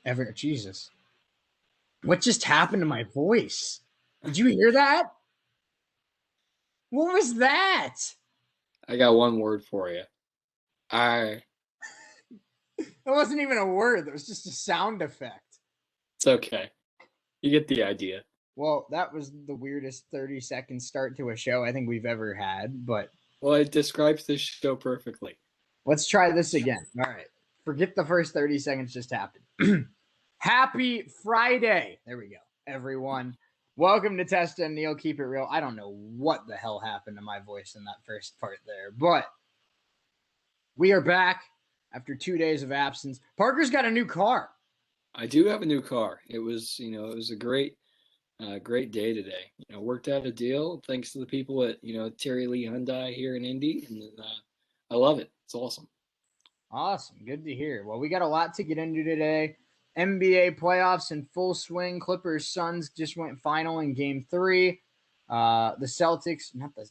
ever. Jesus. What just happened to my voice? Did you hear that? What was that? I got one word for you. That wasn't even a word. That was just a sound effect. It's okay. You get the idea. Well, that was the weirdest 30-second start to a show I think we've ever had, but... Well, it describes this show perfectly. Let's try this again. All right. Forget the first 30 seconds just happened. Happy Friday. There we go, everyone. Welcome to Testa and Neal. Keep it real. I don't know what the hell happened to my voice in that first part there, but we are back after 2 days of absence. Parker's got a new car. I do have a new car. It was a great day today. Worked out a deal thanks to the people at, Terry Lee Hyundai here in Indy. And I love it. It's awesome. Awesome. Good to hear. Well, we got a lot to get into today. NBA playoffs in full swing. Clippers Suns just went final in game 3. The Celtics,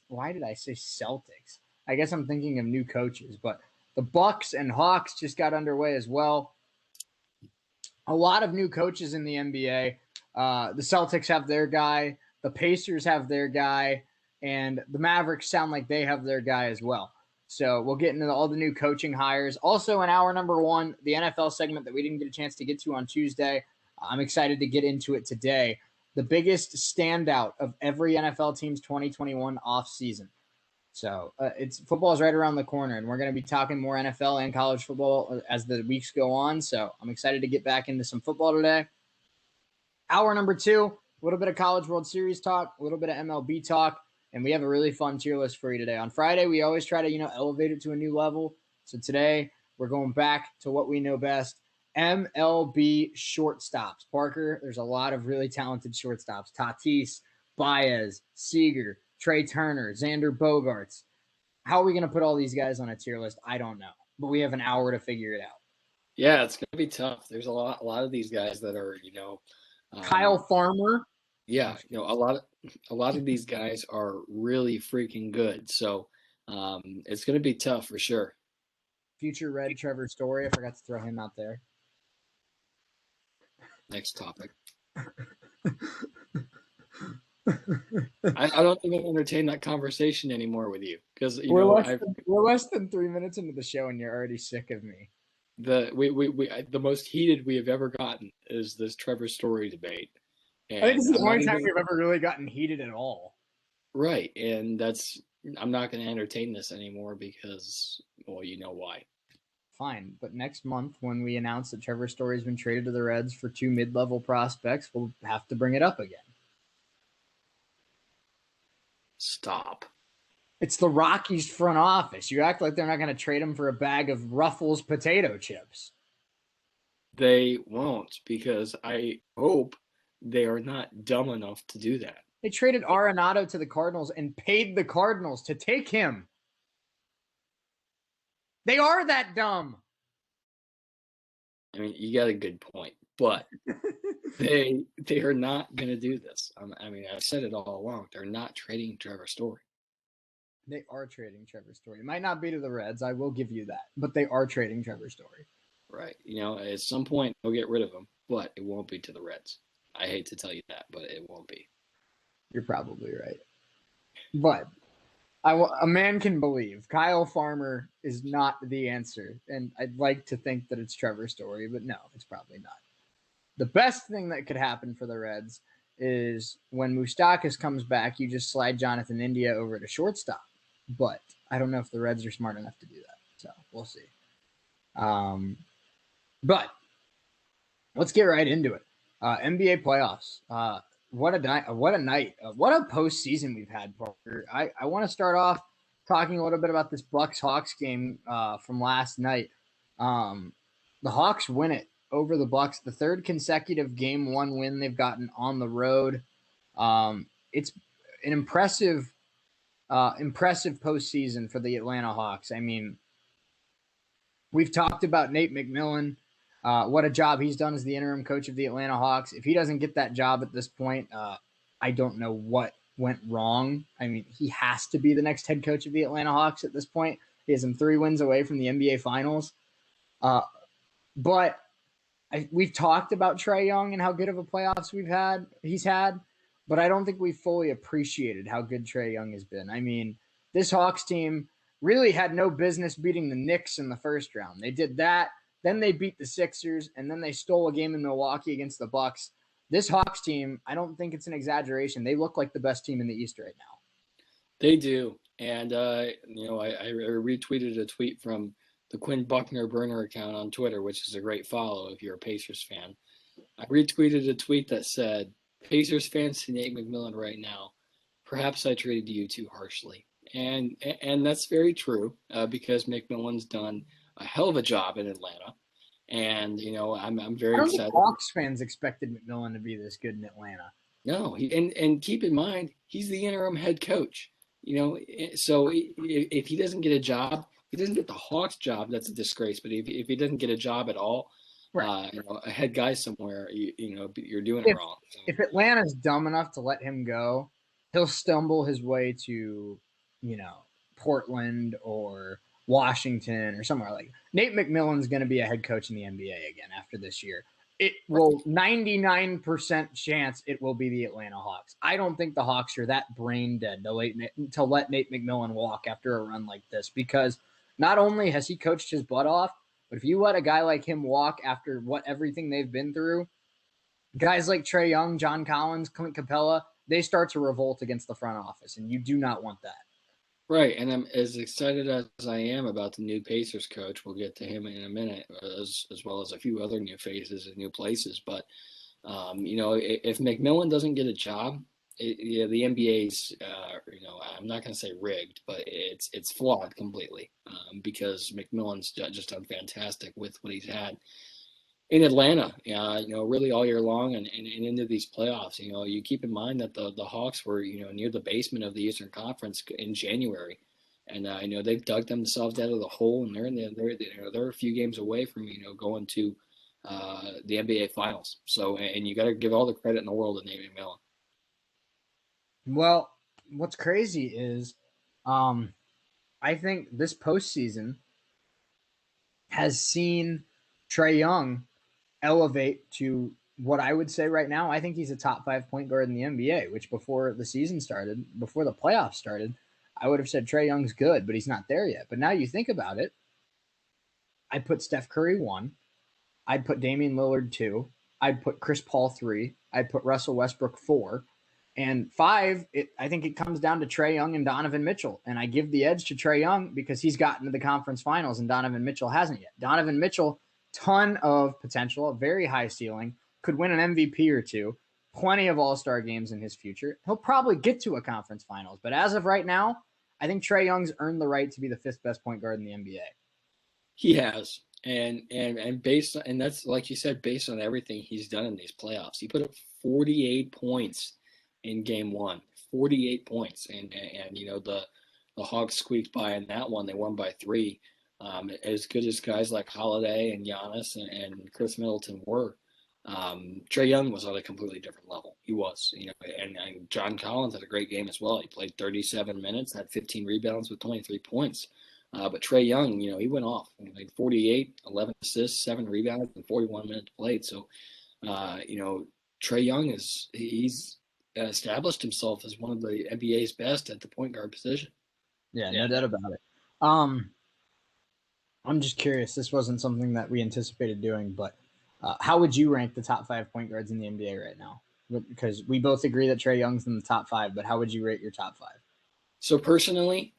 why did I say Celtics? I guess I'm thinking of new coaches, but the Bucks and Hawks just got underway as well. A lot of new coaches in the NBA. The Celtics have their guy. The Pacers have their guy. And the Mavericks sound like they have their guy as well. So we'll get into all the new coaching hires. Also in hour number 1, the NFL segment that we didn't get a chance to get to on Tuesday. I'm excited to get into it today. The biggest standout of every NFL team's 2021 offseason. So football is right around the corner, and we're going to be talking more NFL and college football as the weeks go on. So I'm excited to get back into some football today. Hour number 2, a little bit of College World Series talk, a little bit of MLB talk. And we have a really fun tier list for you today. On Friday, we always try to, elevate it to a new level. So today, we're going back to what we know best, MLB shortstops. Parker, there's a lot of really talented shortstops. Tatis, Baez, Seager, Trey Turner, Xander Bogaerts. How are we going to put all these guys on a tier list? I don't know. But we have an hour to figure it out. Yeah, it's going to be tough. There's a lot of these guys that are, Kyle Farmer. Yeah, a lot of these guys are really freaking good. So it's going to be tough for sure. Future Red Trevor Story. I forgot to throw him out there. Next topic. I don't think I'll entertain that conversation anymore with you because we're less than 3 minutes into the show and you're already sick of me. The most heated we have ever gotten is this Trevor Story debate. And I think this is the only time we've ever really gotten heated at all. Right, and I'm not going to entertain this anymore because, well, you know why. Fine, but next month when we announce that Trevor Story has been traded to the Reds for 2 mid-level prospects, we'll have to bring it up again. Stop. It's the Rockies front office. You act like they're not going to trade him for a bag of Ruffles potato chips. They won't, because I hope they are not dumb enough to do that. They traded Arenado to the Cardinals and paid the Cardinals to take him. They are that dumb. I mean, you got a good point, but they are not going to do this. I mean, I've said it all along. They're not trading Trevor Story. They are trading Trevor Story. It might not be to the Reds. I will give you that. But they are trading Trevor Story. Right. At some point, they'll get rid of him, but it won't be to the Reds. I hate to tell you that, but it won't be. You're probably right. But a man can believe. Kyle Farmer is not the answer. And I'd like to think that it's Trevor Story, but no, it's probably not. The best thing that could happen for the Reds is when Moustakas comes back, you just slide Jonathan India over to shortstop. But I don't know if the Reds are smart enough to do that. So we'll see. But let's get right into it. NBA playoffs. What a night. What a postseason we've had, Parker. I want to start off talking a little bit about this Bucks-Hawks game from last night. The Hawks win it over the Bucks, the third consecutive game 1 win they've gotten on the road. It's an impressive postseason for the Atlanta Hawks. I mean, we've talked about Nate McMillan, what a job he's done as the interim coach of the Atlanta Hawks. If he doesn't get that job at this point, I don't know what went wrong. I mean, he has to be the next head coach of the Atlanta Hawks at this point. He has him 3 wins away from the NBA Finals. But we've talked about Trae Young and how good of a playoffs he's had, but I don't think we fully appreciated how good Trae Young has been. I mean, this Hawks team really had no business beating the Knicks in the first round. They did that, then they beat the Sixers, and then they stole a game in Milwaukee against the Bucks. This Hawks team, I don't think it's an exaggeration. They look like the best team in the East right now. They do. And, I retweeted a tweet from the Quinn Buckner burner account on Twitter, which is a great follow if you're a Pacers fan. I retweeted a tweet that said, Pacers fans to Nate McMillan right now, perhaps I treated you too harshly. And that's very true because McMillan's done a hell of a job in Atlanta. And, I'm very I don't excited. think Hawks fans expected McMillan to be this good in Atlanta. No, and keep in mind, he's the interim head coach. So if he doesn't get a job, he doesn't get the Hawks job, that's a disgrace. But if he doesn't get a job at all, right. A head guy somewhere, you're doing it wrong. So. If Atlanta's dumb enough to let him go, he'll stumble his way to, Portland or Washington or somewhere like Nate McMillan's going to be a head coach in the NBA again after this year. It will 99% chance it will be the Atlanta Hawks. I don't think the Hawks are that brain dead to let Nate McMillan walk after a run like this, because not only has he coached his butt off, but if you let a guy like him walk after everything they've been through, guys like Trae Young, John Collins, Clint Capella, they start to revolt against the front office, and you do not want that. Right, and I'm as excited as I am about the new Pacers coach. We'll get to him in a minute, as well as a few other new faces and new places. But if McMillan doesn't get a job, the NBA's, I'm not going to say rigged, but it's flawed completely because McMillan's just done fantastic with what he's had in Atlanta, really all year long and into these playoffs. You keep in mind that the Hawks were, near the basement of the Eastern Conference in January, and they've dug themselves out of the hole, and they're a few games away from going to the NBA Finals. So, and you got to give all the credit in the world to Nate McMillan. Well, what's crazy is, I think this postseason has seen Trae Young elevate to what I would say right now. I think he's a top 5 point guard in the NBA, which before the season started, before the playoffs started, I would have said Trae Young's good, but he's not there yet. But now you think about it, I'd put Steph Curry 1, I'd put Damian Lillard 2, I'd put Chris Paul 3, I'd put Russell Westbrook 4, and 5, I think it comes down to Trae Young and Donovan Mitchell. And I give the edge to Trae Young because he's gotten to the conference finals and Donovan Mitchell hasn't yet. Donovan Mitchell, ton of potential, a very high ceiling, could win an MVP or two, plenty of all-star games in his future. He'll probably get to a conference finals. But as of right now, I think Trae Young's earned the right to be the 5th best point guard in the NBA. He has. And based on, and that's like you said, based on everything he's done in these playoffs. He put up 48 points in game 1, 48 points. And the Hawks squeaked by in that one. They won by 3. As good as guys like Holiday and Giannis and Chris Middleton were, Trae Young was on a completely different level. He was, and John Collins had a great game as well. He played 37 minutes, had 15 rebounds with 23 points. But Trae Young, he went off. He made 48, 11 assists, 7 rebounds, and 41 minutes played. So, Trae Young he's established himself as one of the NBA's best at the point guard position. Yeah, no doubt about it. I'm just curious. This wasn't something that we anticipated doing, but how would you rank the top 5 point guards in the NBA right now? Because we both agree that Trae Young's in the top 5, but how would you rate your top 5? So personally,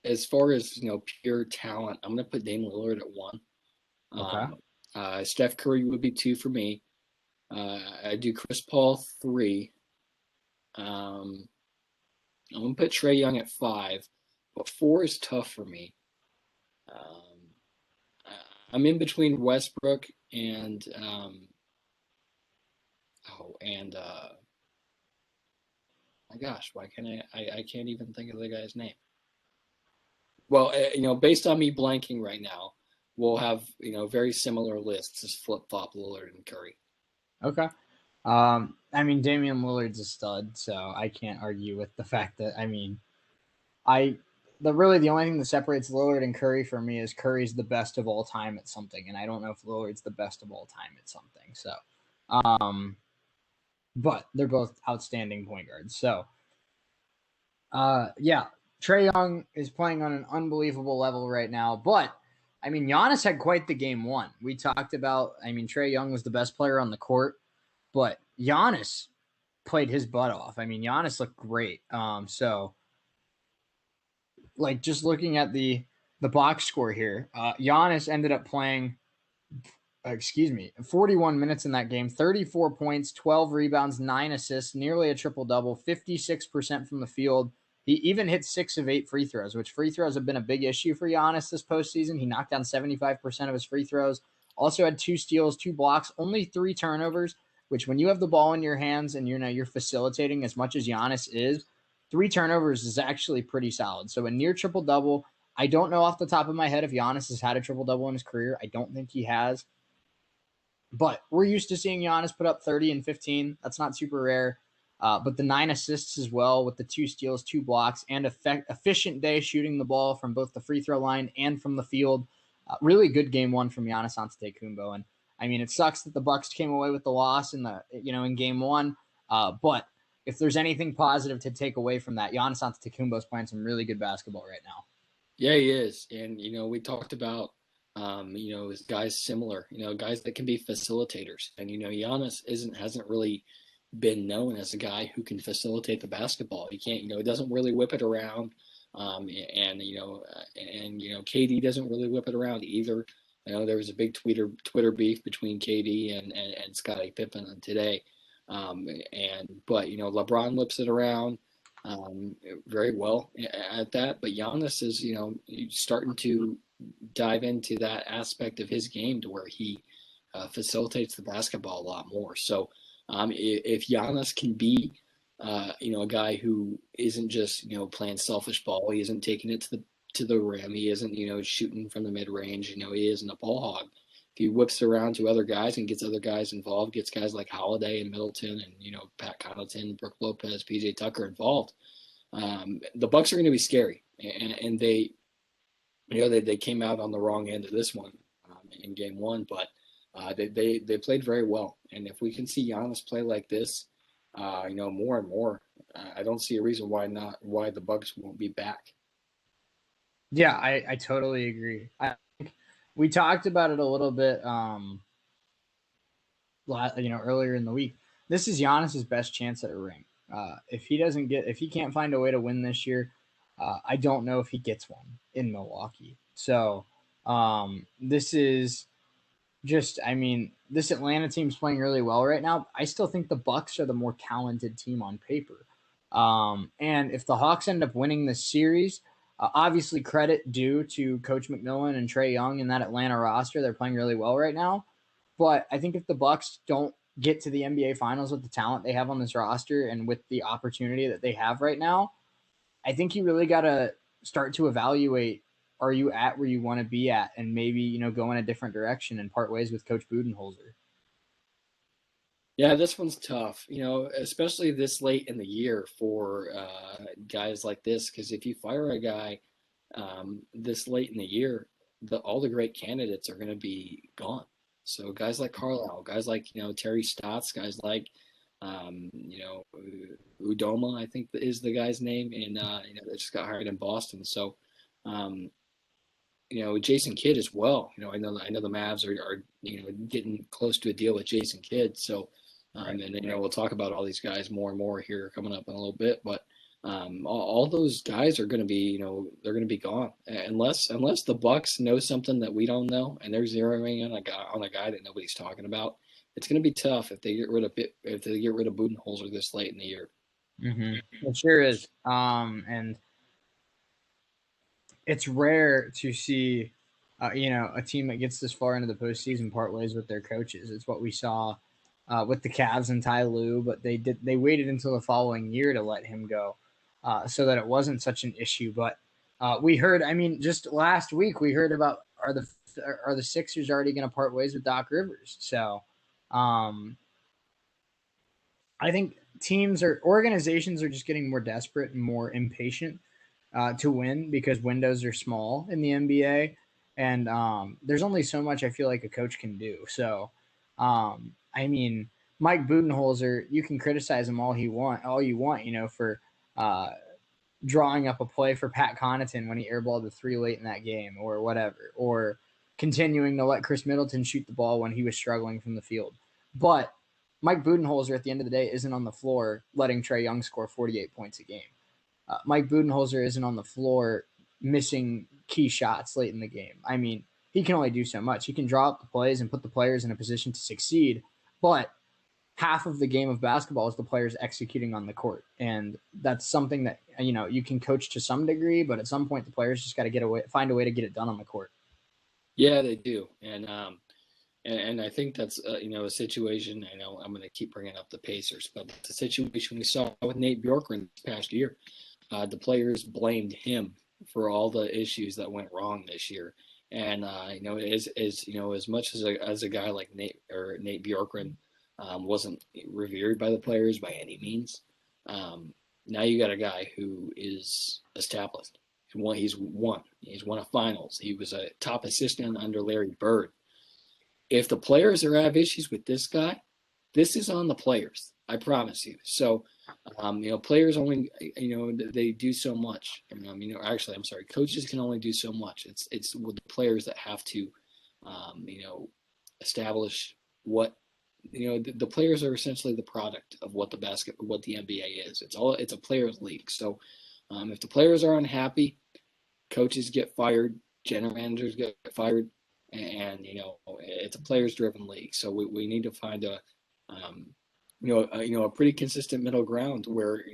as far as pure talent, I'm going to put Damian Lillard at 1. Okay. Steph Curry would be 2 for me. I do Chris Paul 3. I'm going to put Trae Young at 5, but 4 is tough for me. I'm in between Westbrook and my gosh, why can't I can't even think of the guy's name. Well, based on me blanking right now, we'll have very similar lists as flip-flop Lillard and Curry. Okay. Damian Lillard's a stud, so I can't argue with the fact that I the only thing that separates Lillard and Curry for me is Curry's the best of all time at something, and I don't know if Lillard's the best of all time at something. So, but they're both outstanding point guards. So, yeah, Trae Young is playing on an unbelievable level right now. But I mean, Giannis had quite the game one. We talked about. I mean, Trae Young was the best player on the court, but Giannis played his butt off. I mean, Giannis looked great. So like just looking at the box score here, Giannis ended up playing 41 minutes in that game, 34 points, 12 rebounds, 9 assists, nearly a triple double, 56% from the field. He even hit 6 of 8 free throws, which free throws have been a big issue for Giannis this postseason. He knocked down 75% of his free throws. Also had 2 steals, 2 blocks, only 3 turnovers, which when you have the ball in your hands and you're facilitating as much as Giannis is, 3 turnovers is actually pretty solid. So a near triple double. I don't know off the top of my head if Giannis has had a triple double in his career. I don't think he has. But we're used to seeing Giannis put up 30 and 15. That's not super rare. But the 9 assists as well with the 2 steals, 2 blocks, and efficient day shooting the ball from both the free throw line and from the field. Really good game one from Giannis Antetokounmpo. And I mean, it sucks that the Bucks came away with the loss in game one. But if there's anything positive to take away from that, Giannis Antetokounmpo is playing some really good basketball right now. Yeah, he is. And, we talked about, guys similar, guys that can be facilitators. And, Giannis hasn't really been known as a guy who can facilitate the basketball. He can't, he doesn't really whip it around. KD doesn't really whip it around either. There was a big Twitter beef between KD and Scottie Pippen today. But LeBron whips it around very well at that. But Giannis is, starting to dive into that aspect of his game to where he facilitates the basketball a lot more. So if Giannis can be, a guy who isn't just playing selfish ball, he isn't taking it to the rim, he isn't shooting from the mid range, he isn't a ball hog. If he whips around to other guys and gets other guys involved, gets guys like Holiday and Middleton and Pat Connaughton, Brook Lopez, PJ Tucker involved, the Bucks are going to be scary, and they came out on the wrong end of this one in game one, but they played very well. And if we can see Giannis play like this, more and more, I don't see a reason why the Bucks won't be back. Yeah, I totally agree. We talked about it a little bit, earlier in the week. This is Giannis's best chance at a ring. If he can't find a way to win this year, I don't know if he gets one in Milwaukee. So this is just, I mean, this Atlanta team's playing really well right now. I still think the Bucks are the more talented team on paper. And if the Hawks end up winning this series, obviously credit due to Coach McMillan and Trae Young in that Atlanta roster. They're playing really well right now. But I think if the Bucks don't get to the NBA Finals with the talent they have on this roster and with the opportunity that they have right now, I think you really got to start to evaluate, are you at where you want to be at, and maybe, go in a different direction and part ways with Coach Budenholzer. Yeah, this one's tough, especially this late in the year for guys like this, because if you fire a guy this late in the year, all the great candidates are going to be gone. So guys like Carlisle, guys like, Terry Stotts, guys like, Udoma, I think is the guy's name, and that just got hired in Boston. So, Jason Kidd as well. I know the Mavs are getting close to a deal with Jason Kidd. So, and we'll talk about all these guys more and more here coming up in a little bit. But all those guys are going to be, they're going to be gone unless the Bucks know something that we don't know, and they're zeroing in on a guy that nobody's talking about. It's going to be tough if they get rid of Budenholzer this late in the year. Mm-hmm. It sure is. And it's rare to see, a team that gets this far into the postseason part ways with their coaches. It's what we saw with the Cavs and Ty Lue, but they waited until the following year to let him go, so that it wasn't such an issue. But we heard, just last week we heard about are the Sixers already going to part ways with Doc Rivers? So I think organizations are just getting more desperate and more impatient to win because windows are small in the NBA, and there's only so much I feel like a coach can do. So, I mean, Mike Budenholzer, you can criticize him all you want, for uh, drawing up a play for Pat Connaughton when he airballed the three late in that game, or whatever, or continuing to let Chris Middleton shoot the ball when he was struggling from the field. But Mike Budenholzer, at the end of the day, isn't on the floor letting Trae Young score 48 points a game. Mike Budenholzer isn't on the floor missing key shots late in the game. I mean, he can only do so much. He can draw up the plays and put the players in a position to succeed, but half of the game of basketball is the players executing on the court. And that's something that, you can coach to some degree, but at some point the players just got to find a way to get it done on the court. Yeah, they do. And I think that's, a situation. I know I'm going to keep bringing up the Pacers, but the situation we saw with Nate Bjorkgren this past year, the players blamed him for all the issues that went wrong this year. And, as much as a guy like Nate Bjorkgren wasn't revered by the players by any means, now you got a guy who is established. He's won a finals. He was a top assistant under Larry Bird. If the players have issues with this guy, this is on the players. I promise you. So, players only, they do so much. Actually, I'm sorry, coaches can only do so much. It's with the players that have to, establish what, the players are essentially the product of what the NBA is. It's a players' league. So, if the players are unhappy, coaches get fired, general managers get fired. And it's a players-driven league, so we need to find a pretty consistent middle ground where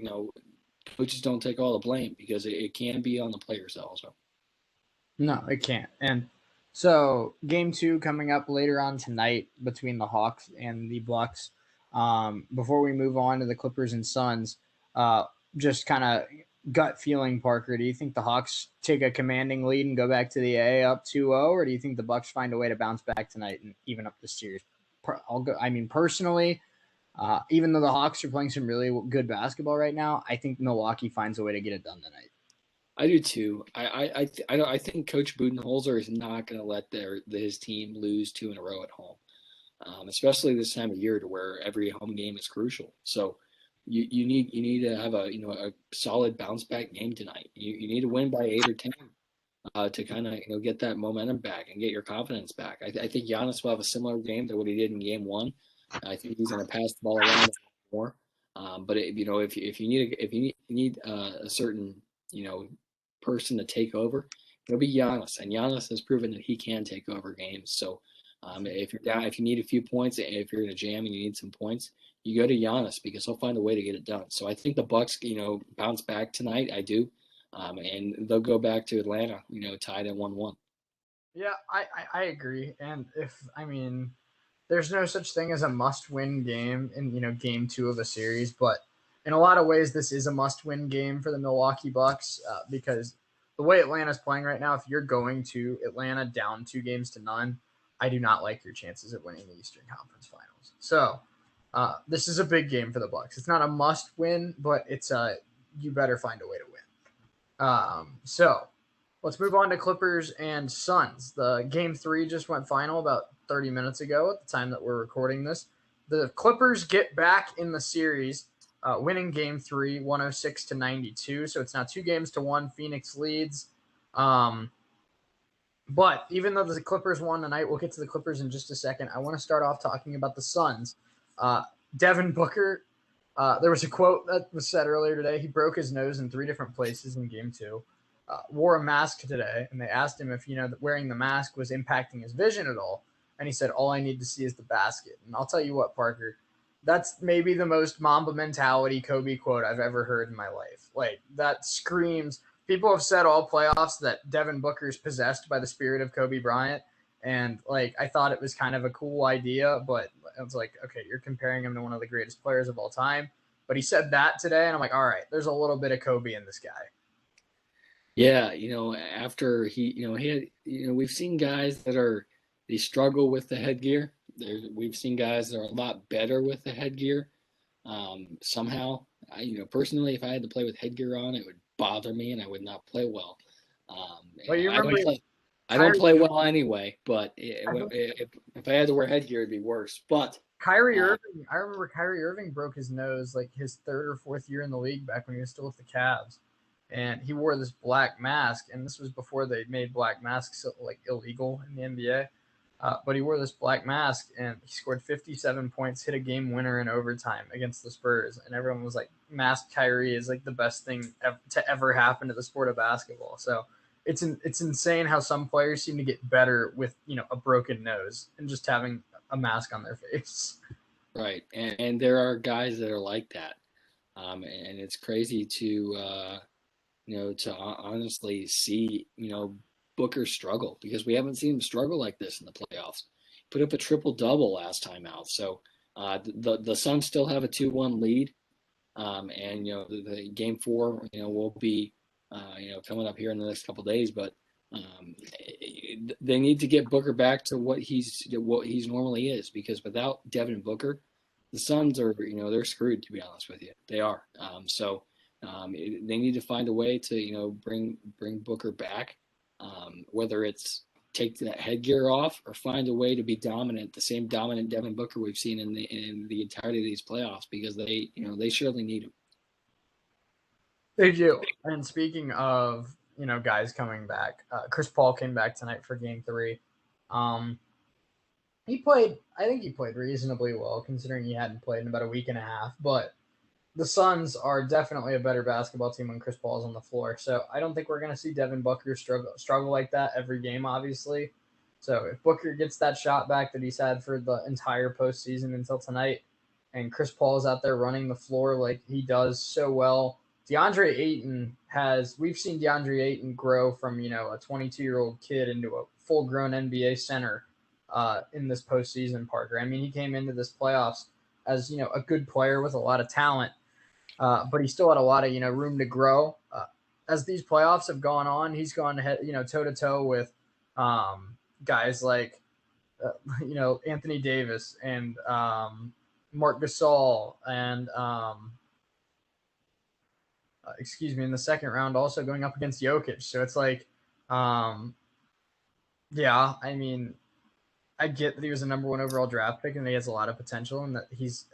coaches don't take all the blame, because it can be on the players also. No, it can't. And so game 2 coming up later on tonight between the Hawks and the Bucks. Before we move on to the Clippers and Suns, just kind of gut feeling, Parker, do you think the Hawks take a commanding lead and go back to the A up 2-0, or do you think the Bucks find a way to bounce back tonight and even up the series? Personally, even though the Hawks are playing some really good basketball right now, I think Milwaukee finds a way to get it done tonight. I do too. I think Coach Budenholzer is not going to let his team lose 2 in a row at home, especially this time of year, to where every home game is crucial. So you need to have a solid bounce back game tonight. You need to win by 8 or 10 to kind of get that momentum back and get your confidence back. I think Giannis will have a similar game to what he did in Game 1. I think he's going to pass the ball around more. But if you need a certain person to take over, it'll be Giannis, and Giannis has proven that he can take over games. So if you're down, if you need a few points, if you're in a jam and you need some points, you go to Giannis, because he'll find a way to get it done. So I think the Bucks, bounce back tonight. I do, and they'll go back to Atlanta, tied at 1-1. Yeah, I agree. And there's no such thing as a must-win game in game 2 of a series, but in a lot of ways, this is a must-win game for the Milwaukee Bucks because the way Atlanta's playing right now, if you're going to Atlanta down 2-0, I do not like your chances of winning the Eastern Conference Finals. So this is a big game for the Bucks. It's not a must-win, but it's you better find a way to win. So let's move on to Clippers and Suns. The Game 3 just went final about 30 minutes ago at the time that we're recording this. The Clippers get back in the series, winning Game 3, 106-92. So it's now 2-1. Phoenix leads. But even though the Clippers won tonight, we'll get to the Clippers in just a second. I want to start off talking about the Suns. Devin Booker, there was a quote that was said earlier today. He broke his nose in 3 different places in Game 2. Wore a mask today, and they asked him if wearing the mask was impacting his vision at all, and he said, all I need to see is the basket. And I'll tell you what, Parker, that's maybe the most Mamba mentality Kobe quote I've ever heard in my life. Like, that screams. People have said all playoffs that Devin Booker's possessed by the spirit of Kobe Bryant, and I thought it was kind of a cool idea, but it was like, okay, you're comparing him to one of the greatest players of all time. But he said that today, and I'm like, all right, there's a little bit of Kobe in this guy. Yeah, after he had, we've seen guys they struggle with the headgear. We've seen guys that are a lot better with the headgear. Somehow, personally, if I had to play with headgear on, it would bother me, and I would not play well. Well, you I don't remember play. I don't Kyrie, play well anyway, but I think if I had to wear headgear, it'd be worse. But Kyrie uh, Irving. I remember Kyrie Irving broke his nose like his third or fourth year in the league back when he was still with the Cavs, and he wore this black mask. And this was before they made black masks like illegal in the NBA. But he wore this black mask and he scored 57 points, hit a game winner in overtime against the Spurs, and everyone was like, "Masked Kyrie is like the best thing to ever happen to the sport of basketball." So it's insane how some players seem to get better with a broken nose and just having a mask on their face. right, and there are guys that are like that, and it's crazy to to honestly see Booker struggle because we haven't seen him struggle like this in the playoffs. Put up a triple double last time out, so the Suns still have a 2-1 lead, and the game 4 will be coming up here in the next couple of days, but um, they need to get Booker back to what he's normally is, because without Devin Booker, the Suns are they're screwed, to be honest with you. They are. They need to find a way to bring Booker back, whether it's take that headgear off or find a way to be dominant, the same dominant Devin Booker we've seen in the entirety of these playoffs, because they surely need him. They do. And speaking of guys coming back, Chris Paul came back tonight for Game 3. Um, he played. I think he played reasonably well considering he hadn't played in about a week and a half. But the Suns are definitely a better basketball team when Chris Paul's on the floor. So I don't think we're going to see Devin Booker struggle like that every game, obviously. So if Booker gets that shot back that he's had for the entire postseason until tonight, and Chris Paul is out there running the floor like he does so well, we've seen DeAndre Ayton grow from a 22-year-old kid into a full-grown NBA center in this postseason. Parker, I mean, he came into this playoffs as a good player with a lot of talent, but he still had a lot of room to grow. As these playoffs have gone on, he's gone head toe to toe with guys like Anthony Davis and Marc Gasol and excuse me, in the second round, also going up against Jokic. So it's like, yeah, I mean, I get that he was a number 1 overall draft pick and he has a lot of potential and that he's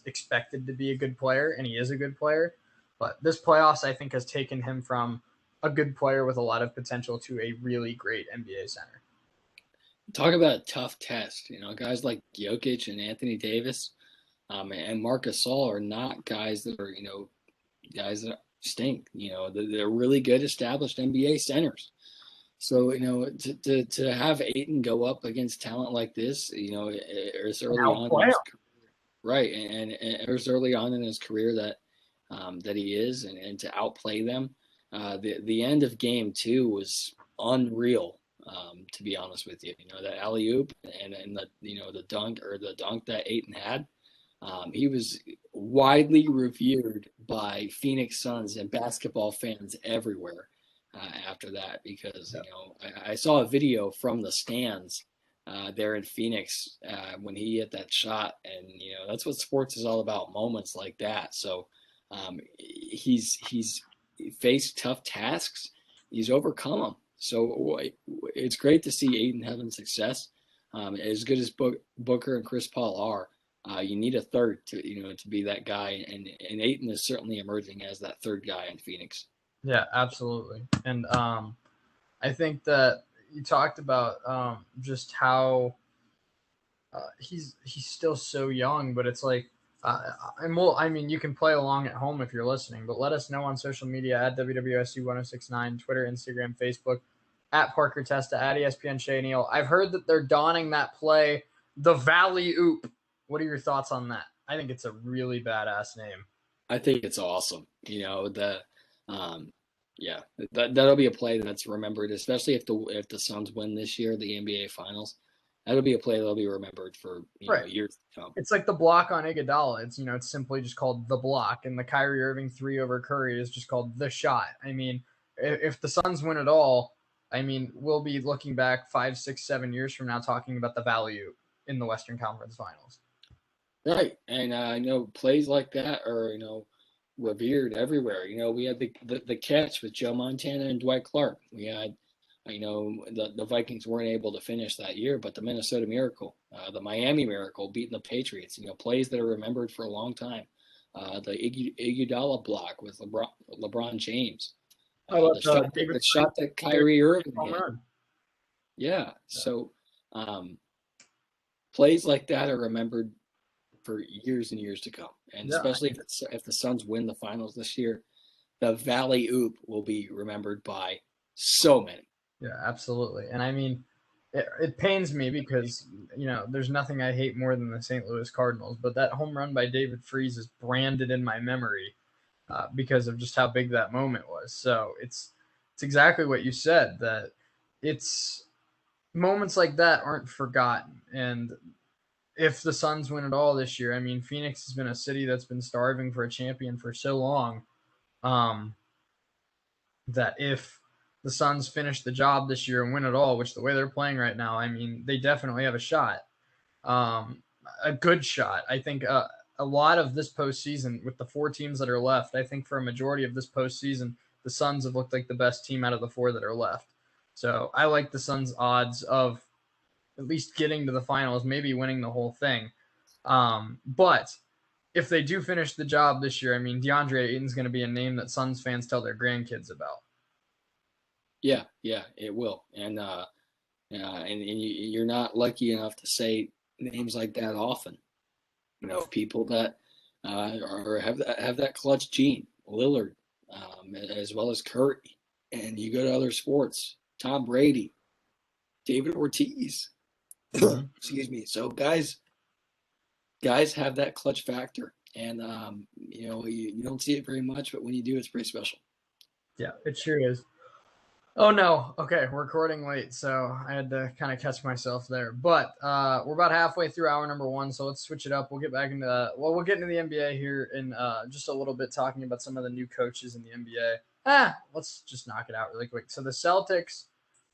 expected to be a good player, and he is a good player. But this playoffs, I think, has taken him from a good player with a lot of potential to a really great NBA center. Talk about a tough test. Guys like Jokic and Anthony Davis, and Marc Gasol are not guys that are guys that stink. They're really good established NBA centers. So to have Ayton go up against talent like this, it's early on in his career, right, and it's early on in his career that he is, and to outplay them. The end of game 2 was unreal. To be honest with you, that alley oop and the dunk that Ayton had. He was widely revered by Phoenix Suns and basketball fans everywhere after that, because I saw a video from the stands there in Phoenix when he hit that shot, and that's what sports is all about, moments like that. So he's faced tough tasks, he's overcome them. So it's great to see Ayton having success. As good as Booker and Chris Paul are, you need a third to to be that guy, and Ayton is certainly emerging as that third guy in Phoenix. Yeah, absolutely. And I think that you talked about just how he's still so young, but it's like, I mean, you can play along at home if you're listening, but let us know on social media at WWSU1069, Twitter, Instagram, Facebook, at Parker Testa, at ESPN Shea Neal. I've heard that they're donning that play, the Valley Oop. What are your thoughts on that? I think it's a really badass name. I think it's awesome. Yeah, that'll be a play that's remembered, especially if the Suns win this year, the NBA Finals. That'll be a play that'll be remembered for Right. years to come. It's like the block on Iguodala. It's simply just called the block, and the Kyrie Irving 3 over Curry is just called the shot. I mean, if the Suns win it all, I mean, we'll be looking back 5, 6, 7 years from now talking about the value in the Western Conference Finals. Right, and plays like that are revered everywhere. We had the catch with Joe Montana and Dwight Clark. We had, the Vikings weren't able to finish that year, but the Minnesota Miracle, the Miami Miracle beating the Patriots, plays that are remembered for a long time. The Iguodala block with LeBron James. How about The shot that Kyrie Irving hit. Yeah. So plays like that are remembered for years and years to come. And especially if the Suns win the finals this year, the Valley Oop will be remembered by so many. Yeah, absolutely. And I mean, it pains me because, there's nothing I hate more than the St. Louis Cardinals, but that home run by David Freese is branded in my memory because of just how big that moment was. So it's exactly what you said, that it's moments like that aren't forgotten. And if the Suns win it all this year, I mean, Phoenix has been a city that's been starving for a champion for so long, that if the Suns finish the job this year and win it all, which the way they're playing right now, I mean, they definitely have a shot, a good shot. I think a lot of this postseason, with the 4 teams that are left, I think for a majority of this postseason, the Suns have looked like the best team out of the 4 that are left. So I like the Suns' odds of at least getting to the finals, maybe winning the whole thing. But if they do finish the job this year, I mean, DeAndre Ayton's going to be a name that Suns fans tell their grandkids about. Yeah, it will. And you're not lucky enough to say names like that often. People that have that clutch gene. Lillard, as well as Curry. And you go to other sports, Tom Brady, David Ortiz. Excuse me. So guys have that clutch factor, and you don't see it very much, but when you do, it's pretty special. Yeah, it sure is. Oh no. Okay, we're recording late, so I had to kind of catch myself there. But we're about halfway through hour number 1, so let's switch it up. We'll get back into we'll get into the NBA here in just a little bit, talking about some of the new coaches in the NBA. Let's just knock it out really quick. So the Celtics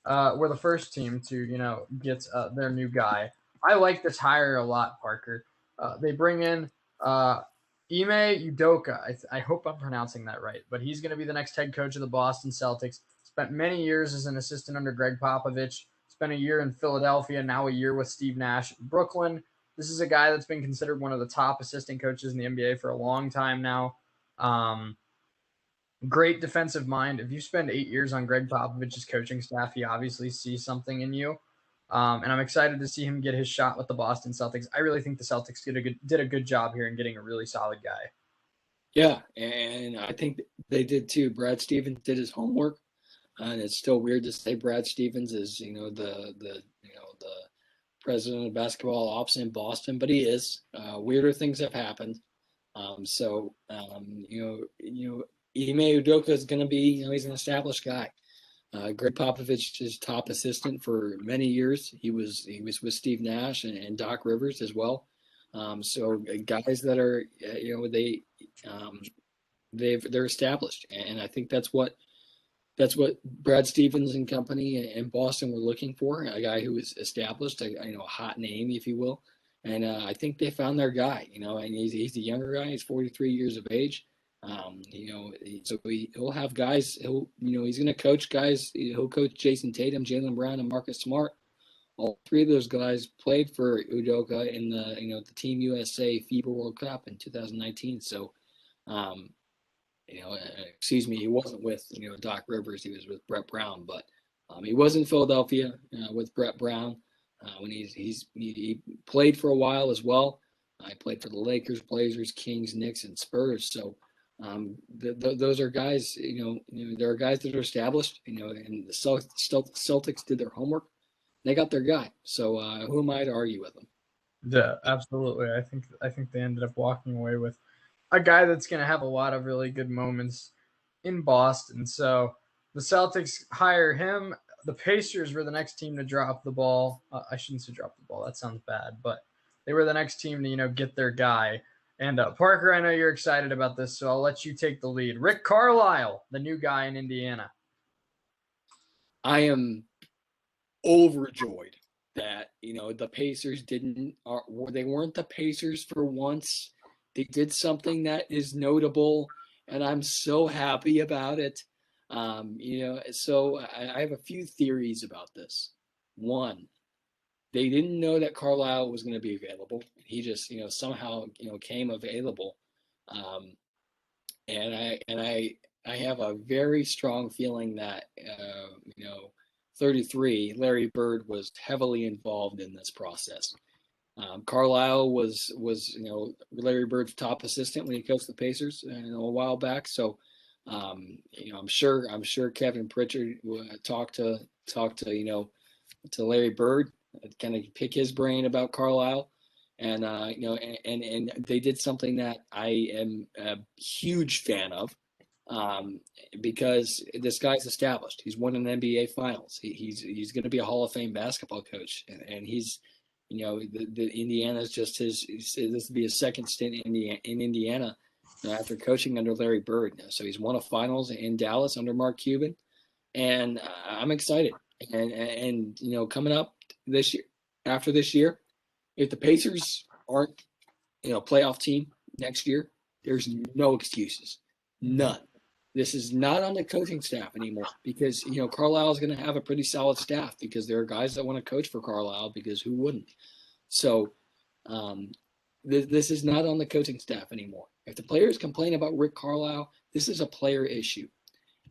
were the first team to get their new guy. I like this hire a lot, Parker. They bring in Ime Udoka. I hope I'm pronouncing that right, but he's going to be the next head coach of the Boston Celtics. Spent many years as an assistant under Greg Popovich. Spent a year in Philadelphia, now a year with Steve Nash in Brooklyn. This is a guy that's been considered one of the top assistant coaches in the NBA for a long time now. Great defensive mind. If you spend 8 years on Greg Popovich's coaching staff, he obviously sees something in you. And I'm excited to see him get his shot with the Boston Celtics. I really think the Celtics did a good job here in getting a really solid guy. Yeah, and I think they did too. Brad Stevens did his homework, and it's still weird to say Brad Stevens is the president of basketball ops in Boston, but he is. Weirder things have happened. Ime Udoka is going to be, he's an established guy. Greg Popovich's top assistant for many years. He was with Steve Nash and Doc Rivers as well. So guys that are, they're established, and I think that's what Brad Stevens and company in Boston were looking for, a guy who is established, a hot name, if you will. And I think they found their guy, and he's a younger guy. He's 43 years of age. So he'll have guys. He's going to coach guys. He'll coach Jason Tatum, Jaylen Brown, and Marcus Smart. All 3 of those guys played for Udoka in the Team USA FIBA World Cup in 2019. So, he wasn't with Doc Rivers. He was with Brett Brown, but he was in Philadelphia with Brett Brown when he played for a while as well. I played for the Lakers, Blazers, Kings, Knicks, and Spurs. So those are guys. There are guys that are established. And the Celtics did their homework. They got their guy. So who am I to argue with them? Yeah, absolutely. I think they ended up walking away with a guy that's going to have a lot of really good moments in Boston. So the Celtics hire him. The Pacers were the next team to drop the ball. I shouldn't say drop the ball. That sounds bad, but they were the next team to get their guy. And Parker, I know you're excited about this, so I'll let you take the lead. Rick Carlisle, the new guy in Indiana. I am overjoyed that the Pacers they weren't the Pacers for once. They did something that is notable, and I'm so happy about it. So I have a few theories about this. One, they didn't know that Carlisle was going to be available. He just, somehow, came available. Um, and I have a very strong feeling that, 33, Larry Bird was heavily involved in this process. Carlisle was Larry Bird's top assistant when he coached the Pacers a while back. So I'm sure Kevin Pritchard talked to to Larry Bird, kind of pick his brain about Carlisle, and and they did something that I am a huge fan of, um, because this guy's established. He's won an NBA Finals. He's going to be a Hall of Fame basketball coach, and he's the Indiana's just this will be his second stint in Indiana after coaching under Larry Bird. So he's won a Finals in Dallas under Mark Cuban, and I'm excited. And coming up this year, after this year, if the Pacers aren't playoff team next year, there's no excuses, none. This is not on the coaching staff anymore, because Carlisle is going to have a pretty solid staff, because there are guys that want to coach for Carlisle, because who wouldn't? So this is not on the coaching staff anymore. If the players complain about Rick Carlisle, this is a player issue,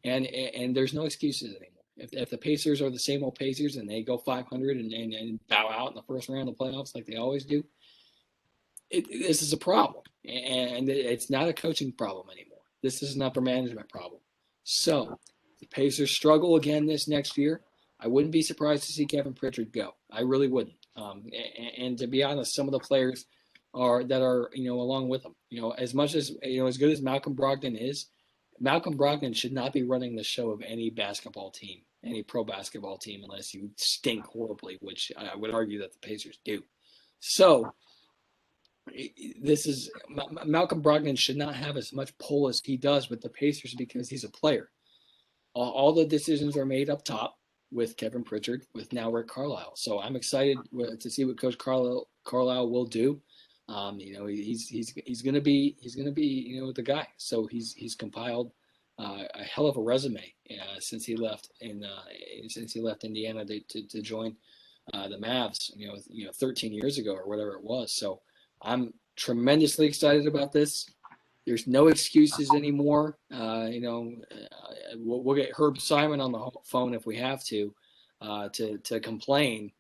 and there's no excuses anymore. If the Pacers are the same old Pacers and they go 500 and bow out in the first round of the playoffs like they always do, this is a problem, and it's not a coaching problem anymore. This is an upper management problem. So if the Pacers struggle again this next year, I wouldn't be surprised to see Kevin Pritchard go. I really wouldn't. And to be honest, some of the players are along with him. As much as as good as Malcolm Brogdon is, Malcolm Brogdon should not be running the show of any basketball team, any pro basketball team, unless you stink horribly, which I would argue that the Pacers do. So Malcolm Brogdon should not have as much pull as he does with the Pacers, because he's a player. All the decisions are made up top with Kevin Pritchard, with now Rick Carlisle. So I'm excited to see what Coach Carlisle will do. He's going to be the guy. So he's compiled a hell of a resume since he left Indiana to join the Mavs 13 years ago or whatever it was. So I'm tremendously excited about this. There's no excuses anymore. We'll get Herb Simon on the phone if we have to complain,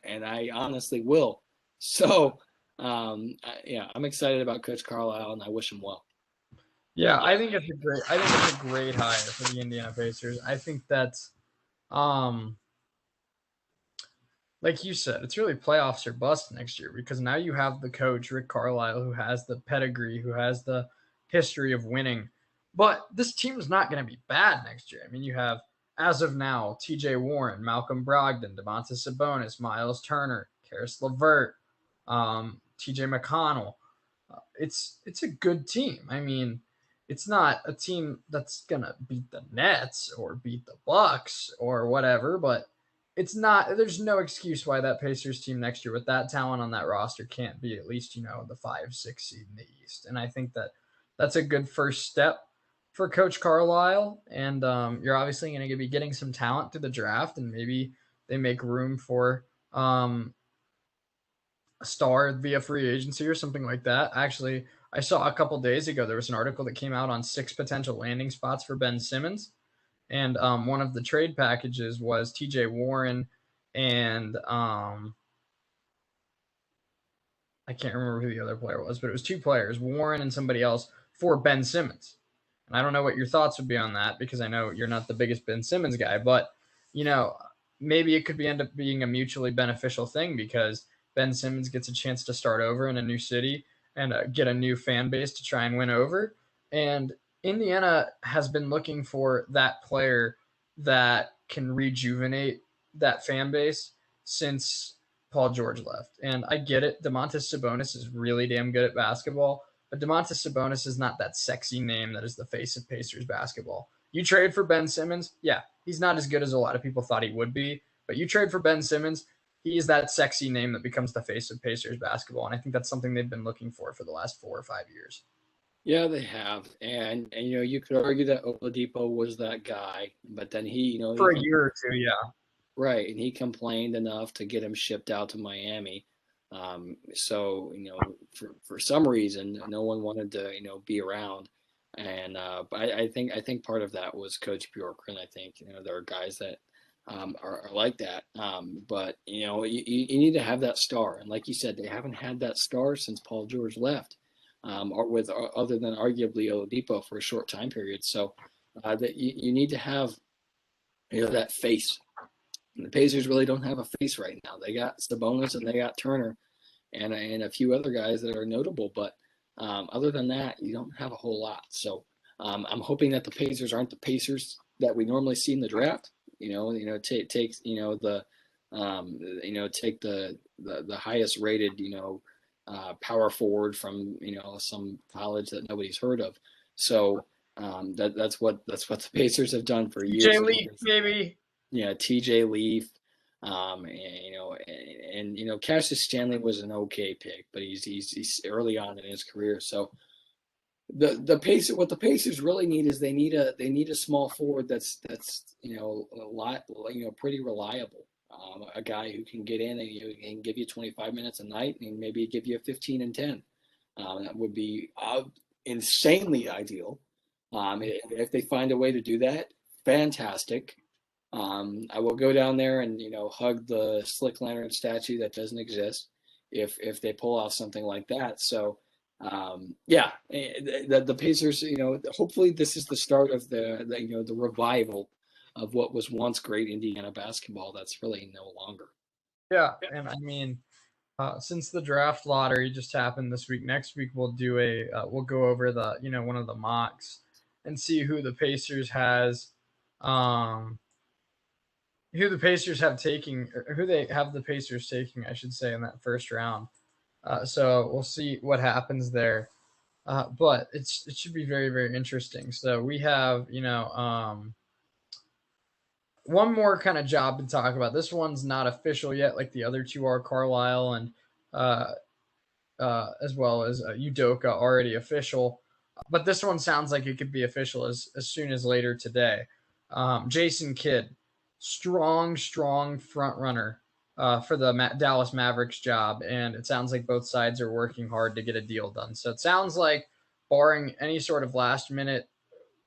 and I honestly will. So, I'm excited about Coach Carlisle, and I wish him well. Yeah, I think it's a great hire for the Indiana Pacers. I think that's, like you said, it's really playoffs or bust next year, because now you have the coach, Rick Carlisle, who has the pedigree, who has the history of winning. But this team is not going to be bad next year. I mean, you have, as of now, TJ Warren, Malcolm Brogdon, Domantas Sabonis, Miles Turner, Karis LeVert, TJ McConnell. It's a good team. I mean, it's not a team that's going to beat the Nets or beat the Bucks or whatever, but there's no excuse why that Pacers team next year with that talent on that roster can't be at least, the 5-6 seed in the East. And I think that's a good first step for Coach Carlisle. And you're obviously going to be getting some talent through the draft, and maybe they make room for a star via free agency or something like that. Actually, I saw a couple days ago, there was an article that came out on 6 potential landing spots for Ben Simmons. And one of the trade packages was TJ Warren and I can't remember who the other player was, but it was 2 players, Warren and somebody else, for Ben Simmons. And I don't know what your thoughts would be on that, because I know you're not the biggest Ben Simmons guy, but maybe it could end up being a mutually beneficial thing, because Ben Simmons gets a chance to start over in a new city and get a new fan base to try and win over. And Indiana has been looking for that player that can rejuvenate that fan base since Paul George left. And I get it. Domantas Sabonis is really damn good at basketball, but Domantas Sabonis is not that sexy name that is the face of Pacers basketball. You trade for Ben Simmons, yeah, he's not as good as a lot of people thought he would be, but you trade for Ben Simmons, he is that sexy name that becomes the face of Pacers basketball. And I think that's something they've been looking for the last 4 or 5 years. Yeah, they have, and you could argue that Oladipo was that guy, but then For a year or two. Yeah. right, and he complained enough to get him shipped out to Miami. So for some reason, no one wanted to be around, and but I think part of that was Coach Bjorkgren. I think there are guys that are like that, but you need to have that star, and like you said, they haven't had that star since Paul George left, or with other than arguably Oladipo for a short time period. So that you need to have that face. And the Pacers really don't have a face right now. They got Sabonis and they got Turner and a few other guys that are notable, but other than that, you don't have a whole lot. So I'm hoping that the Pacers aren't the Pacers that we normally see in the draft. Take take the highest rated power forward from some college that nobody's heard of. So that's what the Pacers have done for years. Jay Leaf, maybe. Yeah, TJ Leaf, Cassius Stanley was an okay pick, but he's early on in his career. So what the Pacers really need is they need a small forward that's a lot pretty reliable, a guy who can get in and give you 25 minutes a night and maybe give you a 15 and 10. That would be insanely ideal. If they find a way to do that, fantastic. I will go down there and hug the Slick Lantern statue that doesn't exist if they pull off something like that. So the Pacers, hopefully this is the start of the revival of what was once great Indiana basketball. That's really no longer. Yeah, and I mean, since the draft lottery just happened this week, next week we'll do we'll go over the one of the mocks and see who the Pacers has. Who the Pacers have taking, or who they have the Pacers taking, I should say, in that first round. So we'll see what happens there. But it should be very, very interesting. So we have, one more kind of job to talk about. This one's not official yet, like the other two are. Carlisle and as well as Udoka already official. But this one sounds like it could be official as soon as later today. Jason Kidd, strong front runner for the Dallas Mavericks job, and it sounds like both sides are working hard to get a deal done. So it sounds like, barring any sort of last minute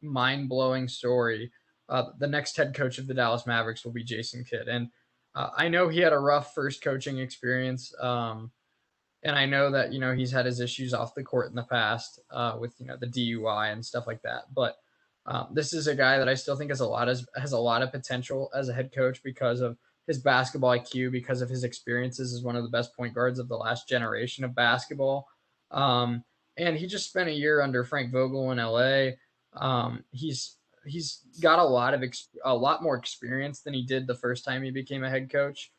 mind-blowing story, the next head coach of the Dallas Mavericks will be Jason Kidd. And I know he had a rough first coaching experience, and I know that he's had his issues off the court in the past with the DUI and stuff like that, but this is a guy that I still think has a lot of potential as a head coach because of his basketball IQ, because of his experiences as one of the best point guards of the last generation of basketball. And he just spent a year under Frank Vogel in LA. He's got a lot more experience than he did the first time he became a head coach.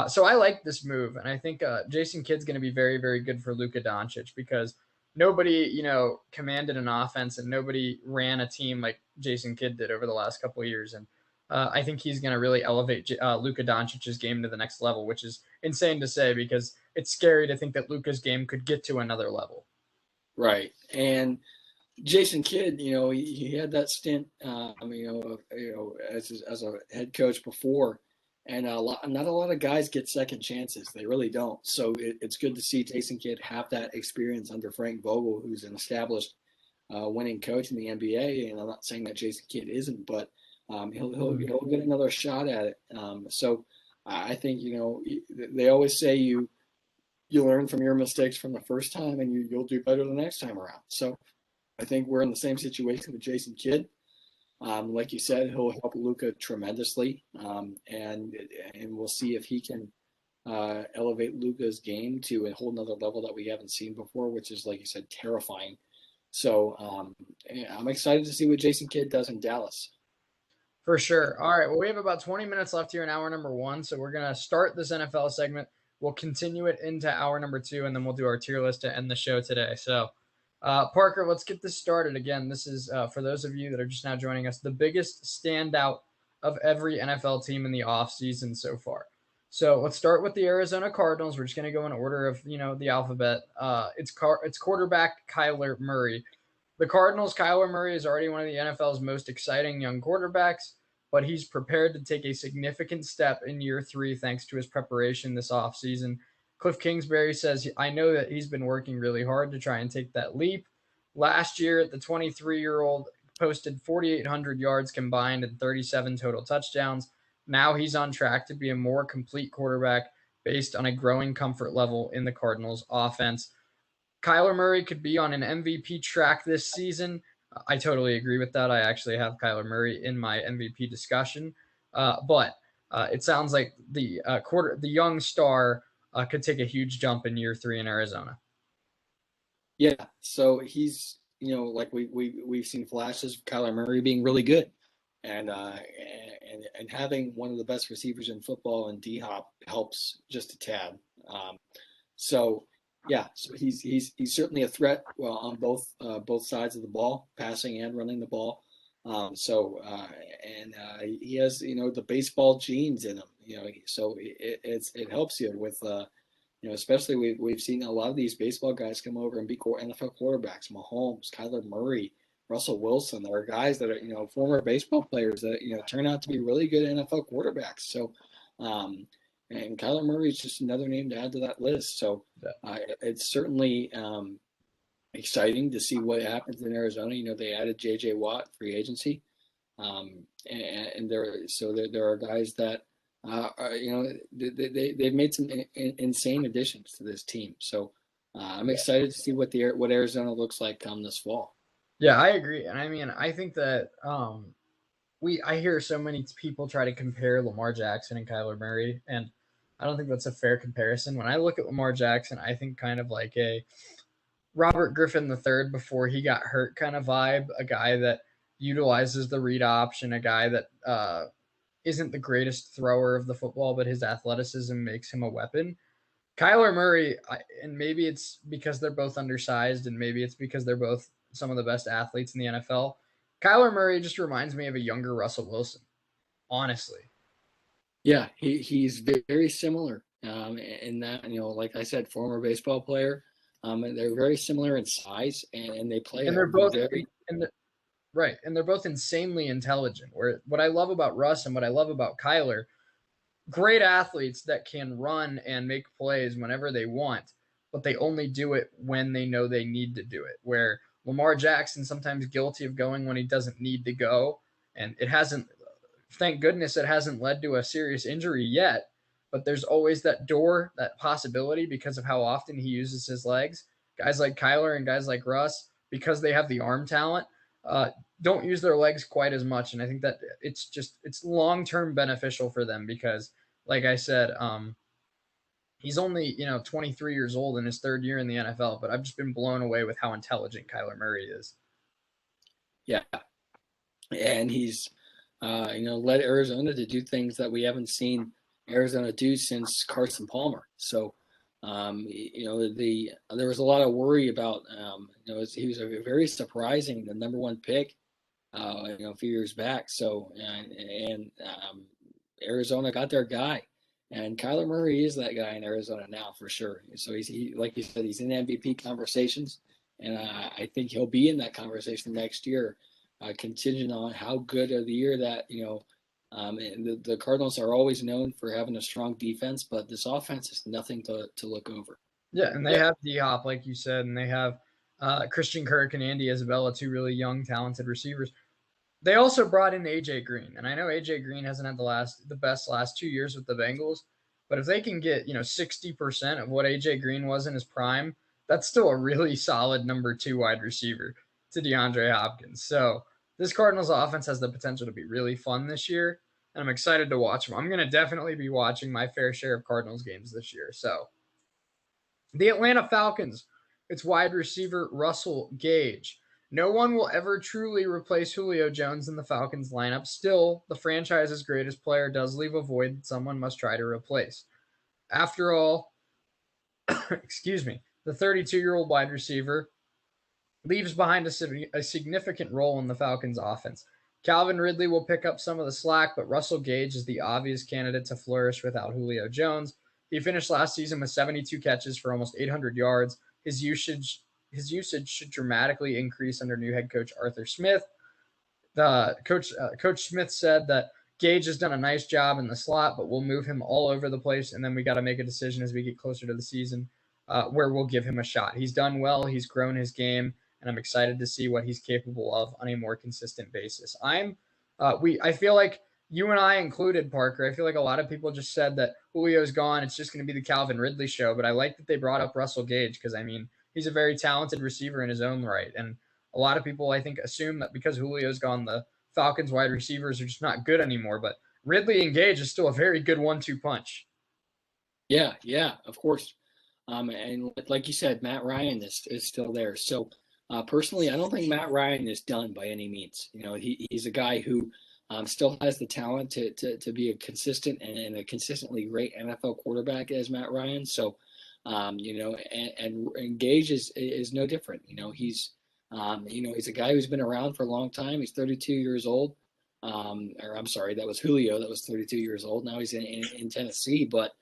So I like this move, and I think Jason Kidd's going to be very, very good for Luka Doncic because nobody, commanded an offense and nobody ran a team like Jason Kidd did over the last couple of years. And I think he's going to really elevate Luka Doncic's game to the next level, which is insane to say because it's scary to think that Luka's game could get to another level. Right. And Jason Kidd, he had that stint, as a head coach before. And not a lot of guys get second chances. They really don't. So it's good to see Jason Kidd have that experience under Frank Vogel, who's an established winning coach in the NBA. And I'm not saying that Jason Kidd isn't, but he'll get another shot at it. So I think they always say you learn from your mistakes from the first time, and you'll do better the next time around. So I think we're in the same situation with Jason Kidd. Like you said, he'll help Luka tremendously, and we'll see if he can elevate Luka's game to a whole nother level that we haven't seen before, which is, like you said, terrifying. So I'm excited to see what Jason Kidd does in Dallas. For sure. All right. Well, we have about 20 minutes left here in hour number 1, so we're going to start this NFL segment. We'll continue it into hour number 2, and then we'll do our tier list to end the show today. So, Parker, let's get this started. Again, this is, for those of you that are just now joining us, the biggest standout of every NFL team in the offseason so far. So let's start with the Arizona Cardinals. We're just going to go in order of, the alphabet. It's quarterback Kyler Murray. The Cardinals, Kyler Murray is already one of the NFL's most exciting young quarterbacks, but he's prepared to take a significant step in year 3 thanks to his preparation this offseason. Cliff Kingsbury says, I know that he's been working really hard to try and take that leap. Last year, the 23-year-old posted 4,800 yards combined and 37 total touchdowns. Now he's on track to be a more complete quarterback based on a growing comfort level in the Cardinals' offense. Kyler Murray could be on an MVP track this season. I totally agree with that. I actually have Kyler Murray in my MVP discussion, but it sounds like the young star could take a huge jump in year 3 in Arizona. Yeah, so he's, like we've seen flashes of Kyler Murray being really good, and having one of the best receivers in football in D-Hop helps just a tad. So he's certainly a threat. Well, on both sides of the ball, passing and running the ball. He has the baseball genes in him. So it helps you with. Especially we've seen a lot of these baseball guys come over and be NFL quarterbacks. Mahomes, Kyler Murray, Russell Wilson. There are guys that are former baseball players that turn out to be really good NFL quarterbacks. So, and Kyler Murray is just another name to add to that list. So it's certainly exciting to see what happens in Arizona. They added J.J. Watt free agency, and there are guys that. They've made some insane additions to this team. So I'm excited to see what Arizona looks like come this fall. Yeah, I agree. And I mean, I think that I hear so many people try to compare Lamar Jackson and Kyler Murray, and I don't think that's a fair comparison. When I look at Lamar Jackson, I think kind of like a Robert Griffin III before he got hurt kind of vibe, a guy that utilizes the read option, a guy that isn't the greatest thrower of the football, but his athleticism makes him a weapon. Kyler Murray, and maybe it's because they're both undersized, and maybe it's because they're both some of the best athletes in the NFL. Kyler Murray just reminds me of a younger Russell Wilson, honestly. Yeah, he's very similar in that, like I said, former baseball player. And they're very similar in size, and they play. And they're both right, and they're both insanely intelligent. What I love about Russ and what I love about Kyler, great athletes that can run and make plays whenever they want, but they only do it when they know they need to do it. Where Lamar Jackson sometimes guilty of going when he doesn't need to go, and thank goodness it hasn't led to a serious injury yet, but there's always that door, that possibility because of how often he uses his legs. Guys like Kyler and guys like Russ, because they have the arm talent, don't use their legs quite as much. And I think that it's long-term beneficial for them because, like I said, he's only, 23 years old in his 3rd year in the NFL, but I've just been blown away with how intelligent Kyler Murray is. Yeah. And he's, led Arizona to do things that we haven't seen Arizona do since Carson Palmer. So, there was a lot of worry about, he was a very surprising, the number 1 pick, a few years back. So, and Arizona got their guy, and Kyler Murray is that guy in Arizona now for sure. So he like you said, he's in MVP conversations, and I think he'll be in that conversation next year, contingent on how good of the year that, and the Cardinals are always known for having a strong defense, but this offense is nothing to look over. Yeah, and they have D-Hop, like you said, and they have Christian Kirk and Andy Isabella, 2 really young, talented receivers. They also brought in AJ Green, and I know AJ Green hasn't had the best last 2 years with the Bengals, but if they can get 60% of what AJ Green was in his prime, that's still a really solid number 2 wide receiver to DeAndre Hopkins. So this Cardinals offense has the potential to be really fun this year, and I'm excited to watch them. I'm going to definitely be watching my fair share of Cardinals games this year. So the Atlanta Falcons, it's wide receiver Russell Gage. No one will ever truly replace Julio Jones in the Falcons lineup. Still, the franchise's greatest player does leave a void that someone must try to replace. After all, excuse me, the 32-year-old wide receiver leaves behind a significant role in the Falcons' offense. Calvin Ridley will pick up some of the slack, but Russell Gage is the obvious candidate to flourish without Julio Jones. He finished last season with 72 catches for almost 800 yards. His usage his usage should dramatically increase under new head coach Arthur Smith. Coach Smith said that Gage has done a nice job in the slot, but we'll move him all over the place, and then we got to make a decision as we get closer to the season where we'll give him a shot. He's done well. He's grown his game, and I'm excited to see what he's capable of on a more consistent basis. I feel like you and I included, Parker. I feel like a lot of people just said that Julio's gone. It's just going to be the Calvin Ridley show, but I like that they brought up Russell Gage because, I mean, he's a very talented receiver in his own right, and a lot of people, I think, assume that because Julio's gone, the Falcons wide receivers are just not good anymore. But Ridley and Gage is still a very good 1-2 punch. Yeah, of course. And like you said, Matt Ryan is still there. So personally, I don't think Matt Ryan is done by any means. You know, he's a guy who still has the talent to be a consistent and a consistently great NFL quarterback as Matt Ryan. So, you know, and Gage is no different. You know, he's a guy who's been around for a long time. He's 32 years old. Or I'm sorry, that was Julio. That was 32 years old. Now he's in Tennessee. But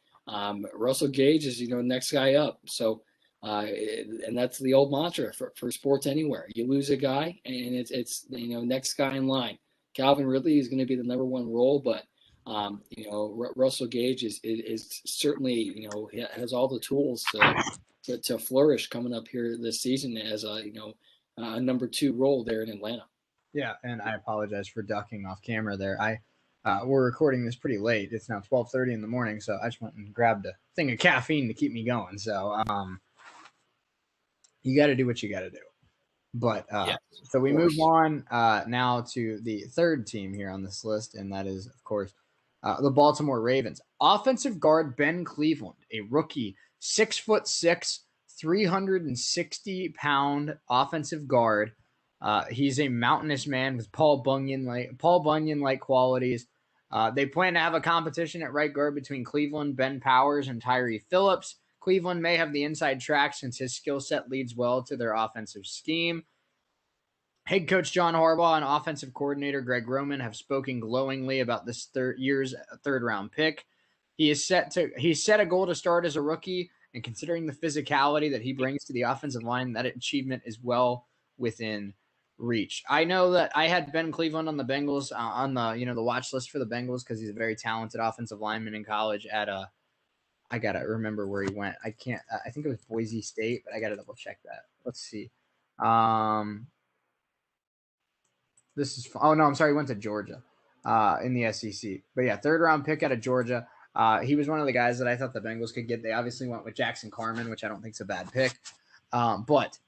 Russell Gage is, you know, next guy up. So, and that's the old mantra for sports anywhere. You lose a guy, and it's you know, next guy in line. Calvin Ridley is going to be the number one role, but you know, Russell Gage is certainly, you know, has all the tools to flourish coming up here this season as a, you know, a number 2 role there in Atlanta. Yeah, and I apologize for ducking off camera there. We're recording this pretty late. It's now 12:30 in the morning, so I just went and grabbed a thing of caffeine to keep me going. So you got to do what you got to do. But so we move on now to the third team here on this list, and that is, of course, the Baltimore Ravens. Offensive guard Ben Cleveland, a rookie, 6'6", 360-pound offensive guard. He's a mountainous man with Paul Bunyan-like qualities. They plan to have a competition at right guard between Cleveland, Ben Powers, and Tyree Phillips. Cleveland may have the inside track since his skill set leads well to their offensive scheme. Head coach John Harbaugh and offensive coordinator Greg Roman have spoken glowingly about this year's third-round pick. He's set a goal to start as a rookie, and considering the physicality that he brings to the offensive line, that achievement is well within reach. I know that I had Ben Cleveland on the Bengals on the the watch list for the Bengals because he's a very talented offensive lineman in college at I gotta remember where he went. I think it was Boise State, but I gotta double check that. Let's see. He went to Georgia in the SEC. But yeah, third round pick out of Georgia. He was one of the guys that I thought the Bengals could get. They obviously went with Jackson Carman, which I don't think is a bad pick. But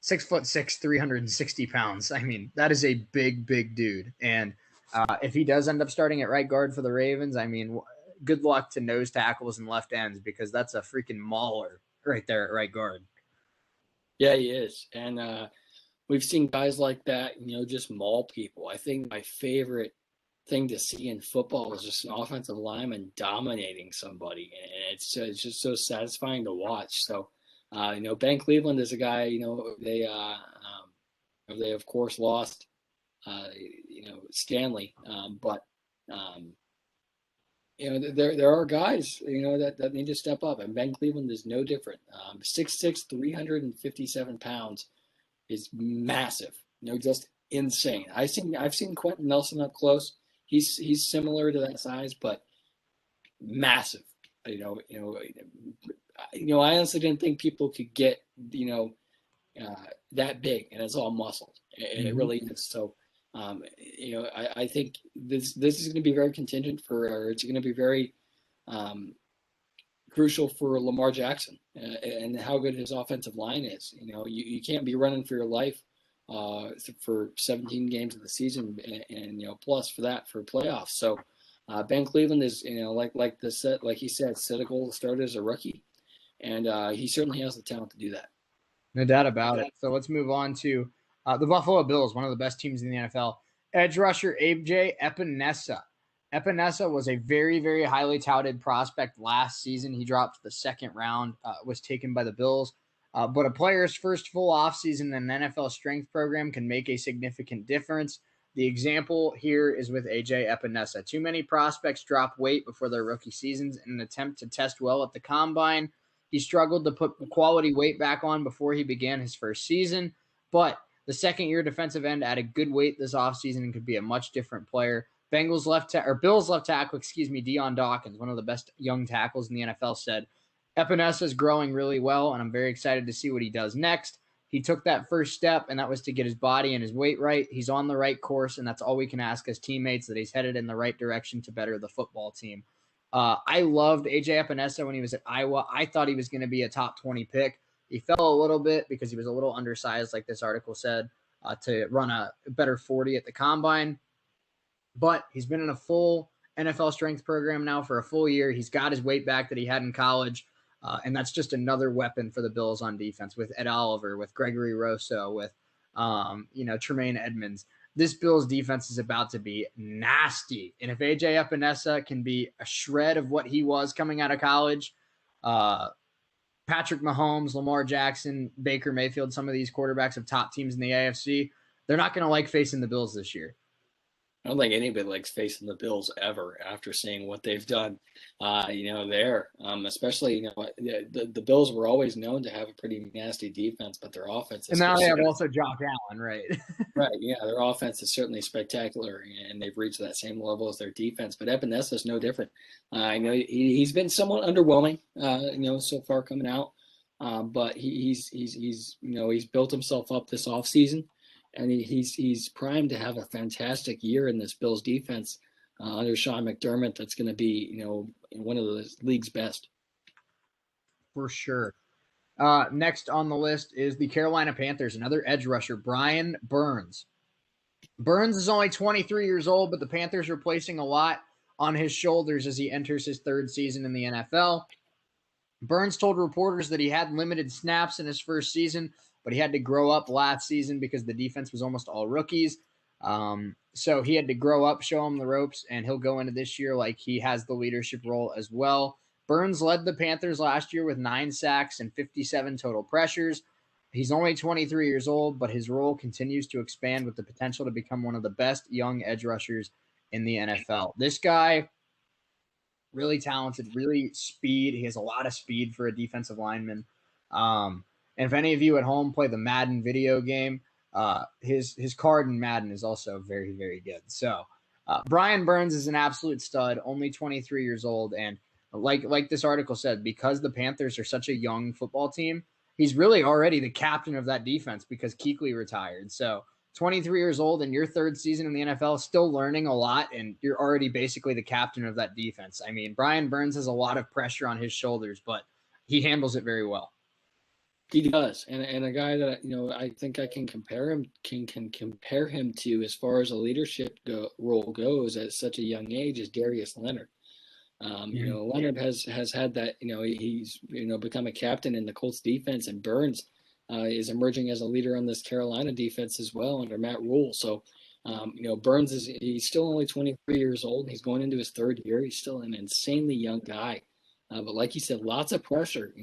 6'6", 360 pounds. I mean, that is a big, big dude. And if he does end up starting at right guard for the Ravens, I mean, good luck to nose tackles and left ends because that's a freaking mauler right there at right guard. Yeah, he is. And we've seen guys like that, just maul people. I think my favorite thing to see in football is just an offensive lineman dominating somebody. And it's just so satisfying to watch. So, Ben Cleveland is a guy, they of course lost, Stanley. But there are guys, that need to step up. And Ben Cleveland is no different. 6'6", 357 pounds is massive. Just insane. I've seen Quentin Nelson up close. He's similar to that size, but massive. I honestly didn't think people could get, that big, and it's all muscle. It really is. So, I think this is going to be very contingent it's going to be very crucial for Lamar Jackson and how good his offensive line is. You can't be running for your life for 17 games of the season and plus for playoffs. So Ben Cleveland is, like he said, set a goal to start as a rookie, and he certainly has the talent to do that. No doubt about it. So let's move on to the Buffalo Bills, one of the best teams in the NFL. Edge rusher AJ Epinesa. Epinesa was a very, very highly touted prospect last season. He dropped to the second round, was taken by the Bills. But a player's first full offseason in an NFL strength program can make a significant difference. The example here is with AJ Epinesa. Too many prospects drop weight before their rookie seasons in an attempt to test well at the combine. He struggled to put quality weight back on before he began his first season, but the second-year defensive end added good weight this offseason and could be a much different player. Bills left tackle, Deion Dawkins, one of the best young tackles in the NFL, said, Epinesa is growing really well, and I'm very excited to see what he does next. He took that first step, and that was to get his body and his weight right. He's on the right course, and that's all we can ask as teammates, that he's headed in the right direction to better the football team. I loved A.J. Epinesa when he was at Iowa. I thought he was going to be a top 20 pick. He fell a little bit because he was a little undersized, like this article said, to run a better 40 at the combine. But he's been in a full NFL strength program now for a full year. He's got his weight back that he had in college. And that's just another weapon for the Bills on defense with Ed Oliver, with Gregory Rosso, with, Tremaine Edmonds. This Bills defense is about to be nasty. And if A.J. Epinesa can be a shred of what he was coming out of college, Patrick Mahomes, Lamar Jackson, Baker Mayfield, some of these quarterbacks of top teams in the AFC, they're not going to like facing the Bills this year. I don't think anybody likes facing the Bills ever after seeing what they've done, there. Especially, the Bills were always known to have a pretty nasty defense, but their offense is. And now they have also Josh Allen, right? Right, yeah, their offense is certainly spectacular, and they've reached that same level as their defense. But Epinesa is no different. I know he's been somewhat underwhelming, so far coming out, but he's built himself up this offseason. And he's primed to have a fantastic year in this Bills defense under Sean McDermott. That's going to be, one of the league's best. For sure. Next on the list is the Carolina Panthers, another edge rusher, Brian Burns. Burns is only 23 years old, but the Panthers are placing a lot on his shoulders as he enters his third season in the NFL. Burns told reporters that he had limited snaps in his first season, but he had to grow up last season because the defense was almost all rookies. So he had to grow up, show him the ropes, and he'll go into this year like he has the leadership role as well. Burns led the Panthers last year with 9 sacks and 57 total pressures. He's only 23 years old, but his role continues to expand with the potential to become one of the best young edge rushers in the NFL. This guy, really talented, really speed. He has a lot of speed for a defensive lineman. And if any of you at home play the Madden video game, his card in Madden is also very, very good. So Brian Burns is an absolute stud, only 23 years old. And like this article said, because the Panthers are such a young football team, he's really already the captain of that defense because Kuechly retired. So 23 years old in your third season in the NFL, still learning a lot, and you're already basically the captain of that defense. I mean, Brian Burns has a lot of pressure on his shoulders, but he handles it very well. He does, and a guy that I think I can compare him to as far as a leadership role goes at such a young age is Darius Leonard. Leonard has had that. He's become a captain in the Colts defense, and Burns is emerging as a leader on this Carolina defense as well under Matt Rule. So, Burns he's still only 23 years old. He's going into his third year. He's still an insanely young guy. But like you said, lots of pressure,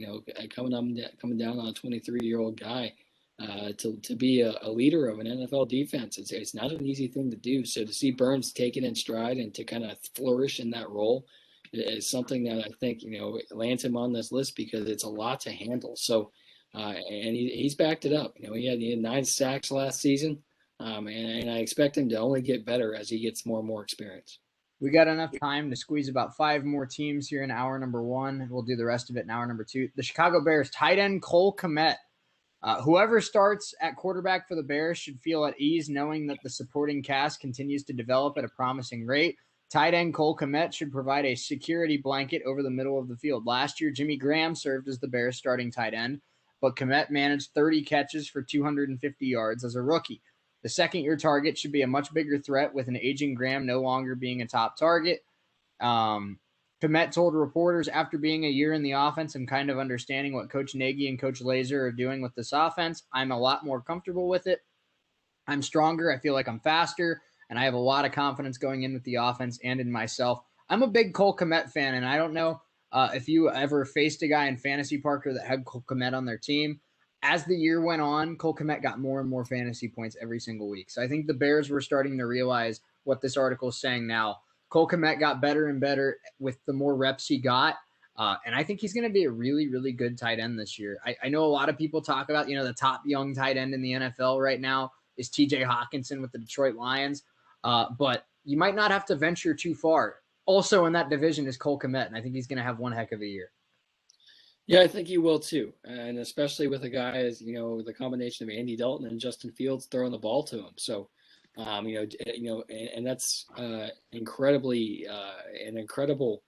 coming down on a 23-year-old guy to be a leader of an NFL defense. It's not an easy thing to do. So to see Burns take it in stride and to kind of flourish in that role is something that I think, lands him on this list because it's a lot to handle. So, and he's backed it up. He had 9 sacks last season, and I expect him to only get better as he gets more and more experience. We got enough time to squeeze about 5 more teams here in hour number 1. We'll do the rest of it in hour number 2. The Chicago Bears tight end Cole Kmet. Whoever starts at quarterback for the Bears should feel at ease knowing that the supporting cast continues to develop at a promising rate. Tight end Cole Kmet should provide a security blanket over the middle of the field. Last year, Jimmy Graham served as the Bears starting tight end, but Kmet managed 30 catches for 250 yards as a rookie. The second-year target should be a much bigger threat with an aging Graham no longer being a top target. Kmet told reporters after being a year in the offense and kind of understanding what Coach Nagy and Coach Laser are doing with this offense, I'm a lot more comfortable with it. I'm stronger. I feel like I'm faster, and I have a lot of confidence going in with the offense and in myself. I'm a big Cole Kmet fan, and I don't know if you ever faced a guy in Fantasy Parker that had Cole Kmet on their team. As the year went on, Cole Kmet got more and more fantasy points every single week. So I think the Bears were starting to realize what this article is saying now. Cole Kmet got better and better with the more reps he got. And I think he's going to be a really, really good tight end this year. I know a lot of people talk about, the top young tight end in the NFL right now is TJ Hawkinson with the Detroit Lions. But you might not have to venture too far. Also in that division is Cole Kmet, and I think he's going to have one heck of a year. Yeah, I think he will too, and especially with a guy as the combination of Andy Dalton and Justin Fields throwing the ball to him. So, and that's incredibly an incredible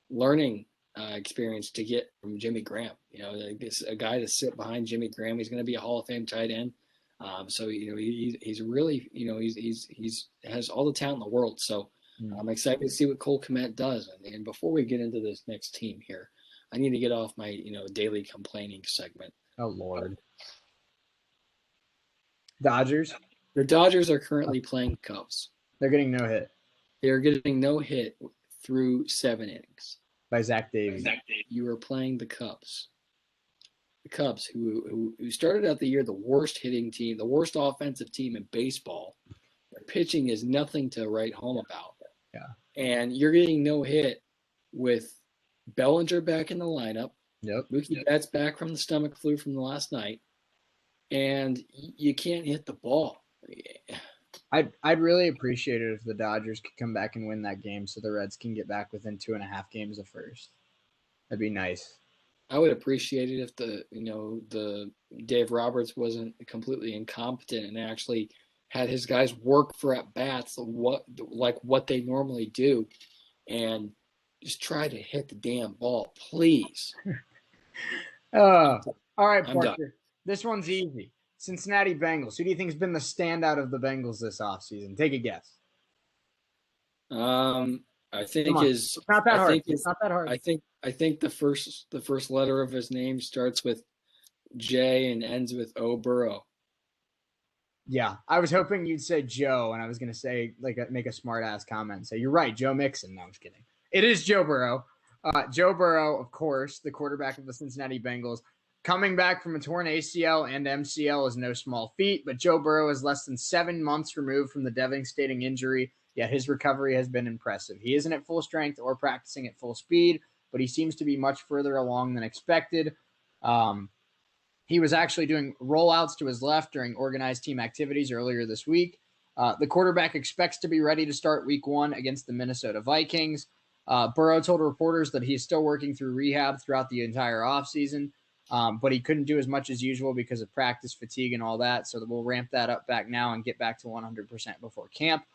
learning experience to get from Jimmy Graham. A guy to sit behind Jimmy Graham. He's going to be a Hall of Fame tight end. So he's really he's has all the talent in the world. So I'm excited to see what Cole Kmet does. And before we get into this next team here, I need to get off my daily complaining segment. Oh Lord. Dodgers. The Dodgers are currently playing Cubs. They're getting no hit. They're getting no hit through 7 innings. By Zach Davies. You are playing the Cubs. The Cubs, who started out the year the worst hitting team, the worst offensive team in baseball. Their pitching is nothing to write home about. Yeah. And you're getting no hit with Bellinger back in the lineup. Yep. Mookie Betts back from the stomach flu from the last night. And you can't hit the ball. I'd really appreciate it if the Dodgers could come back and win that game so the Reds can get back within 2.5 games of first. That'd be nice. I would appreciate it if the Dave Roberts wasn't completely incompetent and actually had his guys work for at bats what they normally do, and just try to hit the damn ball, please. All right, I'm Parker. done. This one's easy. Cincinnati Bengals. Who do you think has been the standout of the Bengals this offseason? Take a guess. I think it's not that hard. It's not that hard. I think the first letter of his name starts with J and ends with O. Burrow. Yeah, I was hoping you'd say Joe, and I was going to say make a smart ass comment and say you're right, Joe Mixon. No, I'm just kidding. It is Joe Burrow. Joe Burrow, of course, the quarterback of the Cincinnati Bengals, coming back from a torn ACL and MCL is no small feat. But Joe Burrow is less than 7 months removed from the devastating injury. Yet his recovery has been impressive. He isn't at full strength or practicing at full speed, but he seems to be much further along than expected. He was actually doing rollouts to his left during organized team activities earlier this week. The quarterback expects to be ready to start week 1 against the Minnesota Vikings. Burrow told reporters that he is still working through rehab throughout the entire offseason, but he couldn't do as much as usual because of practice fatigue and all that. So we'll ramp that up back now and get back to 100% before camp.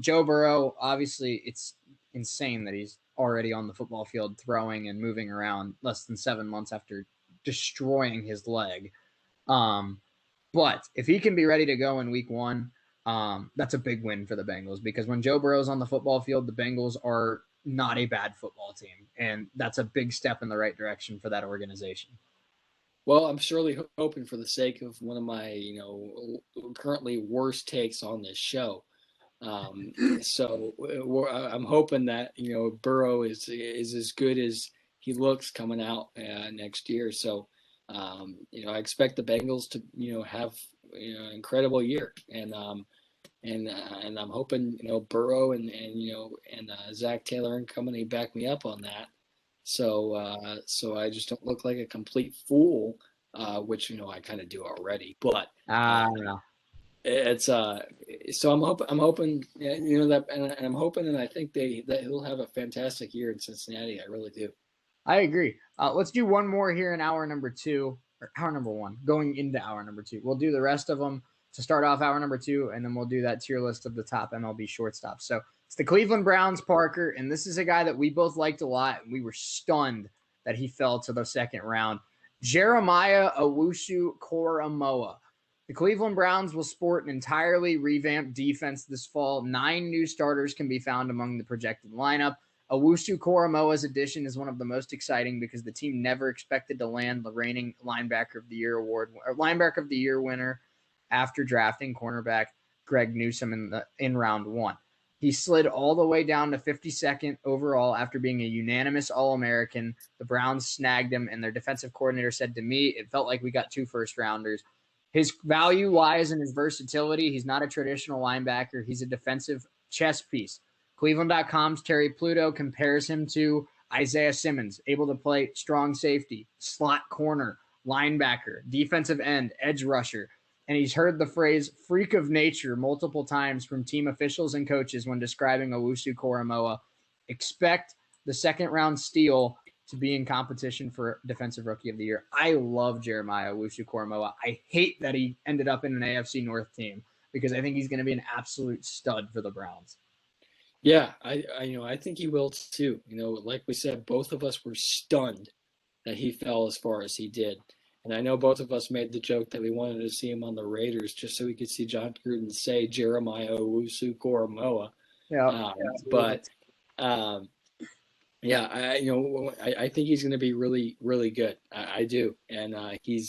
Joe Burrow, obviously, it's insane that he's already on the football field throwing and moving around less than 7 months after destroying his leg. But if he can be ready to go in week 1, that's a big win for the Bengals, because when Joe Burrow's on the football field, the Bengals are not a bad football team. And that's a big step in the right direction for that organization. Well, I'm surely hoping, for the sake of one of my, currently worst takes on this show. So I'm hoping that, Burrow is as good as he looks coming out next year. So, I expect the Bengals to, have an incredible year, and I'm hoping, Burrow and Zach Taylor and company back me up on that. So I just don't look like a complete fool, which, I kind of do already, but it's so I'm hoping, that, and I'm hoping, and I think that he'll have a fantastic year in Cincinnati. I really do. I agree. Let's do one more here in hour number 2, or hour number 1, going into hour number 2. We'll do the rest of them to start off hour number 2, and then we'll do that tier list of the top MLB shortstops. So it's the Cleveland Browns, Parker, and this is a guy that we both liked a lot, and we were stunned that he fell to the second round. Jeremiah Owusu-Koramoah. The Cleveland Browns will sport an entirely revamped defense this fall. 9 new starters can be found among the projected lineup. Owusu-Koramoah's addition is one of the most exciting because the team never expected to land the reigning Linebacker of the Year award, or Linebacker of the Year winner, after drafting cornerback Greg Newsome in round 1. He slid all the way down to 52nd overall after being a unanimous All-American. The Browns snagged him, and their defensive coordinator said to me, "It felt like we got 2 first-rounders." His value lies in his versatility. He's not a traditional linebacker. He's a defensive chess piece. Cleveland.com's Terry Pluto compares him to Isaiah Simmons, able to play strong safety, slot corner, linebacker, defensive end, edge rusher. And he's heard the phrase freak of nature multiple times from team officials and coaches when describing Owusu-Koramoah. Expect the second-round steal to be in competition for Defensive Rookie of the Year. I love Jeremiah Owusu-Koramoah. I hate that he ended up in an AFC North team because I think he's going to be an absolute stud for the Browns. Yeah, I think he will too. Like we said, both of us were stunned that he fell as far as he did. And I know both of us made the joke that we wanted to see him on the Raiders just so we could see John Gruden say Jeremiah Owusu-Koramoah. Yeah, Yeah, I think he's going to be really, really good. I do, and he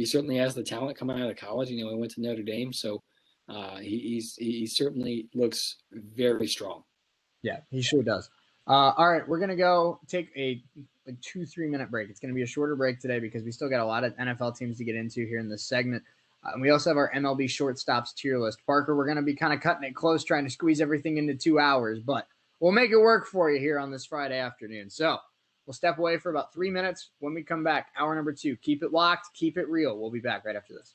certainly has the talent coming out of college. He went to Notre Dame, so he certainly looks very strong. Yeah, he sure does. All right, we're gonna go take a 2-3 minute break. It's gonna be a shorter break today because we still got a lot of NFL teams to get into here in this segment. And we also have our MLB shortstops tier list. Parker, we're gonna be kind of cutting it close, trying to squeeze everything into 2 hours, but we'll make it work for you here on this Friday afternoon. So we'll step away for about 3 minutes. When we come back, hour number 2. Keep it locked, keep it real. We'll be back right after this.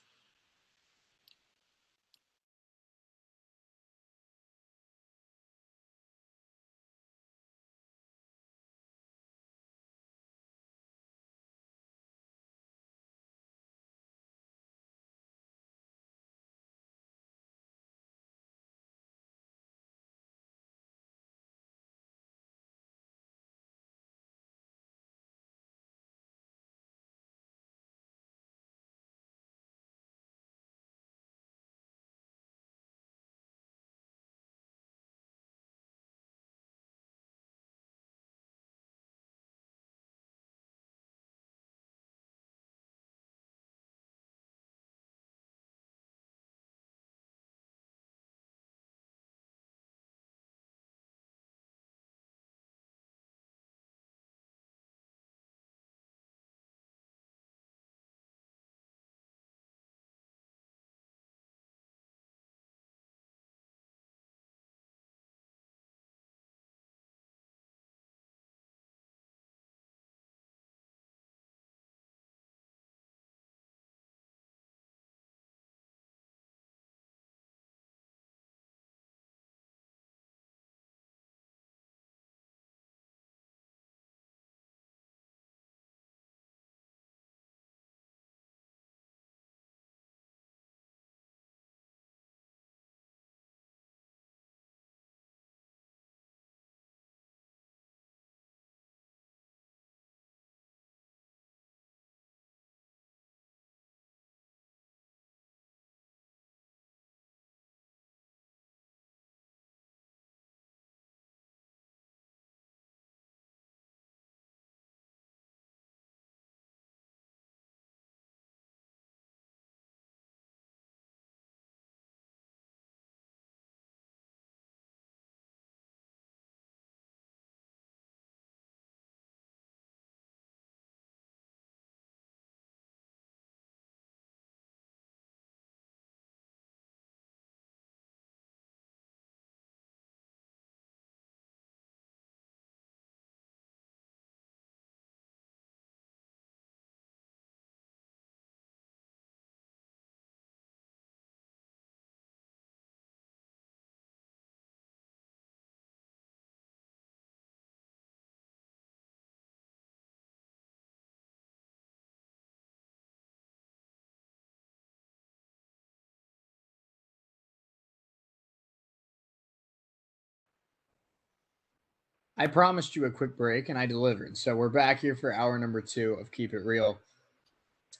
I promised you a quick break, and I delivered. So we're back here for hour number 2 of Keep It Real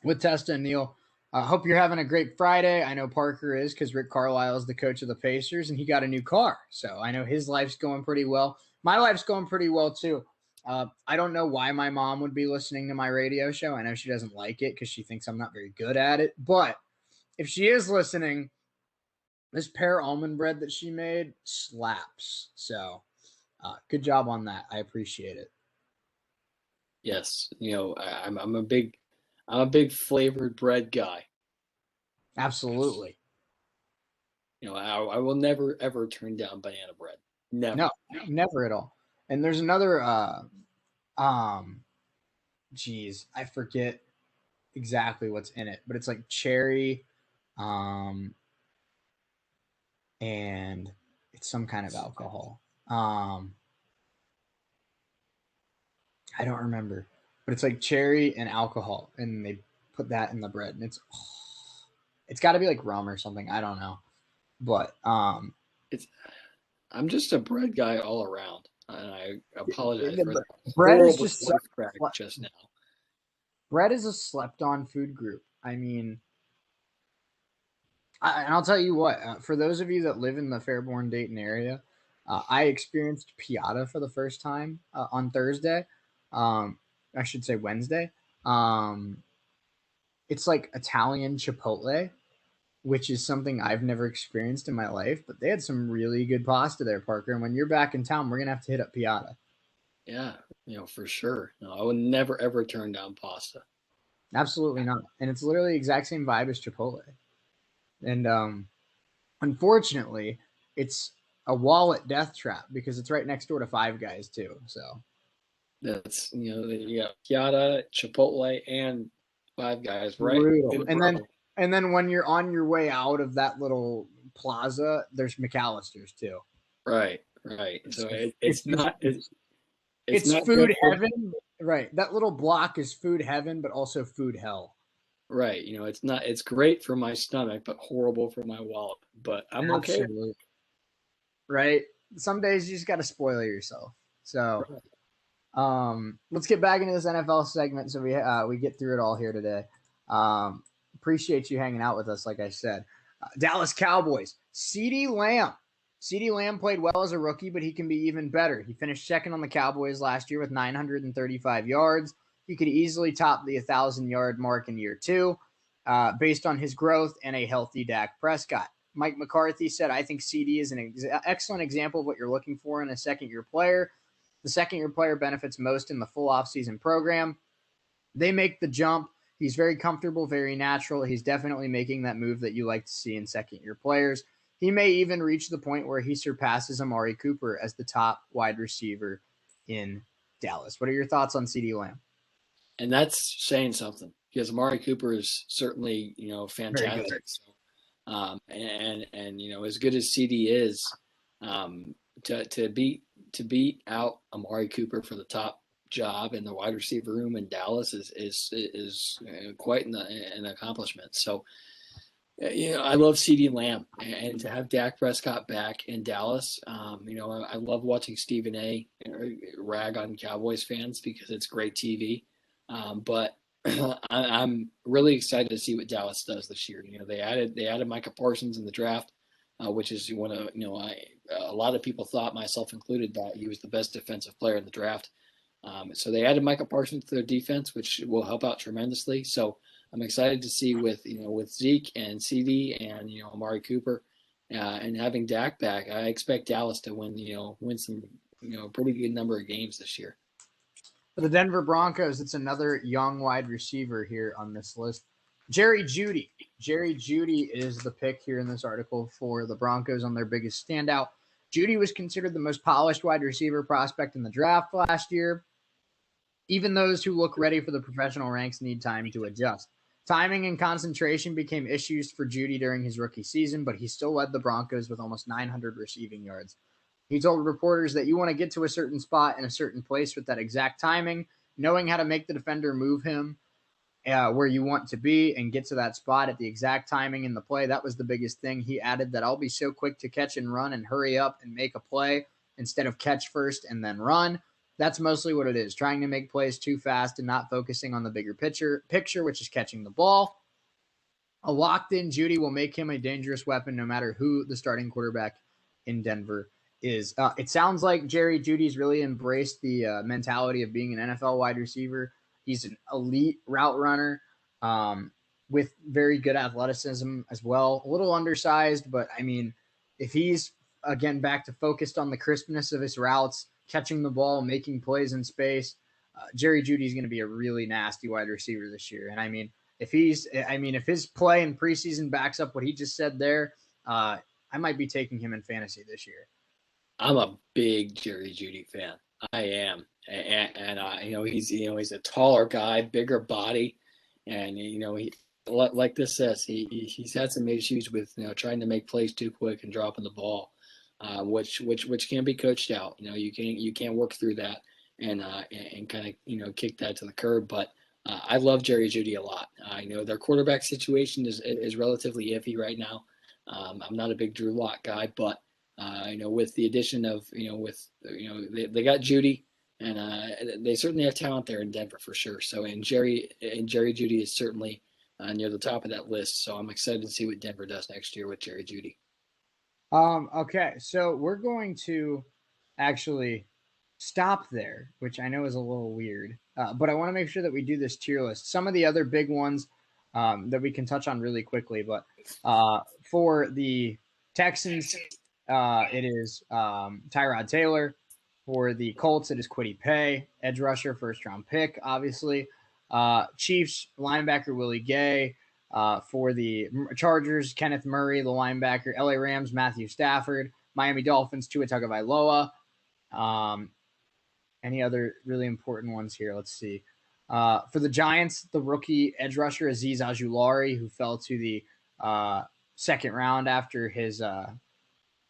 with Testa and Neal. I hope you're having a great Friday. I know Parker is because Rick Carlisle is the coach of the Pacers, and he got a new car. So I know his life's going pretty well. My life's going pretty well, too. I don't know why my mom would be listening to my radio show. I know she doesn't like it because she thinks I'm not very good at it. But if she is listening, this pear almond bread that she made slaps. So good job on that. I appreciate it. Yes, I'm a big flavored bread guy. Absolutely. I will never ever turn down banana bread. Never. No, never at all. And there's another Geez, I forget exactly what's in it, but it's like cherry, and it's some kind of alcohol. I don't remember, but it's like cherry and alcohol, and they put that in the bread, and it's got to be like rum or something. I don't know, but I'm just a bread guy all around, and I apologize for that bread is horrible just voice crack just now. bread is a slept-on food group. I mean, and I'll tell you what, for those of you that live in the Fairborn, Dayton area, I experienced piata for the first time on Thursday. I should say Wednesday. It's like Italian Chipotle, which is something I've never experienced in my life, but they had some really good pasta there, Parker. And when you're back in town, we're going to have to hit up piata. Yeah, for sure. No, I would never, ever turn down pasta. Absolutely not. And it's literally the exact same vibe as Chipotle. And unfortunately, it's a wallet death trap because it's right next door to Five Guys too. So that's you got piata, Chipotle, and Five Guys, right? Brutal. And then when you're on your way out of that little plaza, there's McAllister's too. Right. So it's not food heaven. Right. That little block is food heaven, but also food hell. Right. It's great for my stomach, but horrible for my wallet. But I'm okay. Right. Some days you just got to spoil yourself. So, let's get back into this NFL segment so we get through it all here today. Appreciate you hanging out with us, like I said. Dallas Cowboys, CeeDee Lamb. CeeDee Lamb played well as a rookie, but he can be even better. He finished second on the Cowboys last year with 935 yards. He could easily top the 1,000-yard mark in year 2 based on his growth and a healthy Dak Prescott. Mike McCarthy said, I think CD is an excellent example of what you're looking for in a second-year player. The second-year player benefits most in the full offseason program. They make the jump. He's very comfortable, very natural. He's definitely making that move that you like to see in second-year players. He may even reach the point where he surpasses Amari Cooper as the top wide receiver in Dallas. What are your thoughts on CeeDee Lamb? And that's saying something because Amari Cooper is certainly, fantastic. So, and as good as CD is, to beat out Amari Cooper for the top job in the wide receiver room in Dallas is quite an accomplishment. So, I love CeeDee Lamb, and to have Dak Prescott back in Dallas, I love watching Stephen A. rag on Cowboys fans because it's great TV. But I'm really excited to see what Dallas does this year. They added Micah Parsons in the draft, which is one of a lot of people thought, myself included, that he was the best defensive player in the draft. So they added Micah Parsons to their defense, which will help out tremendously. So I'm excited to see with Zeke and CD and Amari Cooper, and having Dak back. I expect Dallas to win some pretty good number of games this year. For the Denver Broncos, it's another young wide receiver here on this list. Jerry Jeudy. Jerry Jeudy is the pick here in this article for the Broncos on their biggest standout. Jeudy was considered the most polished wide receiver prospect in the draft last year. Even those who look ready for the professional ranks need time to adjust. Timing and concentration became issues for Jeudy during his rookie season, but he still led the Broncos with almost 900 receiving yards. He told reporters that you want to get to a certain spot in a certain place with that exact timing, knowing how to make the defender move him where you want to be and get to that spot at the exact timing in the play. That was the biggest thing. He added that I'll be so quick to catch and run and hurry up and make a play instead of catch first and then run. That's mostly what it is, trying to make plays too fast and not focusing on the bigger picture, which is catching the ball. A locked-in Jeudy will make him a dangerous weapon no matter who the starting quarterback in Denver is. It sounds like Jerry Jeudy's really embraced the mentality of being an NFL wide receiver. He's an elite route runner with very good athleticism as well. A little undersized, but I mean, if he's, again, back to focused on the crispness of his routes, catching the ball, making plays in space, Jerry Jeudy is going to be a really nasty wide receiver this year. And I mean, if his play in preseason backs up what he just said there, I might be taking him in fantasy this year. I'm a big Jerry Jeudy fan. I am, and he's a taller guy, bigger body, and he like this says he's had some issues with trying to make plays too quick and dropping the ball, which can be coached out. You can work through that and kind of kick that to the curb. But I love Jerry Jeudy a lot. I know their quarterback situation is relatively iffy right now. I'm not a big Drew Lock guy, but with the addition of, they got Jeudy, and they certainly have talent there in Denver for sure. So, and Jerry Jeudy is certainly near the top of that list. So I'm excited to see what Denver does next year with Jerry Jeudy. Okay, so we're going to actually stop there, which I know is a little weird, but I want to make sure that we do this tier list. Some of the other big ones that we can touch on really quickly, but for the Texans, it is Tyrod Taylor. For the Colts, it is Kwity Paye, edge rusher, first-round pick, obviously. Chiefs, linebacker Willie Gay. For the Chargers, Kenneth Murray, the linebacker. LA Rams, Matthew Stafford. Miami Dolphins, Tua Tagovailoa. Any other really important ones here? Let's see. For the Giants, the rookie edge rusher Azeez Ojulari, who fell to the second round after his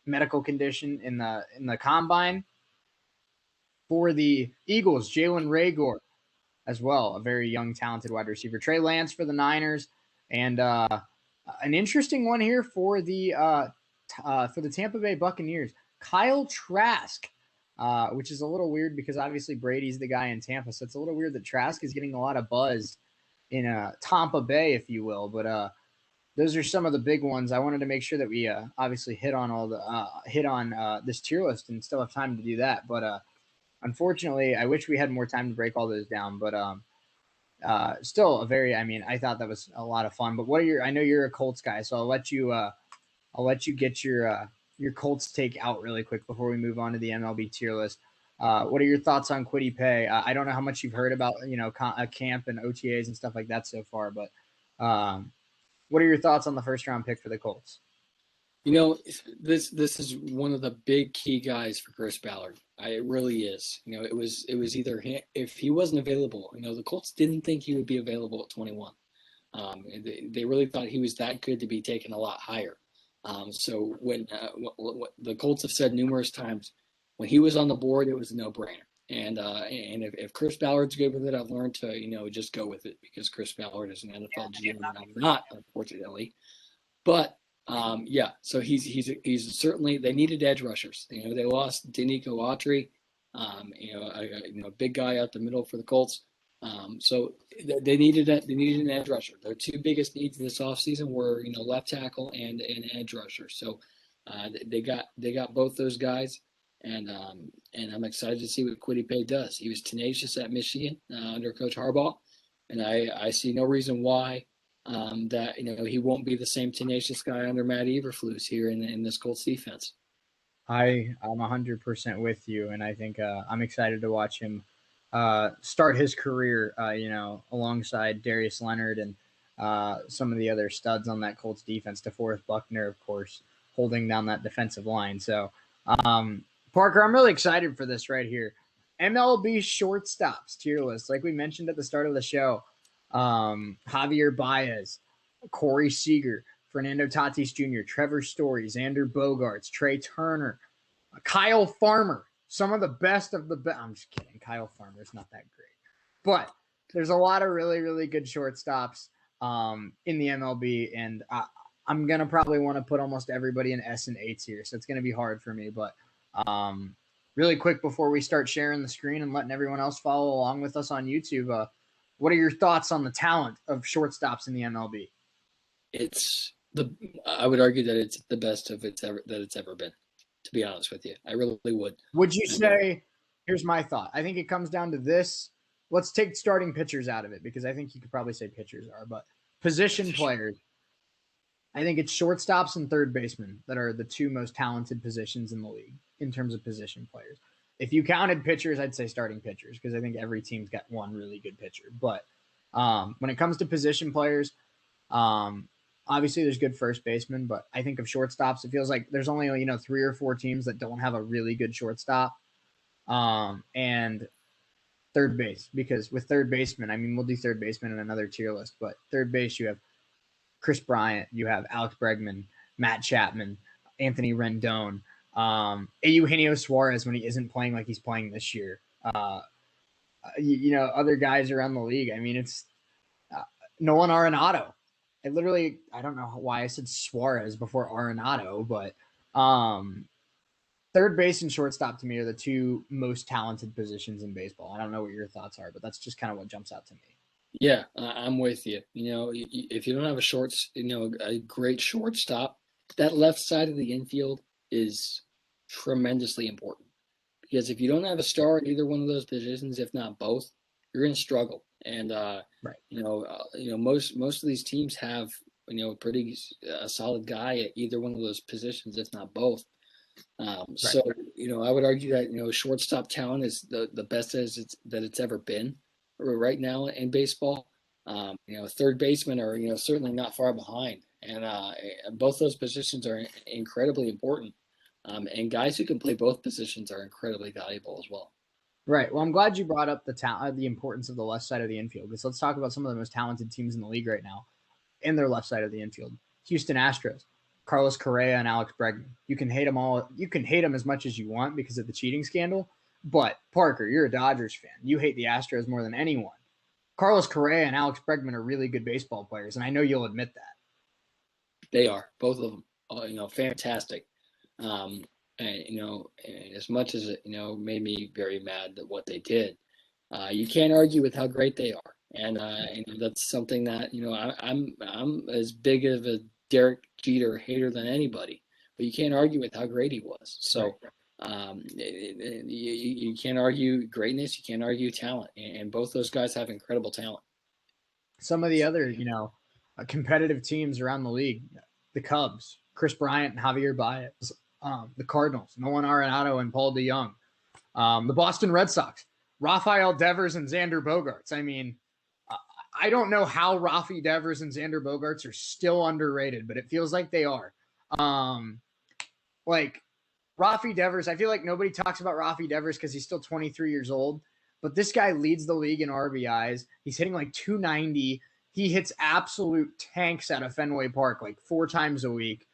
medical condition in the combine. For the Eagles, Jalen Reagor as well, a very young, talented wide receiver. Trey Lance for the Niners, and an interesting one here for the Tampa Bay Buccaneers, Kyle Trask, which is a little weird because obviously Brady's the guy in Tampa, so it's a little weird that Trask is getting a lot of buzz in Tampa Bay, if you will. But those are some of the big ones. I wanted to make sure that we obviously hit on this tier list and still have time to do that. But unfortunately, I wish we had more time to break all those down. But still I thought that was a lot of fun. But I know you're a Colts guy, so I'll let you get your Colts take out really quick before we move on to the MLB tier list. What are your thoughts on Kwity Paye? I don't know how much you've heard about camp and OTAs and stuff like that so far, but what are your thoughts on the first round pick for the Colts? This is one of the big key guys for Chris Ballard. It really is. It was either him, if he wasn't available. The Colts didn't think he would be available at 21. They really thought he was that good to be taken a lot higher. So when what the Colts have said numerous times, when he was on the board, it was a no-brainer. And if Chris Ballard's good with it, I've learned to just go with it because Chris Ballard is an NFL GM and I'm not, unfortunately. But so he's certainly, they needed edge rushers. They lost Denico Autry, a big guy out the middle for the Colts. So they needed an edge rusher. Their two biggest needs this offseason were left tackle and an edge rusher. So they got both those guys, and I'm excited to see what Kwity Paye does. He was tenacious at Michigan under Coach Harbaugh, and I see no reason why that he won't be the same tenacious guy under Matt Eberflus here in this Colts defense. I'm 100% with you, and I think I'm excited to watch him start his career, alongside Darius Leonard and some of the other studs on that Colts defense. DeForest Buckner, of course, holding down that defensive line. So, Parker, I'm really excited for this right here. MLB shortstops tier list, like we mentioned at the start of the show. Javier Baez, Corey Seager, Fernando Tatis Jr., Trevor Story, Xander Bogaerts, Trey Turner, Kyle Farmer. Some of the best of the best. I'm just kidding. Kyle Farmer is not that great. But there's a lot of really, really good shortstops in the MLB. And I'm going to probably want to put almost everybody in S and A tier. So it's going to be hard for me. But really quick before we start sharing the screen and letting everyone else follow along with us on YouTube, what are your thoughts on the talent of shortstops in the MLB? I would argue that it's the best it's ever been. To be honest with you, I really would. Would you say? Here's my thought. I think it comes down to this. Let's take starting pitchers out of it because I think you could probably say pitchers are, but position players. I think it's shortstops and third basemen that are the two most talented positions in the league in terms of position players. If you counted pitchers, I'd say starting pitchers because I think every team's got one really good pitcher. But when it comes to position players, obviously there's good first basemen, but I think of shortstops, it feels like there's only 3 or 4 teams that don't have a really good shortstop. And third base, because with third baseman, I mean, we'll do third baseman in another tier list, but third base, you have Chris Bryant, you have Alex Bregman, Matt Chapman, Anthony Rendon, Eugenio Suarez when he isn't playing like he's playing this year. Other guys around the league. I mean, it's Nolan Arenado. I don't know why I said Suarez before Arenado, but third base and shortstop to me are the two most talented positions in baseball. I don't know what your thoughts are, but that's just kind of what jumps out to me. Yeah, I'm with you. If you don't have a great shortstop, that left side of the infield is tremendously important. Because if you don't have a star at either one of those positions, if not both, you're going to struggle. And right. Most of these teams have pretty solid guy at either one of those positions, if not both. Right. So I would argue that shortstop talent is the best that it's ever been right now in baseball. Third basemen are certainly not far behind, and both those positions are incredibly important. And guys who can play both positions are incredibly valuable as well. Right. Well, I'm glad you brought up the importance of the left side of the infield, because let's talk about some of the most talented teams in the league right now in their left side of the infield. Houston Astros, Carlos Correa and Alex Bregman. You can hate them all. You can hate them as much as you want because of the cheating scandal. But Parker, you're a Dodgers fan. You hate the Astros more than anyone. Carlos Correa and Alex Bregman are really good baseball players, and I know you'll admit that. They are, both of them. Fantastic. And as much as it made me very mad at what they did, you can't argue with how great they are, and that's something that I'm as big of a Derek Jeter hater than anybody, but you can't argue with how great he was. So you can't argue greatness, you can't argue talent, and both those guys have incredible talent. Some of the other competitive teams around the league, the Cubs, Chris Bryant and Javier Baez. The Cardinals, Nolan Arenado and Paul DeJong. The Boston Red Sox, Rafael Devers and Xander Bogaerts. I mean, I don't know how Rafi Devers and Xander Bogaerts are still underrated, but it feels like they are. Like Rafi Devers, I feel like nobody talks about Rafi Devers because he's still 23 years old, but this guy leads the league in RBIs. He's hitting like 290. He hits absolute tanks out of Fenway Park like 4 times a week.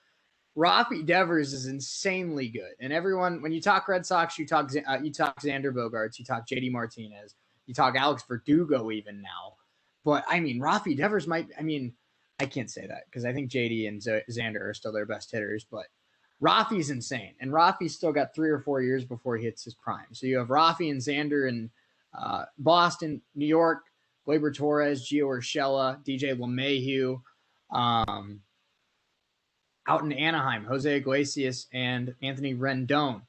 Rafi Devers is insanely good, and everyone, when you talk Red Sox, you talk Xander Bogaerts, you talk JD Martinez, you talk Alex Verdugo even now. But I mean, Rafi Devers I can't say that because I think JD and Xander are still their best hitters, but Rafi's insane, and Rafi's still got 3 or 4 years before he hits his prime. So you have Rafi and Xander in Boston, New York, Gleyber Torres, Gio Urshela, DJ LeMahieu. Out in Anaheim, Jose Iglesias and Anthony Rendon.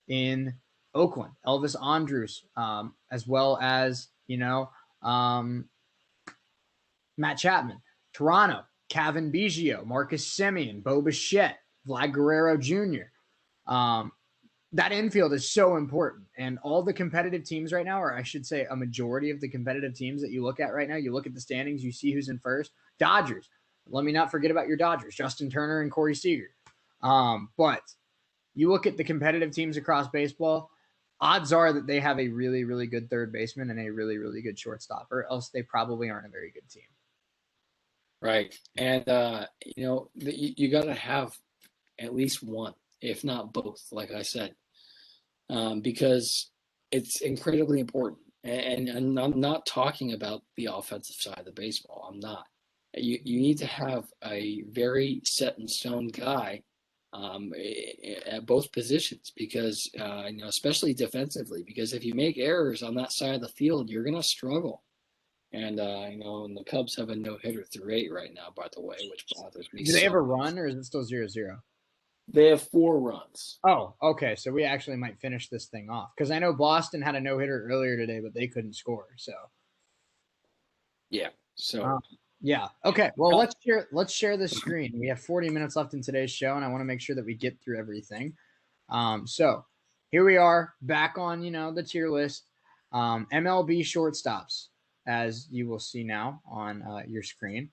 In Oakland, Elvis Andrus, as well as, Matt Chapman. Toronto, Kevin Biggio, Marcus Semien, Bo Bichette, Vlad Guerrero Jr. That infield is so important. And all the competitive teams right now, or I should say a majority of the competitive teams that you look at right now, you look at the standings, you see who's in first. Dodgers. Let me not forget about your Dodgers, Justin Turner and Corey Seager. But you look at the competitive teams across baseball, odds are that they have a really, really good third baseman and a really, really good shortstop, or else they probably aren't a very good team. Right. And, you got to have at least one, if not both, like I said, because it's incredibly important. And I'm not talking about the offensive side of the baseball. I'm not. You need to have a very set in stone guy at both positions because, especially defensively, because if you make errors on that side of the field, you're going to struggle. And, and the Cubs have a no-hitter through 8 right now, by the way, which bothers me. Do they have a run, or is it still 0-0? They have 4 runs. Oh, okay. So we actually might finish this thing off because I know Boston had a no-hitter earlier today, but they couldn't score. So, yeah. So, yeah. Okay. Well, let's share the screen. We have 40 minutes left in today's show, and I want to make sure that we get through everything. So here we are back on the tier list. MLB shortstops, as you will see now on your screen.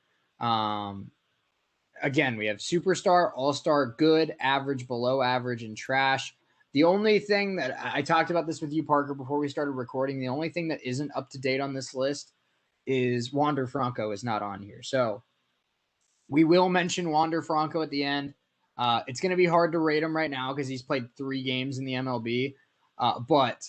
Again, we have superstar, all-star, good, average, below average, and trash. The only thing that I talked about this with you, Parker, before we started recording, the only thing that isn't up to date on this list is Wander Franco is not on here. So we will mention Wander Franco at the end. It's going to be hard to rate him right now because he's played 3 games in the MLB. But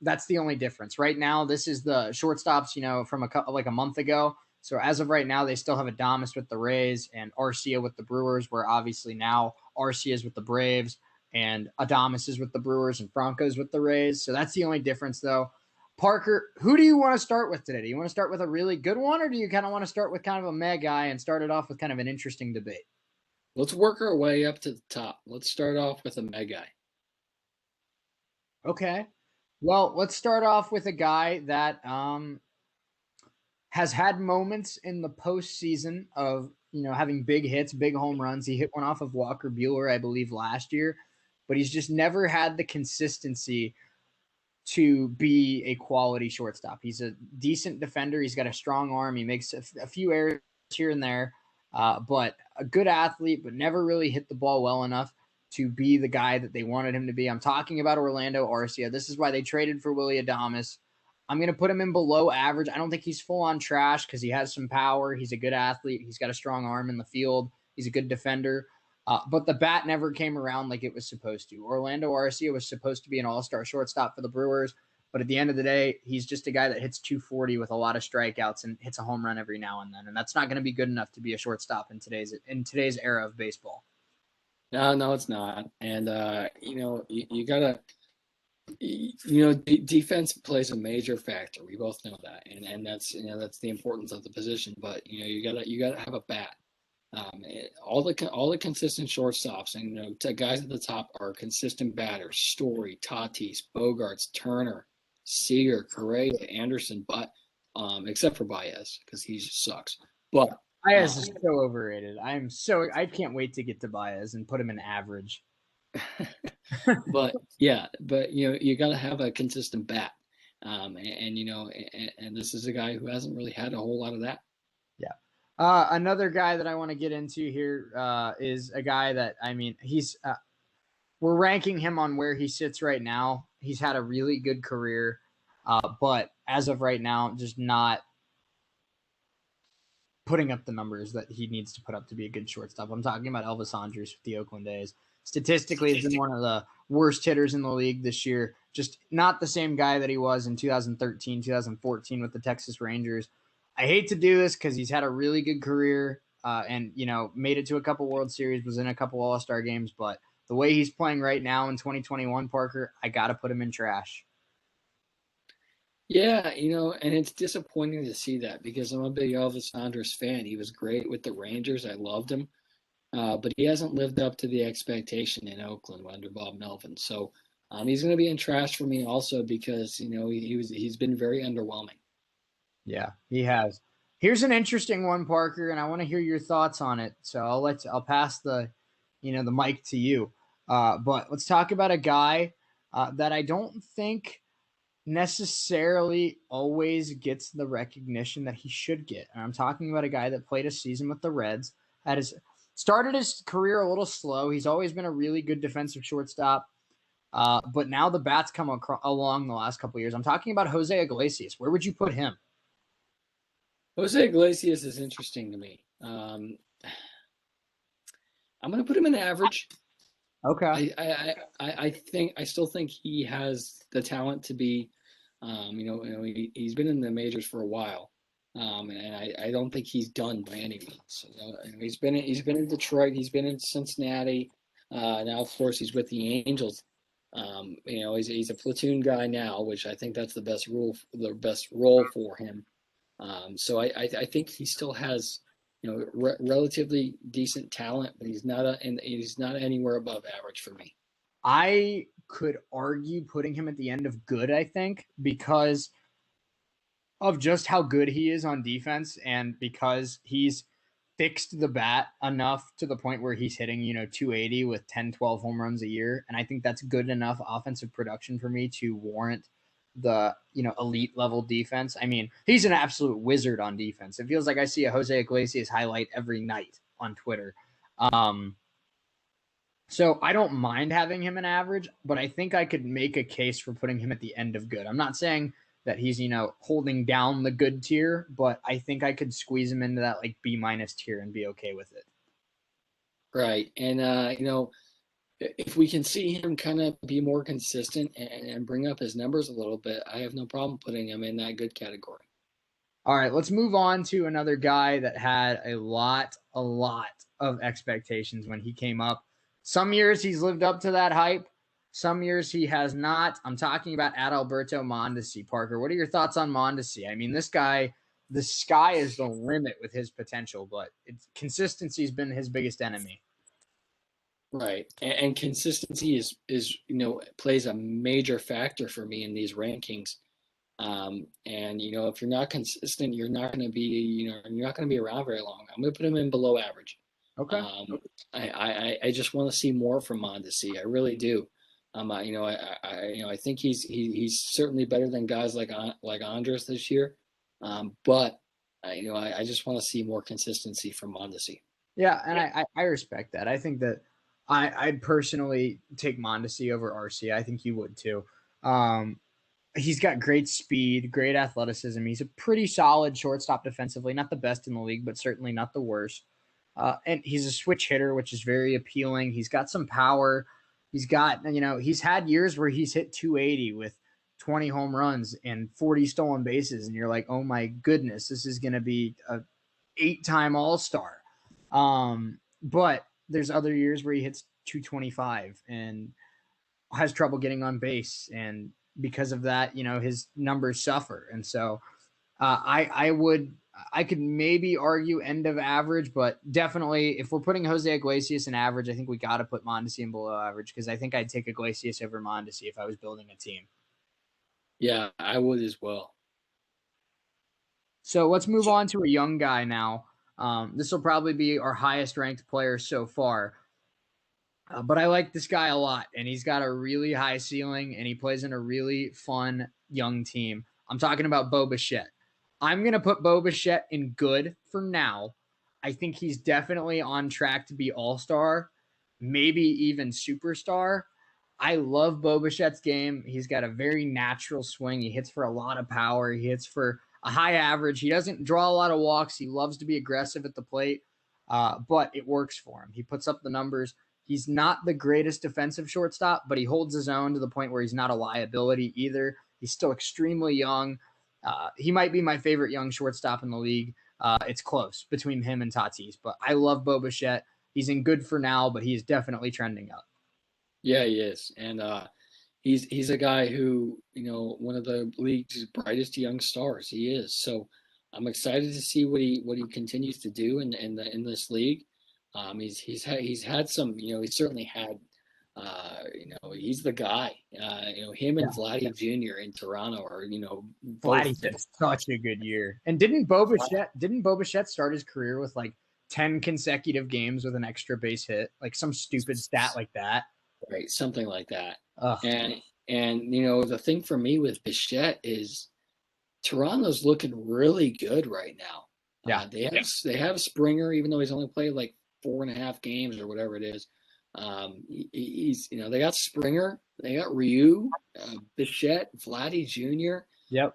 that's the only difference. Right now, this is the shortstops, from a month ago. So as of right now, they still have Adames with the Rays and Arcia with the Brewers, where obviously now Arcia is with the Braves and Adames is with the Brewers and Franco's with the Rays. So that's the only difference, though. Parker, who do you want to start with today? Do you want to start with a really good one, or do you kind of want to start with kind of a meh guy and start it off with kind of an interesting debate? Let's work our way up to the top. Let's start off with a meh guy. Okay. Well, let's start off with a guy that has had moments in the postseason of, having big hits, big home runs. He hit one off of Walker Buehler, I believe, last year, but he's just never had the consistency to be a quality shortstop. He's a decent defender. He's got a strong arm. He makes a few errors here and there, but a good athlete, but never really hit the ball well enough to be the guy that they wanted him to be. I'm talking about Orlando Arcia. This is why they traded for Willy Adames. I'm going to put him in below average. I don't think he's full on trash because he has some power. He's a good athlete. He's got a strong arm in the field. He's a good defender. But the bat never came around like it was supposed to. Orlando Arcia was supposed to be an all-star shortstop for the Brewers, but at the end of the day, he's just a guy that hits 240 with a lot of strikeouts and hits a home run every now and then, and that's not going to be good enough to be a shortstop in today's era of baseball. No, it's not. And you gotta, defense plays a major factor. We both know that, and that's the importance of the position. But you gotta have a bat. All the consistent shortstops and guys at the top are consistent batters: Story, Tatis, Bogarts, Turner, Seager, Correa, Anderson, but except for Baez because he just sucks. But Baez is so overrated. I can't wait to get to Baez and put him in average. but you got to have a consistent bat, and this is a guy who hasn't really had a whole lot of that. Yeah. Another guy that I want to get into here is a guy that, we're ranking him on where he sits right now. He's had a really good career, but as of right now, just not putting up the numbers that he needs to put up to be a good shortstop. I'm talking about Elvis Andrus with the Oakland A's. Statistically, he's been one of the worst hitters in the league this year. Just not the same guy that he was in 2013, 2014 with the Texas Rangers. I hate to do this because he's had a really good career and, made it to a couple World Series, was in a couple All-Star games. But the way he's playing right now in 2021, Parker, I got to put him in trash. Yeah, and it's disappointing to see that because I'm a big Elvis Andrus fan. He was great with the Rangers. I loved him. But he hasn't lived up to the expectation in Oakland under Bob Melvin. So he's going to be in trash for me also because, he's been very underwhelming. Yeah, he has. Here's an interesting one, Parker, and I want to hear your thoughts on it. So I'll pass the mic to you. But let's talk about a guy that I don't think necessarily always gets the recognition that he should get. And I'm talking about a guy that played a season with the Reds, started his career a little slow. He's always been a really good defensive shortstop. But now the bat's come along the last couple of years. I'm talking about Jose Iglesias. Where would you put him? Jose Iglesias is interesting to me. I'm going to put him in average. Okay. I still think he has the talent to be, he's been in the majors for a while. And I don't think he's done by any means. He's been in Detroit. He's been in Cincinnati. Now, of course, he's with the Angels. He's a platoon guy now, which I think that's the best role for him. So I think he still has, relatively decent talent, but he's not anywhere above average for me. I could argue putting him at the end of good, I think, because of just how good he is on defense and because he's fixed the bat enough to the point where he's hitting, 280 with 10, 12 home runs a year. And I think that's good enough offensive production for me to warrant the, elite level defense. I mean, he's an absolute wizard on defense. It feels like I see a Jose Iglesias highlight every night on Twitter. So I don't mind having him an average, but I think I could make a case for putting him at the end of good. I'm not saying that he's, holding down the good tier, but I think I could squeeze him into that like B minus tier and be okay with it. Right. And, if we can see him kind of be more consistent and bring up his numbers a little bit, I have no problem putting him in that good category. All right, let's move on to another guy that had a lot of expectations when he came up. Some years he's lived up to that hype. Some years he has not. I'm talking about Adalberto Mondesi. Parker, what are your thoughts on Mondesi? I mean, this guy, the sky is the limit with his potential, but consistency's been his biggest enemy. Right. And consistency is plays a major factor for me in these rankings. And if you're not consistent, you're not going to be, you're not going to be around very long. I'm going to put him in below average. Okay. I just want to see more from Mondesi. I really do. I think he's certainly better than guys like Andres this year. But I just want to see more consistency from Mondesi. Yeah, and I respect that. I think that I'd personally take Mondesi over RC. I think you would too. He's got great speed, great athleticism. He's a pretty solid shortstop defensively. Not the best in the league, but certainly not the worst. And he's a switch hitter, which is very appealing. He's got some power. He's got, he's had years where he's hit 280 with 20 home runs and 40 stolen bases. And you're like, oh my goodness, this is going to be a 8-time All-Star. But there's other years where he hits 225 and has trouble getting on base. And because of that, his numbers suffer. And so I could maybe argue end of average, but definitely if we're putting Jose Iglesias in average, I think we got to put Mondesi in below average because I think I'd take Iglesias over Mondesi if I was building a team. Yeah, I would as well. So let's move on to a young guy now. This will probably be our highest ranked player so far. But I like this guy a lot, and he's got a really high ceiling, and he plays in a really fun young team. I'm talking about Bo Bichette. I'm going to put Bo Bichette in good for now. I think he's definitely on track to be all-star, maybe even superstar. I love Bo Bichette's game. He's got a very natural swing. He hits for a lot of power. He hits for a high average. He doesn't draw a lot of walks. He loves to be aggressive at the plate, but it works for him. He puts up the numbers. He's not the greatest defensive shortstop, but he holds his own to the point where he's not a liability either. He's still extremely young. He might be my favorite young shortstop in the league. It's close between him and Tatis, but I love Bo Bichette. He's in good for now, but he is definitely trending up. Yeah, he is. And he's a guy who, one of the league's brightest young stars. He is. So I'm excited to see what he continues to do in this league. He's had some, he's certainly had, he's the guy. Him and Vladdy Jr. in Toronto are, Vladdy did such a good year. And didn't Bo Bichette start his career with like 10 consecutive games with an extra base hit, like some stupid stat like that? Right, something like that. Ugh. And the thing for me with Bichette is Toronto's looking really good right now. Yeah, they have Springer, even though he's only played like 4.5 games or whatever it is. He's they got Springer, they got Ryu, Bichette, Vladdy Jr. Yep.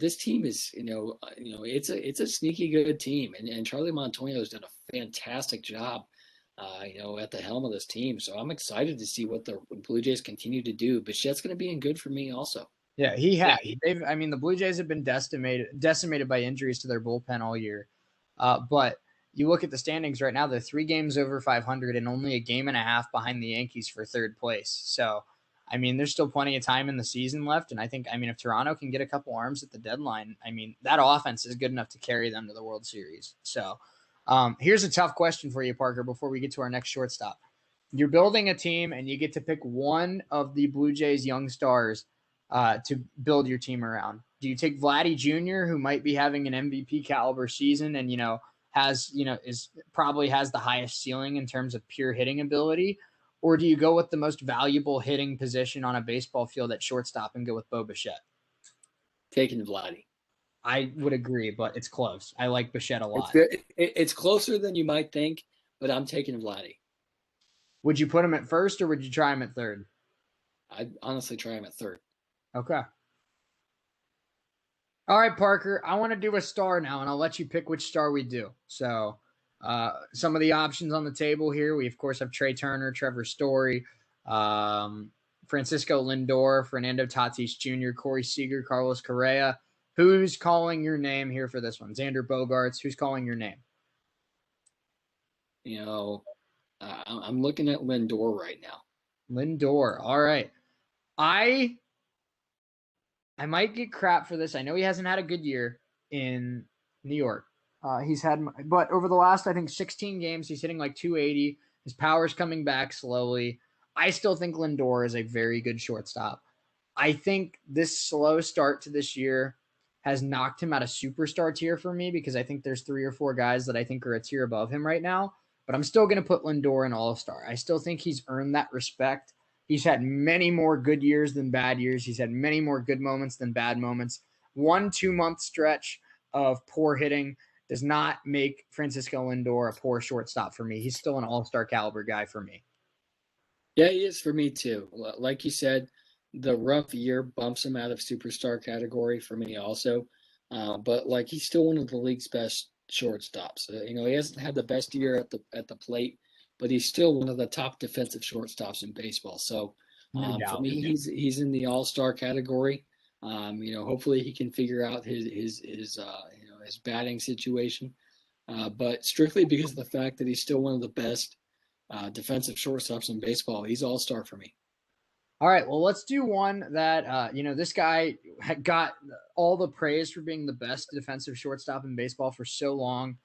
This team is it's a sneaky good team, and Charlie Montoya has done a fantastic job. At the helm of this team. So I'm excited to see what the Blue Jays continue to do. Bichette's going to be in good for me also. Yeah, he has. The Blue Jays have been decimated by injuries to their bullpen all year. But you look at the standings right now, they're 3 games over 500 and only a game and a half behind the Yankees for third place. So, there's still plenty of time in the season left. And I think, if Toronto can get a couple arms at the deadline, that offense is good enough to carry them to the World Series. So, here's a tough question for you, Parker, before we get to our next shortstop. You're building a team and you get to pick one of the Blue Jays young stars to build your team around. Do you take Vladdy Jr., who might be having an MVP caliber season and, probably has the highest ceiling in terms of pure hitting ability? Or do you go with the most valuable hitting position on a baseball field at shortstop and go with Bo Bichette? Taking Vladdy. I would agree, but it's close. I like Bichette a lot. It's closer than you might think, but I'm taking Vladdy. Would you put him at first or would you try him at third? I'd honestly try him at third. Okay. All right, Parker, I want to do a star now, and I'll let you pick which star we do. So some of the options on the table here, we, of course, have Trey Turner, Trevor Story, Francisco Lindor, Fernando Tatis Jr., Corey Seager, Carlos Correa. Who's calling your name here for this one? Xander Bogaerts, who's calling your name? I'm looking at Lindor right now. Lindor, all right. I might get crap for this. I know he hasn't had a good year in New York. But over the last, I think, 16 games, he's hitting like 280. His power's coming back slowly. I still think Lindor is a very good shortstop. I think this slow start to this year has knocked him out of superstar tier for me because I think there's 3 or 4 guys that I think are a tier above him right now. But I'm still going to put Lindor in all-star. I still think he's earned that respect. He's had many more good years than bad years. He's had many more good moments than bad moments. 1-2 month stretch of poor hitting does not make Francisco Lindor a poor shortstop for me. He's still an all-star caliber guy for me. Yeah, he is for me too. Like you said, the rough year bumps him out of superstar category for me also. But like he's still one of the league's best shortstops. He hasn't had the best year at the plate, but he's still one of the top defensive shortstops in baseball. So for me, he's in the all-star category. Hopefully he can figure out his batting situation. But strictly because of the fact that he's still one of the best defensive shortstops in baseball, he's all-star for me. All right, well, let's do one that, this guy got all the praise for being the best defensive shortstop in baseball for so long,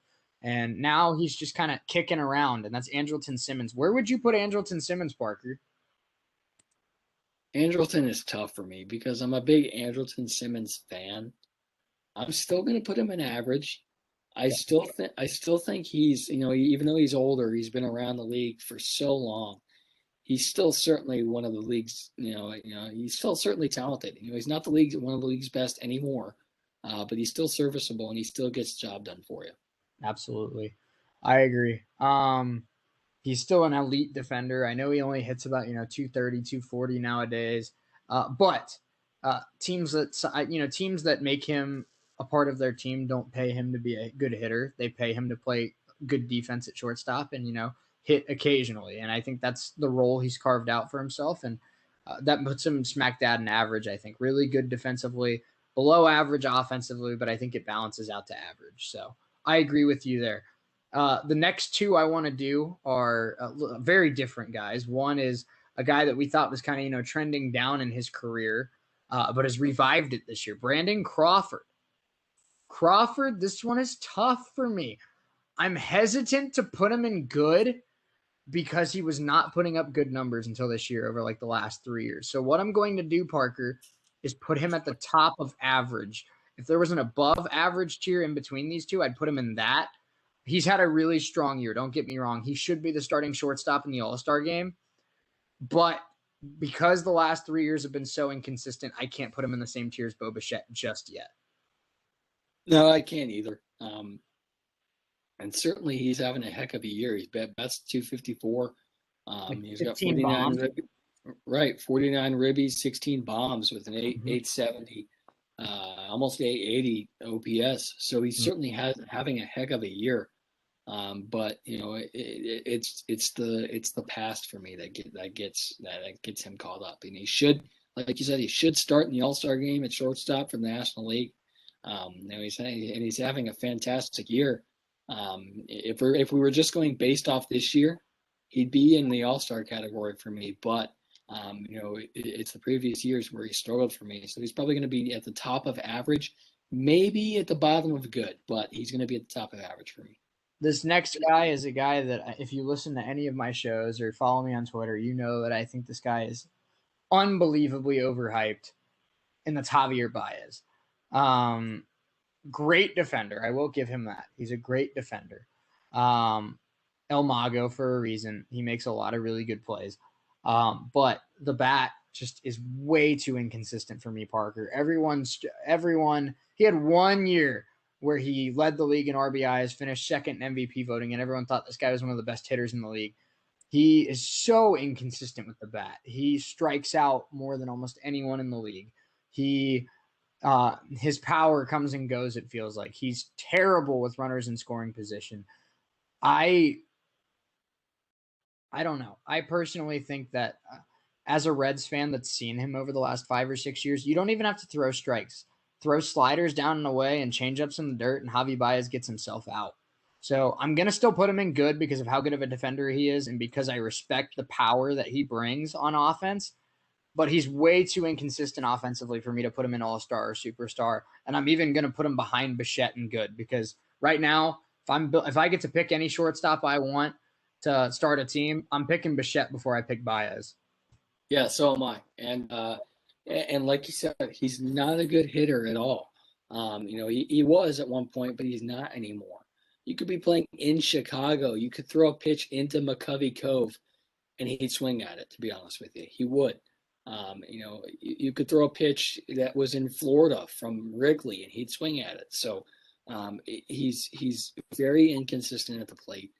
and now he's just kind of kicking around, and that's Andrelton Simmons. Where would you put Andrelton Simmons, Parker? Andrelton is tough for me because I'm a big Andrelton Simmons fan. I'm still going to put him in average. I still think he's, even though he's older, he's been around the league for so long. He's still certainly one of the league's, he's still certainly talented. He's not one of the league's best anymore, but he's still serviceable and he still gets the job done for you. Absolutely. I agree. He's still an elite defender. I know he only hits about, 230, 240 nowadays. But teams that make him a part of their team don't pay him to be a good hitter. They pay him to play good defense at shortstop and, hit occasionally. And I think that's the role he's carved out for himself. And that puts him smack dab in average, I think. Really good defensively, below average offensively, but I think it balances out to average. So I agree with you there. The next two I want to do are very different guys. One is a guy that we thought was kind of, trending down in his career, but has revived it this year. Brandon Crawford. Crawford, this one is tough for me. I'm hesitant to put him in good because he was not putting up good numbers until this year over like the last 3 years. So what I'm going to do, Parker, is put him at the top of average. If there was an above average tier in between these two, I'd put him in that. He's had a really strong year. Don't get me wrong. He should be the starting shortstop in the All-Star game. But because the last 3 years have been so inconsistent, I can't put him in the same tier as Bo Bichette just yet. No, I can't either. And certainly he's having a heck of a year. He's best 254. He's got 49 49 ribbies, 16 bombs with an 870, almost 880 OPS. So he's certainly having a heck of a year. But it's the past for me that gets him called up. And he should, like you said, he should start in the All-Star game at shortstop for the National League. He's having a fantastic year. If we were just going based off this year, he'd be in the All-Star category for me. But it's the previous years where he struggled for me. So he's probably going to be at the top of average, maybe at the bottom of good, but he's going to be at the top of average for me. This next guy is a guy that if you listen to any of my shows or follow me on Twitter, you know that I think this guy is unbelievably overhyped, and that's Javier Baez. Great defender. I will give him that. He's a great defender. El Mago for a reason. He makes a lot of really good plays. But the bat just is way too inconsistent for me, Parker. He had 1 year where he led the league in RBIs, finished second in MVP voting, and everyone thought this guy was one of the best hitters in the league. He is so inconsistent with the bat. He strikes out more than almost anyone in the league. His power comes and goes, it feels like. He's terrible with runners in scoring position. I don't know. I personally think that as a Reds fan that's seen him over the last 5 or 6 years, you don't even have to throw strikes. Throw sliders down and away and changeups in the dirt, and Javi Baez gets himself out. So I'm going to still put him in good because of how good of a defender he is and because I respect the power that he brings on offense. But he's way too inconsistent offensively for me to put him in all-star or superstar. And I'm even going to put him behind Bichette in good because right now, if I get to pick any shortstop I want to start a team, I'm picking Bichette before I pick Baez. Yeah, so am I. And like you said, he's not a good hitter at all. He was at one point, but he's not anymore. You could be playing in Chicago. You could throw a pitch into McCovey Cove, and he'd swing at it, to be honest with you. He would. You could throw a pitch that was in Florida from Wrigley, and he'd swing at it. So he's very inconsistent at the plate.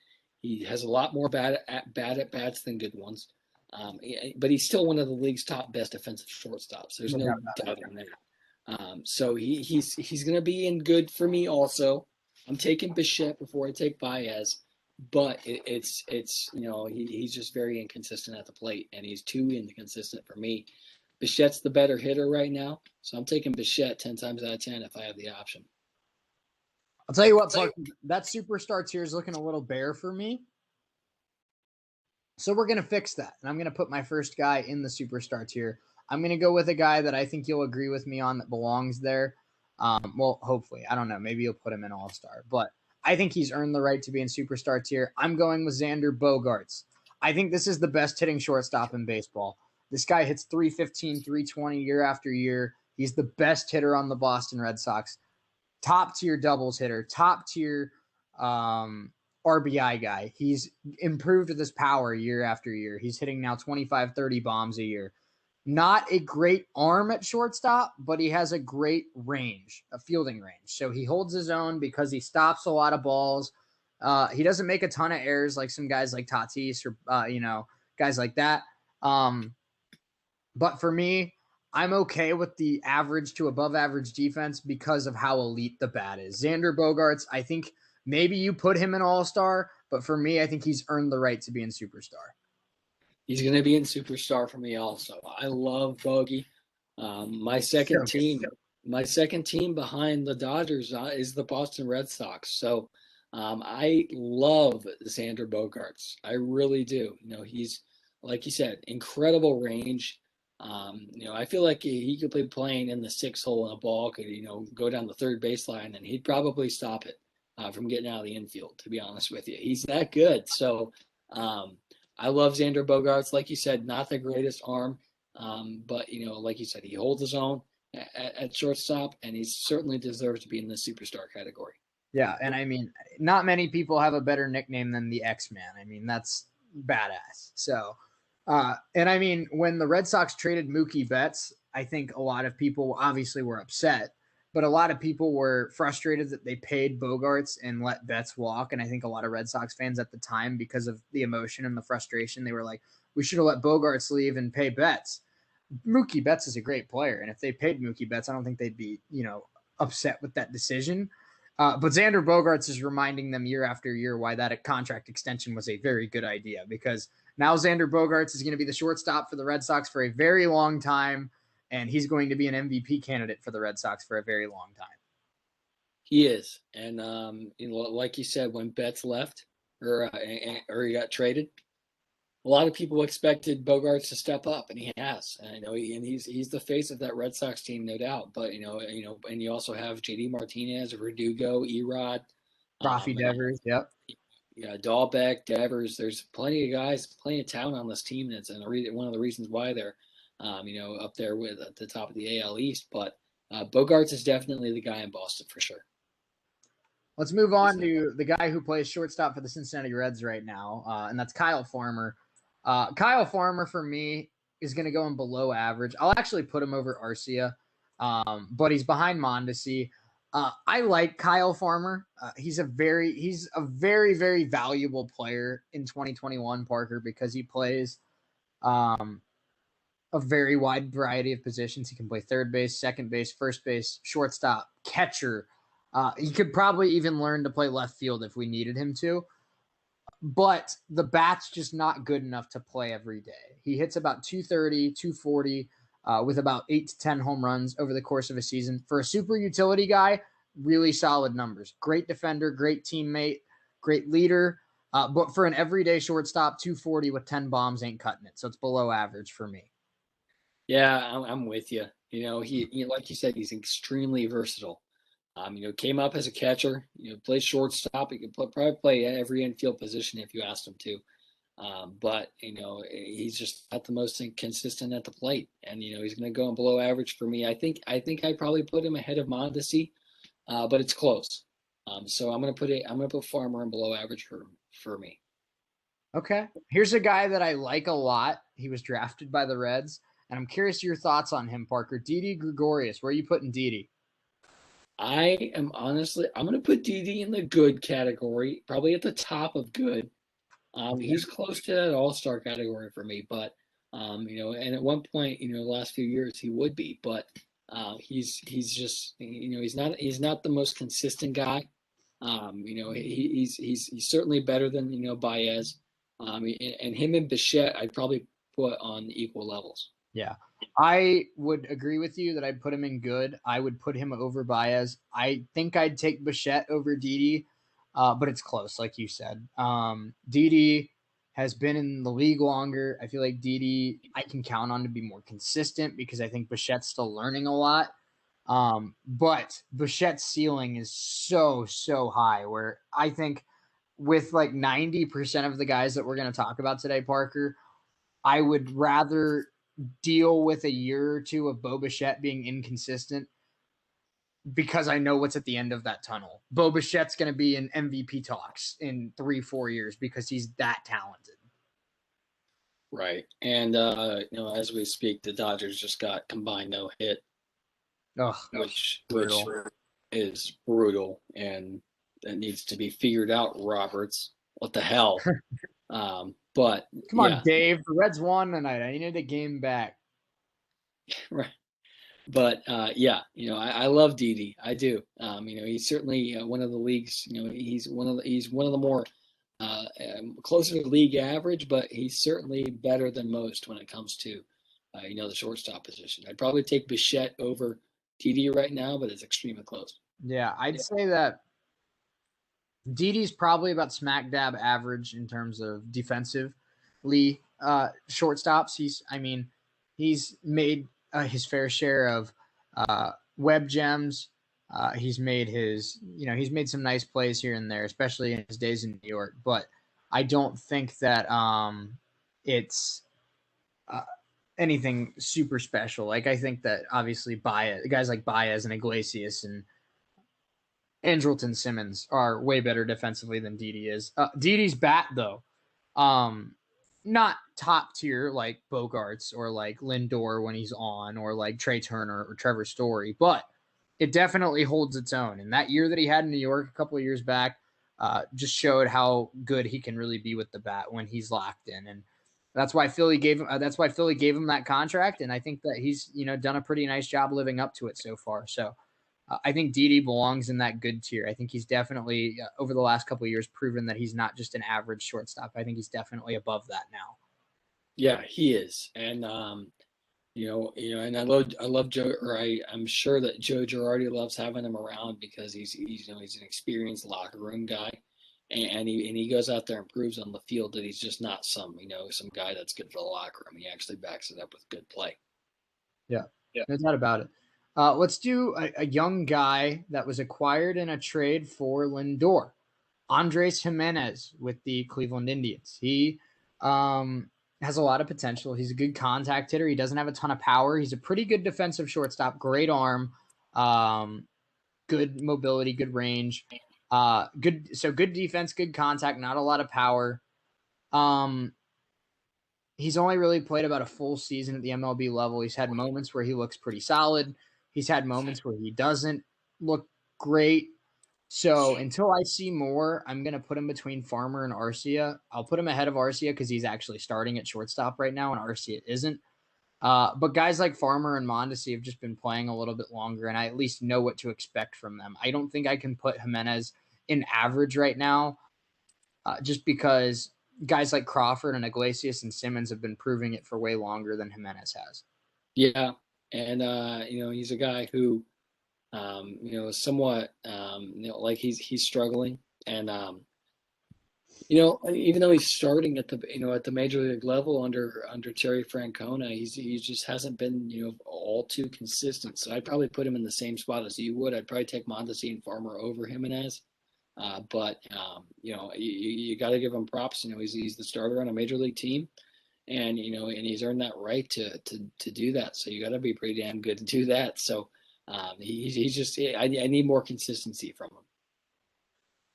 He has a lot more bad at bats than good ones. But he's still one of the league's top best defensive shortstops. There's no doubt in that. So he's going to be in good for me also. I'm taking Bichette before I take Baez, but he's just very inconsistent at the plate, and he's too inconsistent for me. Bichette's the better hitter right now, so I'm taking Bichette 10 times out of 10 if I have the option. I'll tell you what, Puck, that superstar tier is looking a little bare for me. So we're going to fix that, and I'm going to put my first guy in the superstar tier. I'm going to go with a guy that I think you'll agree with me on that belongs there. Well, hopefully. I don't know. Maybe you'll put him in all-star. But I think he's earned the right to be in superstar tier. I'm going with Xander Bogaerts. I think this is the best hitting shortstop in baseball. This guy hits 315, 320 year after year. He's the best hitter on the Boston Red Sox. Top-tier doubles hitter. Top-tier RBI guy. He's improved with his power year after year. He's hitting now 25, 30 bombs a year. Not a great arm at shortstop, but he has a great range, a fielding range. So he holds his own because he stops a lot of balls. He doesn't make a ton of errors like some guys like Tatis or, guys like that. But for me, I'm okay with the average to above average defense because of how elite the bat is. Xander Bogaerts, I think maybe you put him in all-star, but for me, I think he's earned the right to be in superstar. He's going to be in superstar for me also. I love Bogey. My second team behind the Dodgers is the Boston Red Sox. So I love Xander Bogaerts. I really do. He's, like you said, incredible range. I feel like he could be playing in the 6th hole and a ball could, go down the third baseline and he'd probably stop it from getting out of the infield, to be honest with you. He's that good. So I love Xander Bogaerts. Like you said, not the greatest arm, but, like you said, he holds his own at shortstop, and he certainly deserves to be in the superstar category. Yeah, and I mean, not many people have a better nickname than the X-Man. I mean, that's badass. So, and I mean, when the Red Sox traded Mookie Betts, I think a lot of people obviously were upset, but a lot of people were frustrated that they paid Bogaerts and let Betts walk. And I think a lot of Red Sox fans at the time, because of the emotion and the frustration, they were like, we should have let Bogaerts leave and pay Betts. Mookie Betts is a great player. And if they paid Mookie Betts, I don't think they'd be, upset with that decision. But Xander Bogaerts is reminding them year after year why that contract extension was a very good idea, because now Xander Bogaerts is going to be the shortstop for the Red Sox for a very long time. And he's going to be an MVP candidate for the Red Sox for a very long time. He is. And, like you said, when Betts left or he got traded, a lot of people expected Bogaerts to step up, and he has. And he's the face of that Red Sox team, no doubt. But, and you also have JD Martinez, Verdugo, Erod. Rafi Devers, yep. Yeah, Dahlbeck, Devers. There's plenty of guys, plenty of talent on this team. That's one of the reasons why they're up there at the top of the AL East. But Bogaerts is definitely the guy in Boston for sure. Let's move on to the guy who plays shortstop for the Cincinnati Reds right now, and that's Kyle Farmer. Kyle Farmer, for me, is going to go in below average. I'll actually put him over Arcia, but he's behind Mondesi. I like Kyle Farmer. He's a very, very valuable player in 2021, Parker, because he plays a very wide variety of positions. He can play third base, second base, first base, shortstop, catcher. He could probably even learn to play left field if we needed him to. But the bat's just not good enough to play every day. He hits about 230, 240 with about 8 to 10 home runs over the course of a season. For a super utility guy, really solid numbers. Great defender, great teammate, great leader. But for an everyday shortstop, 240 with 10 bombs ain't cutting it. So it's below average for me. Yeah, I'm with you. He like you said, he's extremely versatile. Came up as a catcher. Played shortstop. He could probably play every infield position if you asked him to. But he's just not the most consistent at the plate, and he's going to go below average for me. I think I'd probably put him ahead of Mondesi, but it's close. So I'm going to put Farmer in below average for me. Okay, here's a guy that I like a lot. He was drafted by the Reds, and I'm curious your thoughts on him, Parker. Didi Gregorius, where are you putting Didi? I'm going to put Didi in the good category, probably at the top of good. He's close to that all-star category for me, but and at one point, the last few years he would be, but he's just he's not the most consistent guy. He's certainly better than Baez, and him and Bichette I'd probably put on equal levels. Yeah, I would agree with you that I'd put him in good. I would put him over Baez. I think I'd take Bichette over Didi. But it's close, like you said. Didi has been in the league longer. I feel like Didi I can count on to be more consistent because I think Bichette's still learning a lot. But Bichette's ceiling is so high where I think with like 90% of the guys that we're going to talk about today, Parker, I would rather deal with a year or two of Bo Bichette being inconsistent because I know what's at the end of that tunnel. Bo Bichette's going to be in MVP talks in 3-4 years because he's that talented. Right. And, as we speak, the Dodgers just got combined no hit, which is brutal. And that needs to be figured out, Roberts. What the hell? But come on, Dave. The Reds won tonight. I needed a game back. Right. But I love Didi. I do. He's certainly one of the leagues. He's one of the more closer to league average, but he's certainly better than most when it comes to the shortstop position. I'd probably take Bichette over Didi right now, but it's extremely close. Yeah, I'd say that Didi's probably about smack dab average in terms of defensively shortstops. He's made his fair share of web gems. He's made he's made some nice plays here and there, especially in his days in New York. But I don't think that it's anything super special. Like I think that obviously guys like Baez and Iglesias and Andrelton Simmons are way better defensively than Didi is. Didi's bat though, not top tier like Bogarts or like Lindor when he's on, or like Trey Turner or Trevor Story, but it definitely holds its own. And that year that he had in New York a couple of years back just showed how good he can really be with the bat when he's locked in. And that's why Philly gave him that contract. And I think that he's done a pretty nice job living up to it so far. So I think Didi belongs in that good tier. I think he's definitely over the last couple of years proven that he's not just an average shortstop. I think he's definitely above that now. Yeah, he is. And and I love Joe. Or I'm sure that Joe Girardi loves having him around because he's an experienced locker room guy, and he goes out there and proves on the field that he's just not some guy that's good for the locker room. He actually backs it up with good play. Yeah, no doubt about it. Let's do a young guy that was acquired in a trade for Lindor, Andres Jimenez with the Cleveland Indians. He has a lot of potential. He's a good contact hitter. He doesn't have a ton of power. He's a pretty good defensive shortstop, great arm, good mobility, good range, good defense, good contact, not a lot of power. He's only really played about a full season at the MLB level. He's had moments where he looks pretty solid. He's had moments where he doesn't look great. So until I see more, I'm going to put him between Farmer and Arcia. I'll put him ahead of Arcia because he's actually starting at shortstop right now, and Arcia isn't. But guys like Farmer and Mondesi have just been playing a little bit longer, and I at least know what to expect from them. I don't think I can put Jimenez in average right now, just because guys like Crawford and Iglesias and Simmons have been proving it for way longer than Jimenez has. Yeah, and he's a guy who, somewhat, like he's struggling, and even though he's starting at the major league level under Terry Francona, he just hasn't been all too consistent. So I'd probably put him in the same spot as you would. I'd probably take Mondesi and Farmer over Jimenez. But you got to give him props. He's the starter on a major league team, and and he's earned that right to do that. So you got to be pretty damn good to do that. So he's just I need more consistency from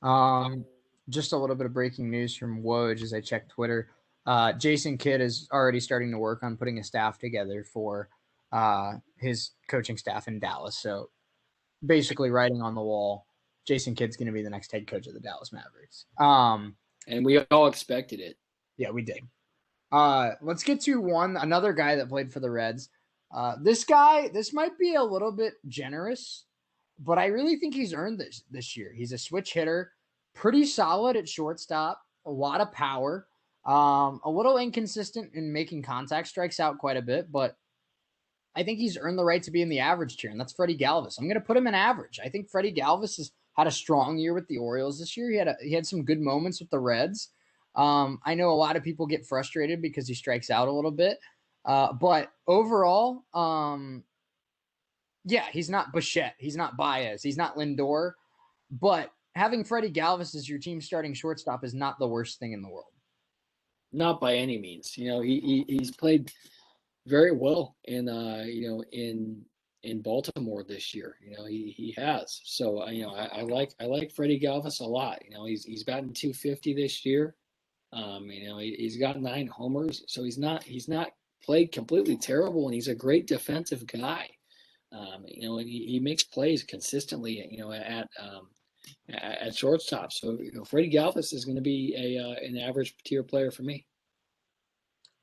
him. Just a little bit of breaking news from Woj as I check Twitter. Jason Kidd is already starting to work on putting a staff together for his coaching staff in Dallas. So basically writing on the wall, Jason Kidd's going to be the next head coach of the Dallas Mavericks. And we all expected it. Yeah, we did. Let's get to another guy that played for the Reds. This might be a little bit generous, but I really think he's earned this year. He's a switch hitter, pretty solid at shortstop, a lot of power, a little inconsistent in making contact, strikes out quite a bit, but I think he's earned the right to be in the average tier, and that's Freddie Galvis. I'm going to put him in average. I think Freddie Galvis has had a strong year with the Orioles this year. He had some good moments with the Reds. I know a lot of people get frustrated because he strikes out a little bit, but overall, he's not Bichette, he's not Baez, he's not Lindor, but having Freddie Galvis as your team starting shortstop is not the worst thing in the world. Not by any means. He's played very well in Baltimore this year. He has. So I like Freddie Galvis a lot. He's batting 250 this year. He's got 9 homers, so he's not played completely terrible, and he's a great defensive guy. And he makes plays consistently. At shortstop. So Freddie Galvis is going to be an average tier player for me.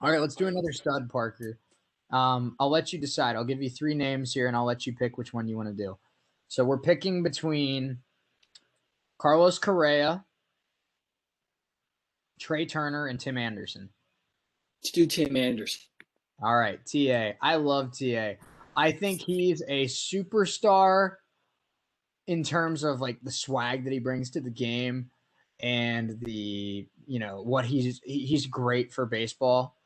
All right, let's do another stud, Parker. I'll let you decide. I'll give you 3 names here, and I'll let you pick which one you want to do. So we're picking between Carlos Correa, Trey Turner, and Tim Anderson. Let's do Tim Anderson. All right, TA. I love TA. I think he's a superstar in terms of like the swag that he brings to the game and the, what he's great for baseball.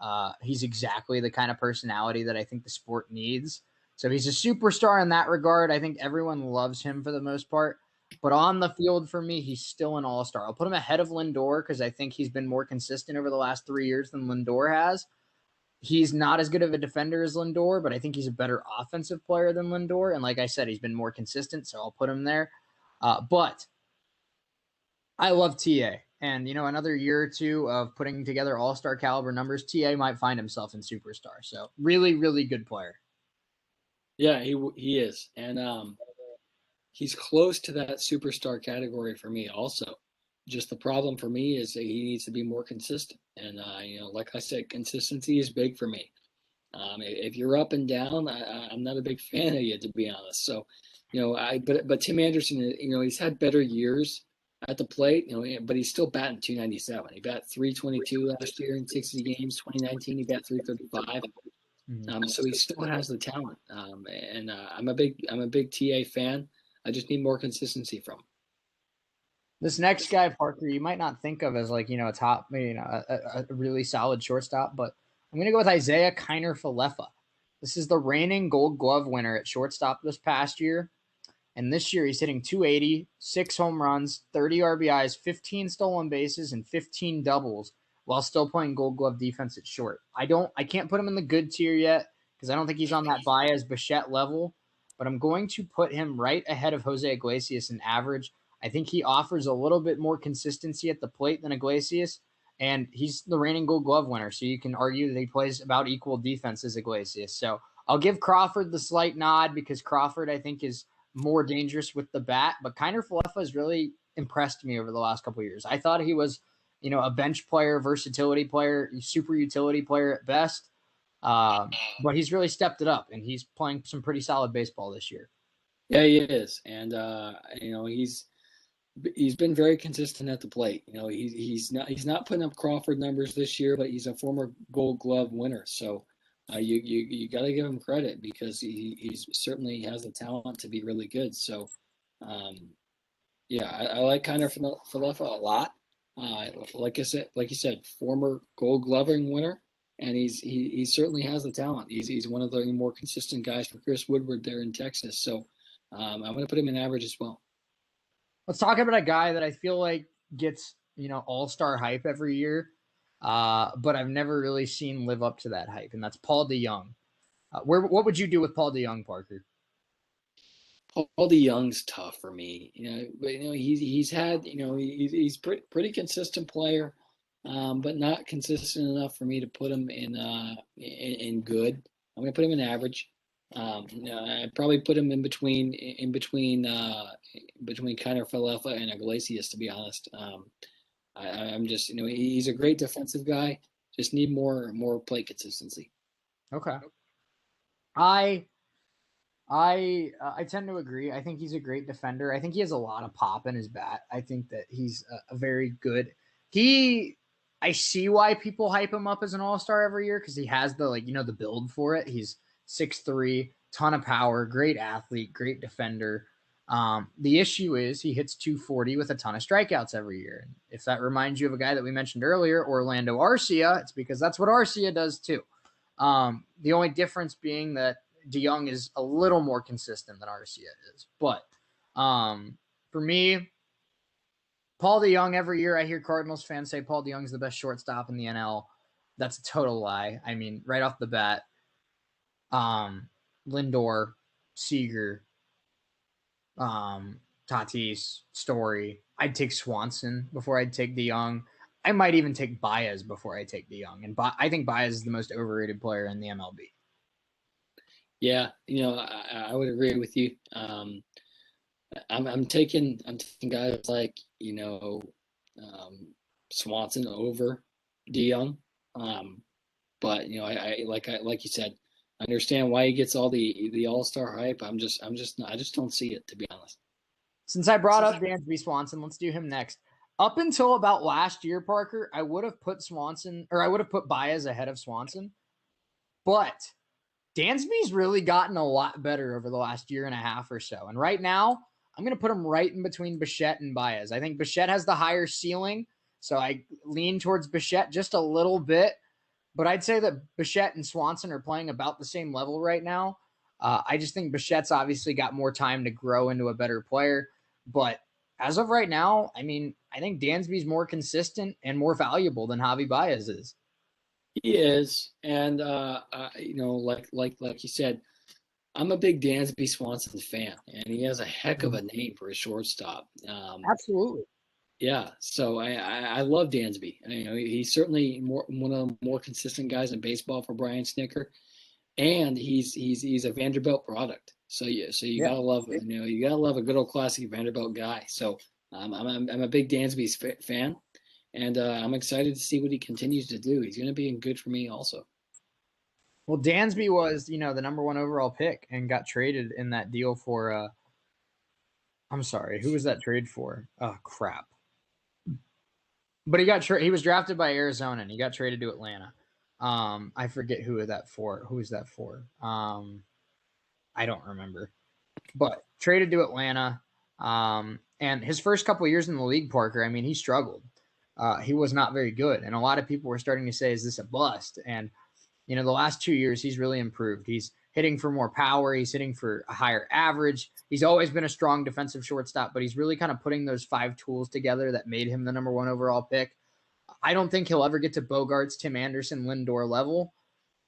He's exactly the kind of personality that I think the sport needs. So he's a superstar in that regard. I think everyone loves him for the most part, but on the field for me, he's still an all-star. I'll put him ahead of Lindor because I think he's been more consistent over the last 3 years than Lindor has. He's not as good of a defender as Lindor, but I think he's a better offensive player than Lindor. And like I said, he's been more consistent, so I'll put him there. But I love TA. And, another year or two of putting together all-star caliber numbers, TA might find himself in superstar. So really, really good player. Yeah, he is. And he's close to that superstar category for me also. Just the problem for me is that he needs to be more consistent. And, like I said, consistency is big for me. If you're up and down, I'm not a big fan of you, to be honest. So, but Tim Anderson, he's had better years at the plate, but he's still batting 297. He bat 322 last year in 60 games. 2019, he bat 335. So he still has the talent. And I'm a big TA fan. I just need more consistency from him. This next guy, Parker, you might not think of as like, a top, a really solid shortstop, but I'm going to go with Isaiah Kiner-Falefa. This is the reigning Gold Glove winner at shortstop this past year. And this year he's hitting 280, 6 home runs, 30 RBIs, 15 stolen bases, and 15 doubles while still playing Gold Glove defense at short. I can't put him in the good tier yet because I don't think he's on that Baez Bichette level, but I'm going to put him right ahead of Jose Iglesias in average. I think he offers a little bit more consistency at the plate than Iglesias, and he's the reigning Gold Glove winner, so you can argue that he plays about equal defense as Iglesias. So I'll give Crawford the slight nod because Crawford, I think, is more dangerous with the bat, but Kiner Falefa has really impressed me over the last couple of years. I thought he was, a bench player, versatility player, super utility player at best. But he's really stepped it up, and he's playing some pretty solid baseball this year. Yeah, he is, and he's been very consistent at the plate. He's not putting up Crawford numbers this year, but he's a former Gold Glove winner. So you got to give him credit because he certainly has the talent to be really good. So I like Kiner Falefa a lot. Like you said, former Gold Gloving winner, and he certainly has the talent. He's one of the more consistent guys for Chris Woodward there in Texas. So I'm going to put him in average as well. Let's talk about a guy that I feel like gets, all-star hype every year, but I've never really seen live up to that hype, and that's Paul DeJong. What would you do with Paul DeJong, Parker? Paul DeJong's tough for me, but he's had, he's pretty consistent player, but not consistent enough for me to put him in good. I'm going to put him in average. I'd probably put him in between Kiner Falefa and Iglesias, to be honest. I'm just, he's a great defensive guy. Just need more plate consistency. Okay. I tend to agree. I think he's a great defender. I think he has a lot of pop in his bat. I think that he's a very good. I see why people hype him up as an all-star every year because he has the the build for it. He's 6'3", ton of power, great athlete, great defender. The issue is he hits 240 with a ton of strikeouts every year. And if that reminds you of a guy that we mentioned earlier, Orlando Arcia, it's because that's what Arcia does too. The only difference being that DeJong is a little more consistent than Arcia is. But for me, Paul DeJong, every year I hear Cardinals fans say Paul DeJong is the best shortstop in the NL. That's a total lie. I mean, right off the bat, Lindor, Seager, Tatis, Story. I'd take Swanson before I'd take DeJong. I might even take Baez before I take DeJong. And I think Baez is the most overrated player in the MLB. Yeah, I would agree with you. I'm taking guys like Swanson over DeJong. But I like you said, I understand why he gets all the all-star hype. I just don't see it, to be honest. Since I brought up Dansby Swanson, let's do him next. Up until about last year, Parker, I would have put Baez ahead of Swanson. But Dansby's really gotten a lot better over the last year and a half or so. And right now, I'm going to put him right in between Bichette and Baez. I think Bichette has the higher ceiling, so I lean towards Bichette just a little bit. But I'd say that Bichette and Swanson are playing about the same level right now. I just think Bichette's obviously got more time to grow into a better player. But as of right now, I mean, I think Dansby's more consistent and more valuable than Javi Baez is. He is, and like you said, I'm a big Dansby Swanson fan, and he has a heck of a name for a shortstop. Absolutely. Yeah, so I love Dansby. He's certainly one of the more consistent guys in baseball for Brian Snicker, and he's a Vanderbilt product. So you gotta love you gotta love a good old classic Vanderbilt guy. So I'm a big Dansby fan. And I'm excited to see what he continues to do. He's going to be good for me also. Well, Dansby was, the number 1 overall pick and got traded in that deal for I'm sorry, who was that trade for? Oh, crap. But he was drafted by Arizona and he got traded to Atlanta. I forget who was that for. I don't remember. But traded to Atlanta. And his first couple of years in the league, Parker, I mean, he struggled. He was not very good. And a lot of people were starting to say, is this a bust? And, the last 2 years, he's really improved. He's hitting for more power. He's hitting for a higher average. He's always been a strong defensive shortstop, but he's really kind of putting those 5 tools together that made him the number 1 overall pick. I don't think he'll ever get to Bogarts, Tim Anderson, Lindor level.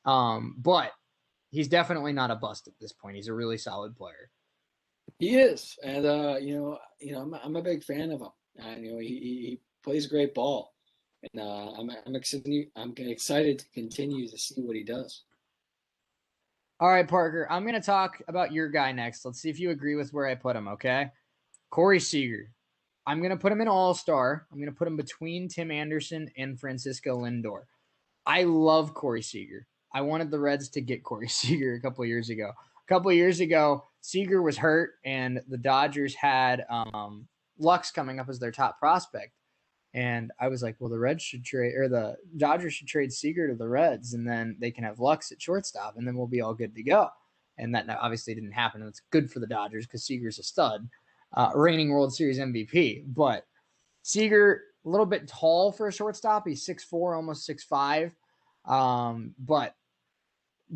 But he's definitely not a bust at this point. He's a really solid player. He is. And, I'm a big fan of him. He plays great ball. And I'm excited to continue to see what he does. All right, Parker, I'm going to talk about your guy next. Let's see if you agree with where I put him, okay? Corey Seager. I'm going to put him in All-Star. I'm going to put him between Tim Anderson and Francisco Lindor. I love Corey Seager. I wanted the Reds to get Corey Seager a couple years ago. A couple years ago, Seager was hurt, and the Dodgers had Lux coming up as their top prospect. And I was like, well, the Reds should trade, or the Dodgers should trade Seager to the Reds, and then they can have Lux at shortstop, and then we'll be all good to go. And that obviously didn't happen. And it's good for the Dodgers because Seager's a stud, reigning World Series MVP. But Seager, a little bit tall for a shortstop. He's 6'4", almost 6'5", but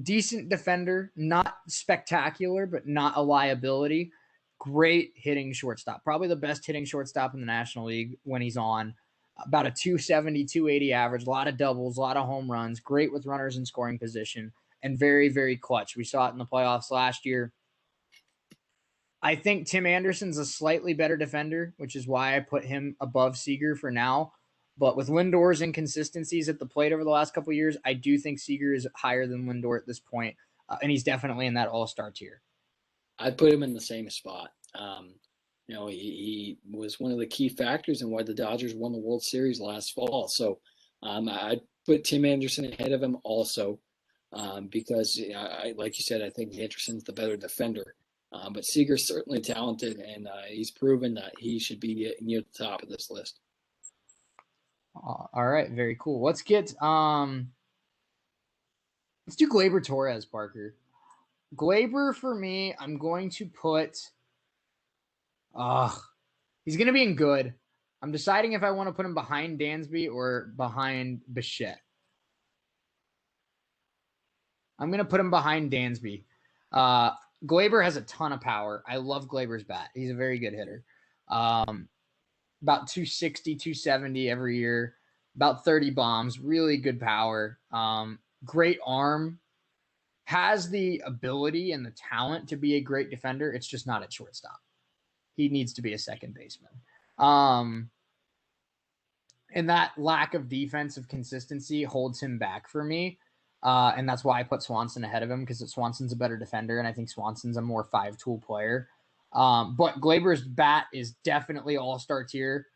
decent defender, not spectacular, but not a liability. Great hitting shortstop. Probably the best hitting shortstop in the National League when he's on. About a 270, 280 average, a lot of doubles, a lot of home runs, great with runners in scoring position, and very, very clutch. We saw it in the playoffs last year. I think Tim Anderson's a slightly better defender, which is why I put him above Seager for now. But with Lindor's inconsistencies at the plate over the last couple of years, I do think Seager is higher than Lindor at this point, and he's definitely in that all-star tier. I'd put him in the same spot. He was one of the key factors in why the Dodgers won the World Series last fall. So I'd put Tim Anderson ahead of him also because, like you said, I think Anderson's the better defender. But Seager's certainly talented, and he's proven that he should be near the top of this list. All right, very cool. Let's do Gleyber Torres, Parker. Gleyber, for me, I'm going to put he's going to be in good. I'm deciding if I want to put him behind Dansby or behind Bichette. I'm going to put him behind Dansby. Gleyber has a ton of power. I love Gleyber's bat. He's a very good hitter. About 260, 270 every year. About 30 bombs. Really good power. Great arm. Has the ability and the talent to be a great defender. It's just not at shortstop. He needs to be a second baseman. And that lack of defensive consistency holds him back for me. And that's why I put Swanson ahead of him, because Swanson's a better defender, and I think Swanson's a more five-tool player. But Gleyber's bat is definitely all-star tier.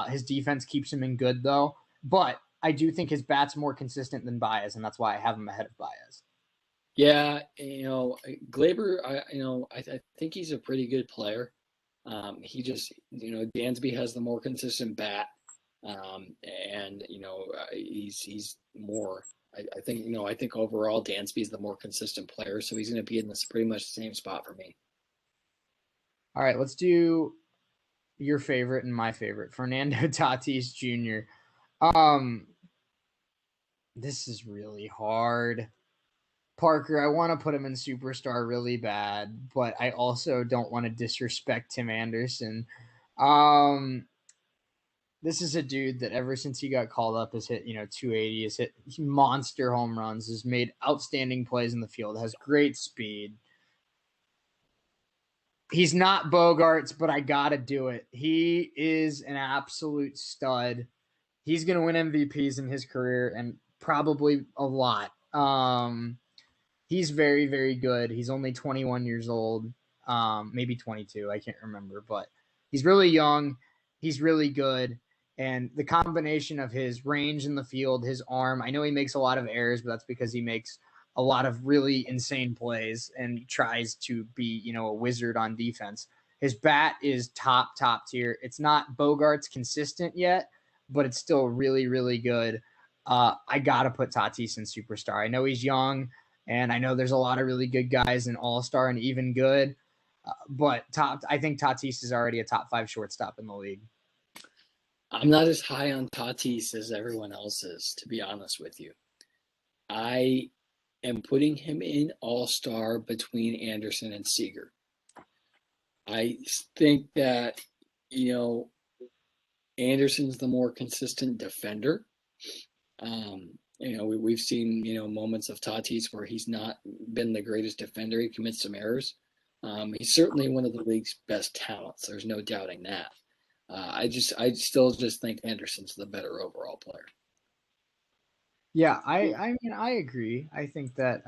His defense keeps him in good, though. But I do think his bat's more consistent than Baez, and that's why I have him ahead of Baez. Yeah, Gleyber, I think he's a pretty good player. He just, Dansby has the more consistent bat, and he's more. I think overall Dansby's the more consistent player, so he's going to be in this pretty much the same spot for me. All right, let's do your favorite and my favorite, Fernando Tatis Jr. This is really hard. Parker, I want to put him in superstar really bad, but I also don't want to disrespect Tim Anderson. This is a dude that ever since he got called up has hit, 280, has hit monster home runs, has made outstanding plays in the field, has great speed. He's not Bogarts, but I got to do it. He is an absolute stud. He's going to win MVPs in his career, and probably a lot. He's very, very good. He's only 21 years old, maybe 22. I can't remember, but he's really young. He's really good. And the combination of his range in the field, his arm, I know he makes a lot of errors, but that's because he makes a lot of really insane plays and he tries to be, a wizard on defense. His bat is top tier. It's not Bogarts consistent yet, but it's still really, really good. I got to put Tatis in superstar. I know he's young, and I know there's a lot of really good guys in all-star and even good, but I think Tatis is already a top 5 shortstop in the league. I'm not as high on Tatis as everyone else is, to be honest with you. I am putting him in all-star between Anderson and Seager. I think that, Anderson's the more consistent defender. We've seen, moments of Tatis where he's not been the greatest defender. He commits some errors. He's certainly one of the league's best talents. There's no doubting that. I still think Anderson's the better overall player. Yeah, I mean, I agree. I think that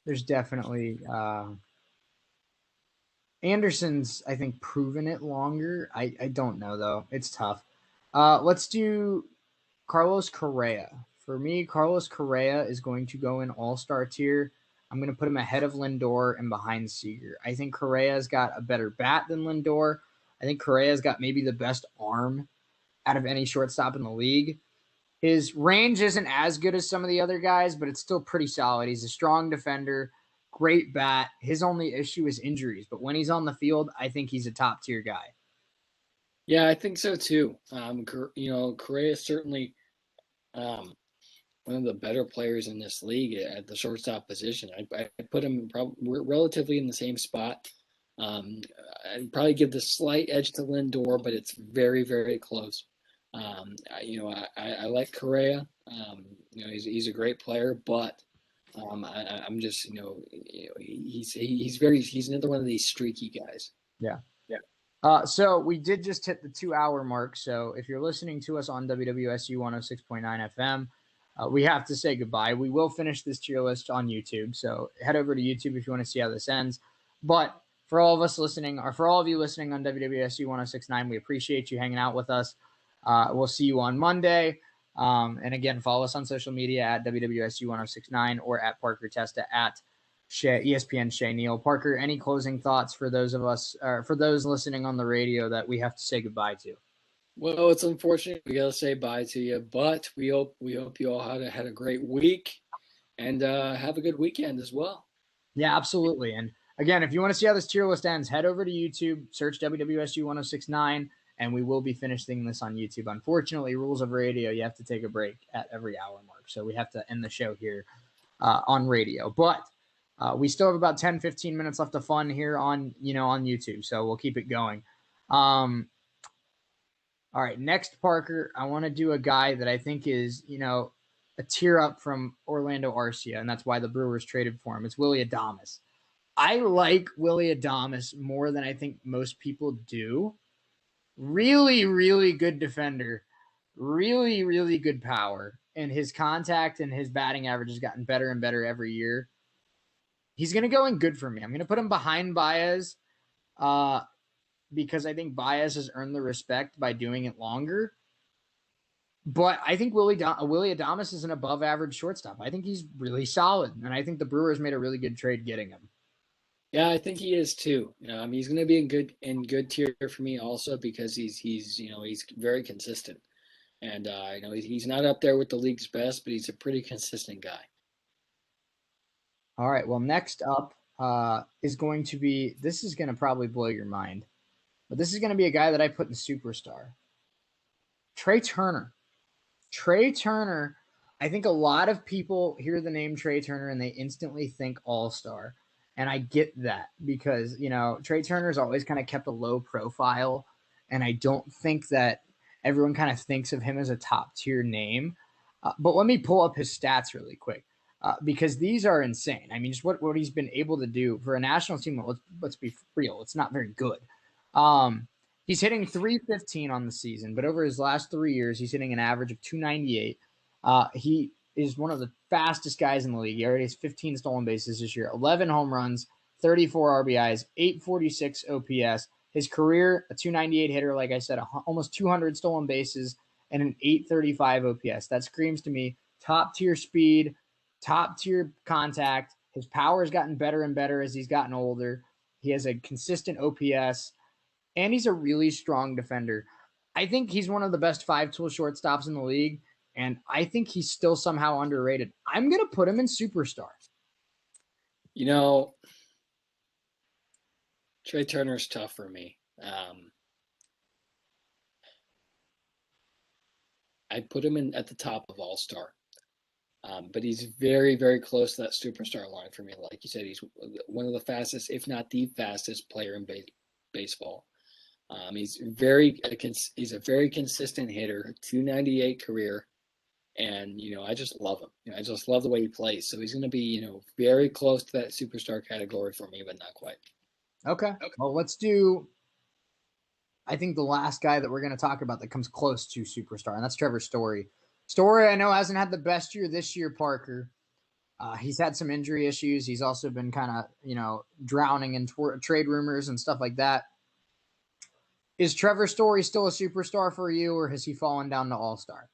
there's definitely Anderson's, I think, proven it longer. I don't know, though. It's tough. Let's do Carlos Correa. For me, Carlos Correa is going to go in all-star tier. I'm going to put him ahead of Lindor and behind Seager. I think Correa's got a better bat than Lindor. I think Correa's got maybe the best arm out of any shortstop in the league. His range isn't as good as some of the other guys, but it's still pretty solid. He's a strong defender, great bat. His only issue is injuries, but when he's on the field, I think he's a top-tier guy. Yeah, I think so too. Correa is certainly one of the better players in this league at the shortstop position. I put him relatively in the same spot. I'd probably give the slight edge to Lindor, but it's very, very close. I like Correa. He's a great player, but I'm just he's another one of these streaky guys. Yeah. So we did just hit the 2-hour mark. So if you're listening to us on WWSU 106.9 FM, we have to say goodbye. We will finish this tier list on YouTube. So head over to YouTube if you want to see how this ends. But for all of us listening, or for all of you listening on WWSU 106.9, we appreciate you hanging out with us. We'll see you on Monday. And again, follow us on social media at WWSU 106.9 or at Parker Testa at ESPN Shea Neal. Parker, any closing thoughts for those of us, or for those listening on the radio that we have to say goodbye to? Well, it's unfortunate we got to say bye to you, but we hope you all had a great week and have a good weekend as well. Yeah, absolutely. And again, if you want to see how this tier list ends, head over to YouTube, search WWSU 106.9, and we will be finishing this on YouTube. Unfortunately, rules of radio, you have to take a break at every hour mark. So we have to end the show here on radio. But we still have about 10, 15 minutes left of fun here on YouTube. So we'll keep it going. All right, next, Parker, I want to do a guy that I think is, a tier up from Orlando Arcia, and that's why the Brewers traded for him. It's Willy Adames. I like Willy Adames more than I think most people do. Really, really good defender. Really, really good power. And his contact and his batting average has gotten better and better every year. He's going to go in good for me. I'm going to put him behind Baez because I think Baez has earned the respect by doing it longer. But I think Willy Adames is an above-average shortstop. I think he's really solid, and I think the Brewers made a really good trade getting him. Yeah, I think he is too. He's going to be in good tier for me also because he's very consistent, and he's not up there with the league's best, but he's a pretty consistent guy. All right. Well, next up is going to be. This is going to probably blow your mind, but this is going to be a guy that I put in superstar. Trea Turner. Trea Turner. I think a lot of people hear the name Trea Turner and they instantly think all-star. And I get that because, Trea Turner's always kind of kept a low profile. And I don't think that everyone kind of thinks of him as a top-tier name. But let me pull up his stats really quick because these are insane. I mean, just what he's been able to do for a national team. Let's be real. It's not very good. He's hitting .315 on the season, but over his last 3 years, he's hitting an average of .298. He is one of the fastest guys in the league. He already has 15 stolen bases this year, 11 home runs, 34 RBIs, 846 OPS. His career, a .298 hitter, like I said, almost 200 stolen bases, and an 835 OPS. That screams to me top-tier speed, top-tier contact. His power has gotten better and better as he's gotten older. He has a consistent OPS. And he's a really strong defender. I think he's one of the best five-tool shortstops in the league, and I think he's still somehow underrated. I'm going to put him in superstar. Trea Turner's tough for me. I'd put him in at the top of all-star. But he's very, very close to that superstar line for me. Like you said, he's one of the fastest, if not the fastest player in baseball. He's a very consistent hitter, .298 career, and I just love him. I just love the way he plays. So he's going to be very close to that superstar category for me, but not quite. Okay. Well, let's do. I think the last guy that we're going to talk about that comes close to superstar, and that's Trevor Story. Story, I know, hasn't had the best year this year, Parker, He's had some injury issues. He's also been kind of, drowning in trade rumors and stuff like that. Is Trevor Story still a superstar for you, or has he fallen down to all-star?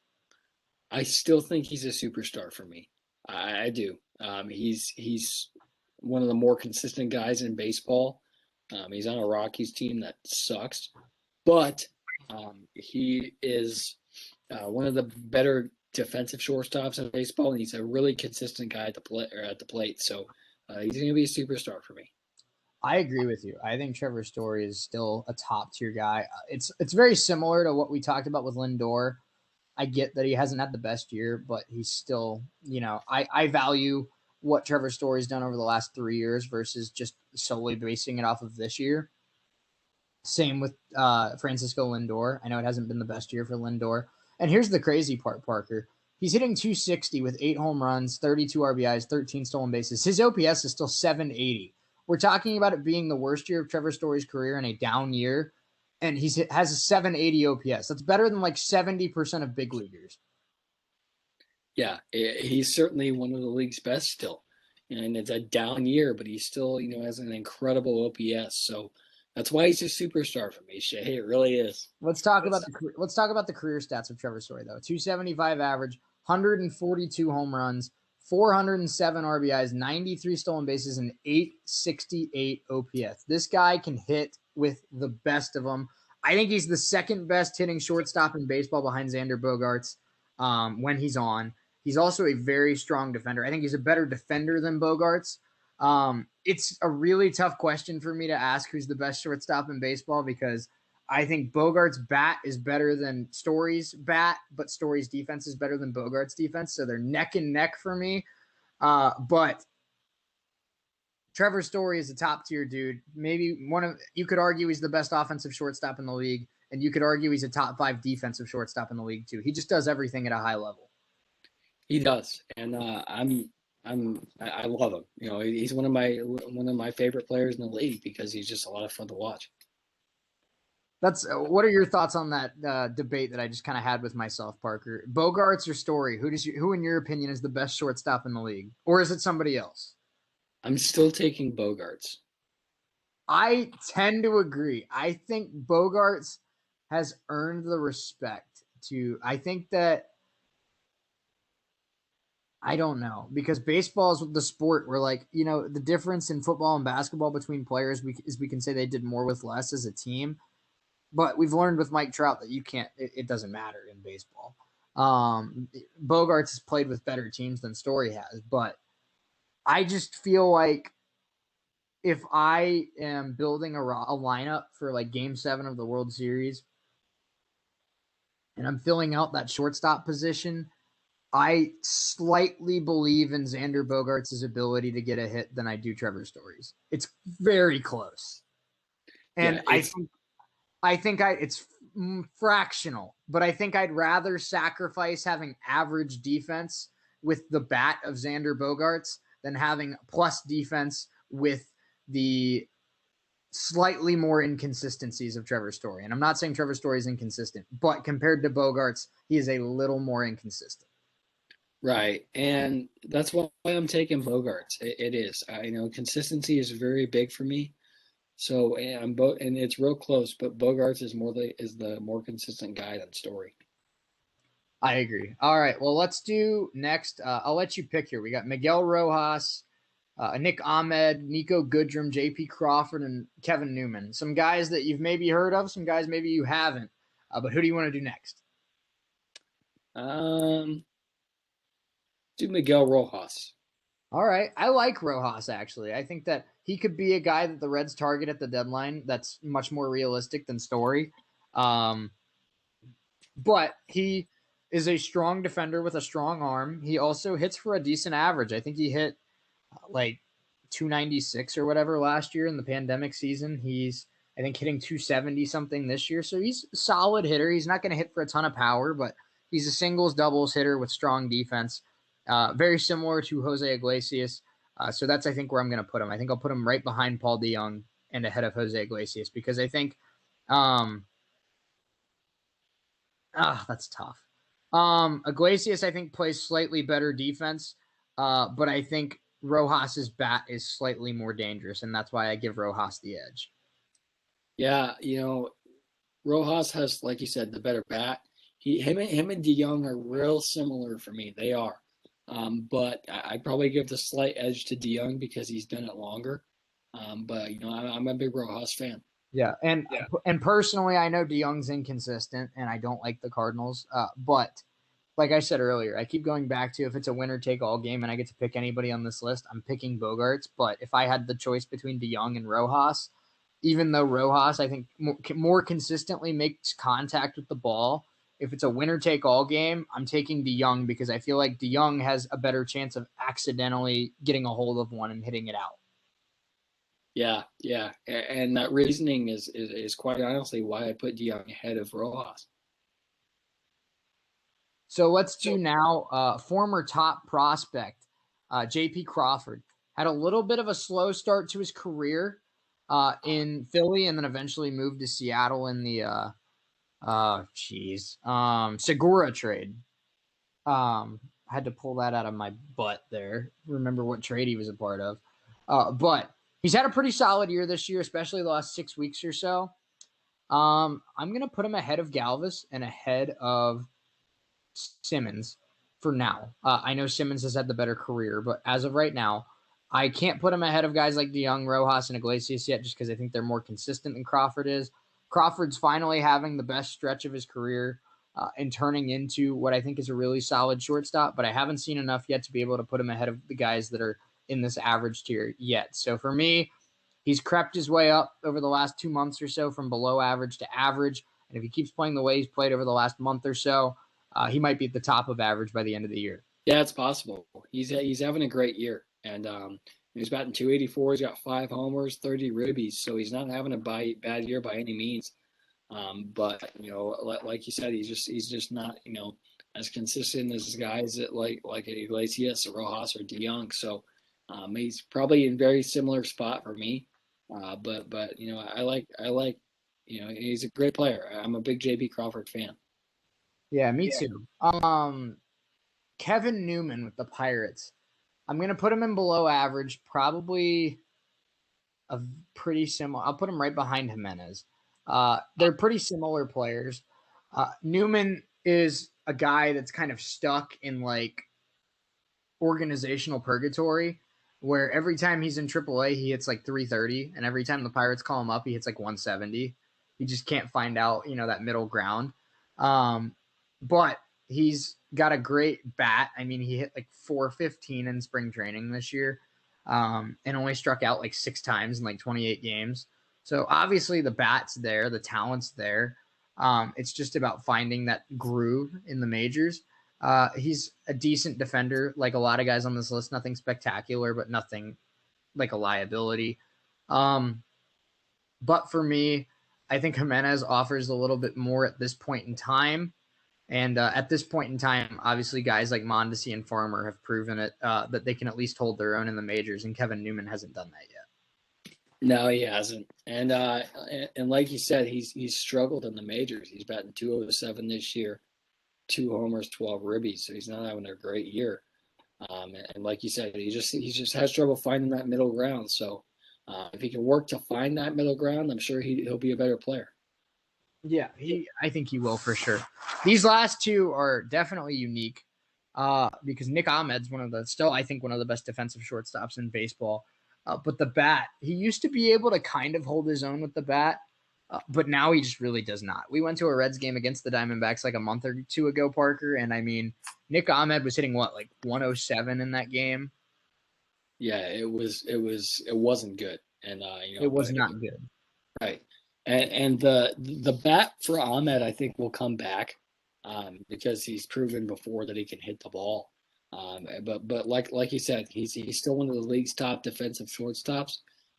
I still think he's a superstar for me. I do. He's one of the more consistent guys in baseball. He's on a Rockies team that sucks, but he is one of the better defensive shortstops in baseball, and he's a really consistent guy at the plate. So he's going to be a superstar for me. I agree with you. I think Trevor Story is still a top tier guy. It's very similar to what we talked about with Lindor. I get that he hasn't had the best year, but he's still, I value what Trevor Story's done over the last 3 years versus just solely basing it off of this year. Same with Francisco Lindor. I know it hasn't been the best year for Lindor. And here's the crazy part, Parker. He's hitting 260 with 8 home runs, 32 RBIs, 13 stolen bases. His OPS is still 780. We're talking about it being the worst year of Trevor Story's career and a down year, and he has a 780 OPS. That's better than like 70% of big leaguers. Yeah, he's certainly one of the league's best still. And it's a down year, but he still, has an incredible OPS. So that's why he's a superstar for me, Shea. It really is. Let's talk about the career stats of Trevor Story, though. 275 average, 142 home runs, 407 RBIs, 93 stolen bases, and 868 OPS. This guy can hit with the best of them. I think he's the second best hitting shortstop in baseball behind Xander Bogaerts when he's on. He's also a very strong defender. I think he's a better defender than Bogaerts. It's a really tough question for me to ask who's the best shortstop in baseball because I think Bogaerts' bat is better than Story's bat, but Story's defense is better than Bogaerts' defense. So they're neck and neck for me. But Trevor Story is a top tier dude. Maybe you could argue he's the best offensive shortstop in the league, and you could argue he's a top 5 defensive shortstop in the league too. He just does everything at a high level. He does, and I love him. He's one of my favorite players in the league because he's just a lot of fun to watch. What are your thoughts on that debate that I just kind of had with myself, Parker? Bogaerts or Story? Who in your opinion is the best shortstop in the league, or is it somebody else? I'm still taking Bogaerts. I tend to agree. I think Bogaerts has earned the respect I think that. I don't know, because baseball is the sport where, the difference in football and basketball between players is we can say they did more with less as a team. But we've learned with Mike Trout that it doesn't matter in baseball. Bogaerts has played with better teams than Story has, but I just feel like if I am building a lineup for Game 7 of the World Series and I'm filling out that shortstop position, I slightly believe in Xander Bogaerts' ability to get a hit than I do Trevor Story's. It's very close. And yeah, I think it's fractional, but I think I'd rather sacrifice having average defense with the bat of Xander Bogaerts than having plus defense with the slightly more inconsistencies of Trevor Story. And I'm not saying Trevor Story is inconsistent, but compared to Bogaerts, he is a little more inconsistent. Right, and that's why I'm taking Bogaerts. It is. Consistency is very big for me. So and it's real close, but Bogaerts is the more consistent guy than Story. I agree. All right, well, let's do next. I'll let you pick here. We got Miguel Rojas, Nick Ahmed, Nico Goodrum, J.P. Crawford, and Kevin Newman. Some guys that you've maybe heard of, some guys maybe you haven't. But who do you want to do next? Do Miguel Rojas. All right. I like Rojas, actually. I think that he could be a guy that the Reds target at the deadline that's much more realistic than Story. But he is a strong defender with a strong arm. He also hits for a decent average. I think he hit 296 or whatever last year in the pandemic season. He's, I think, hitting 270 something this year. So he's a solid hitter. He's not going to hit for a ton of power, but he's a singles, doubles hitter with strong defense. Very similar to Jose Iglesias. So that's, I think, where I'm going to put him. I think I'll put him right behind Paul DeJong and ahead of Jose Iglesias because I think that's tough. Iglesias, I think, plays slightly better defense but I think Rojas's bat is slightly more dangerous, and that's why I give Rojas the edge. Yeah, Rojas has, like you said, the better bat. Him and DeYoung are real similar for me. They are. But I'd probably give the slight edge to DeYoung because he's done it longer. But I'm a big Rojas fan. Yeah, and personally, I know DeYoung's inconsistent, and I don't like the Cardinals. But like I said earlier, I keep going back to if it's a winner take all game and I get to pick anybody on this list, I'm picking Bogarts. But if I had the choice between DeYoung and Rojas, even though Rojas, I think, more consistently makes contact with the ball, if it's a winner-take-all game, I'm taking DeYoung because I feel like DeYoung has a better chance of accidentally getting a hold of one and hitting it out. Yeah, and that reasoning is quite honestly why I put DeYoung ahead of Rojas. So let's do now former top prospect, J.P. Crawford. Had a little bit of a slow start to his career in Philly and then eventually moved to Seattle in the Segura trade. Had to pull that out of my butt there. Remember what trade he was a part of. But he's had a pretty solid year this year, especially the last 6 weeks or so. I'm going to put him ahead of Galvis and ahead of Simmons for now. I know Simmons has had the better career, but as of right now, I can't put him ahead of guys like DeYoung, Rojas, and Iglesias yet just because I think they're more consistent than Crawford is. Crawford's finally having the best stretch of his career and turning into what I think is a really solid shortstop, but I haven't seen enough yet to be able to put him ahead of the guys that are in this average tier yet. So for me, he's crept his way up over the last 2 months or so from below average to average. And if he keeps playing the way he's played over the last month or so, he might be at the top of average by the end of the year. Yeah, it's possible. He's having a great year. And he's batting .284. He's got 5 homers, 30 ribbies. So he's not having a bad year by any means. But like you said, he's just not as consistent as guys that like Iglesias or Rojas or DeYoung. So he's probably in very similar spot for me. But I like he's a great player. I'm a big JP Crawford fan. Yeah, me too. Kevin Newman with the Pirates. I'm going to put him in below average, probably a pretty similar. I'll put him right behind Jimenez. They're pretty similar players. Newman is a guy that's kind of stuck in like organizational purgatory where every time he's in AAA, he hits like 330. And every time the Pirates call him up, he hits like 170. He just can't find out, that middle ground. But he's got a great bat. I mean, he hit like 415 in spring training this year and only struck out like 6 times in like 28 games. So obviously the bat's there, the talent's there. It's just about finding that groove in the majors. He's a decent defender, like a lot of guys on this list. Nothing spectacular, but nothing like a liability. But for me, I think Jimenez offers a little bit more at this point in time. And at this point in time, obviously guys like Mondesi and Farmer have proven it that they can at least hold their own in the majors, and Kevin Newman hasn't done that yet. No, he hasn't. And like you said, he's struggled in the majors. He's batting .207 this year, 2 homers, 12 ribbies. So he's not having a great year. And like you said, he just has trouble finding that middle ground. So if he can work to find that middle ground, I'm sure he'll be a better player. Yeah, I think he will for sure. These last two are definitely unique because Nick Ahmed's still I think one of the best defensive shortstops in baseball. But the bat, he used to be able to kind of hold his own with the bat, but now he just really does not. We went to a Reds game against the Diamondbacks like a month or 2 ago, Parker, and I mean, Nick Ahmed was hitting like 107 in that game. Yeah, it wasn't good, and it was not good. Right. And the bat for Ahmed, I think, will come back because he's proven before that he can hit the ball. But like you said, he's still one of the league's top defensive shortstops.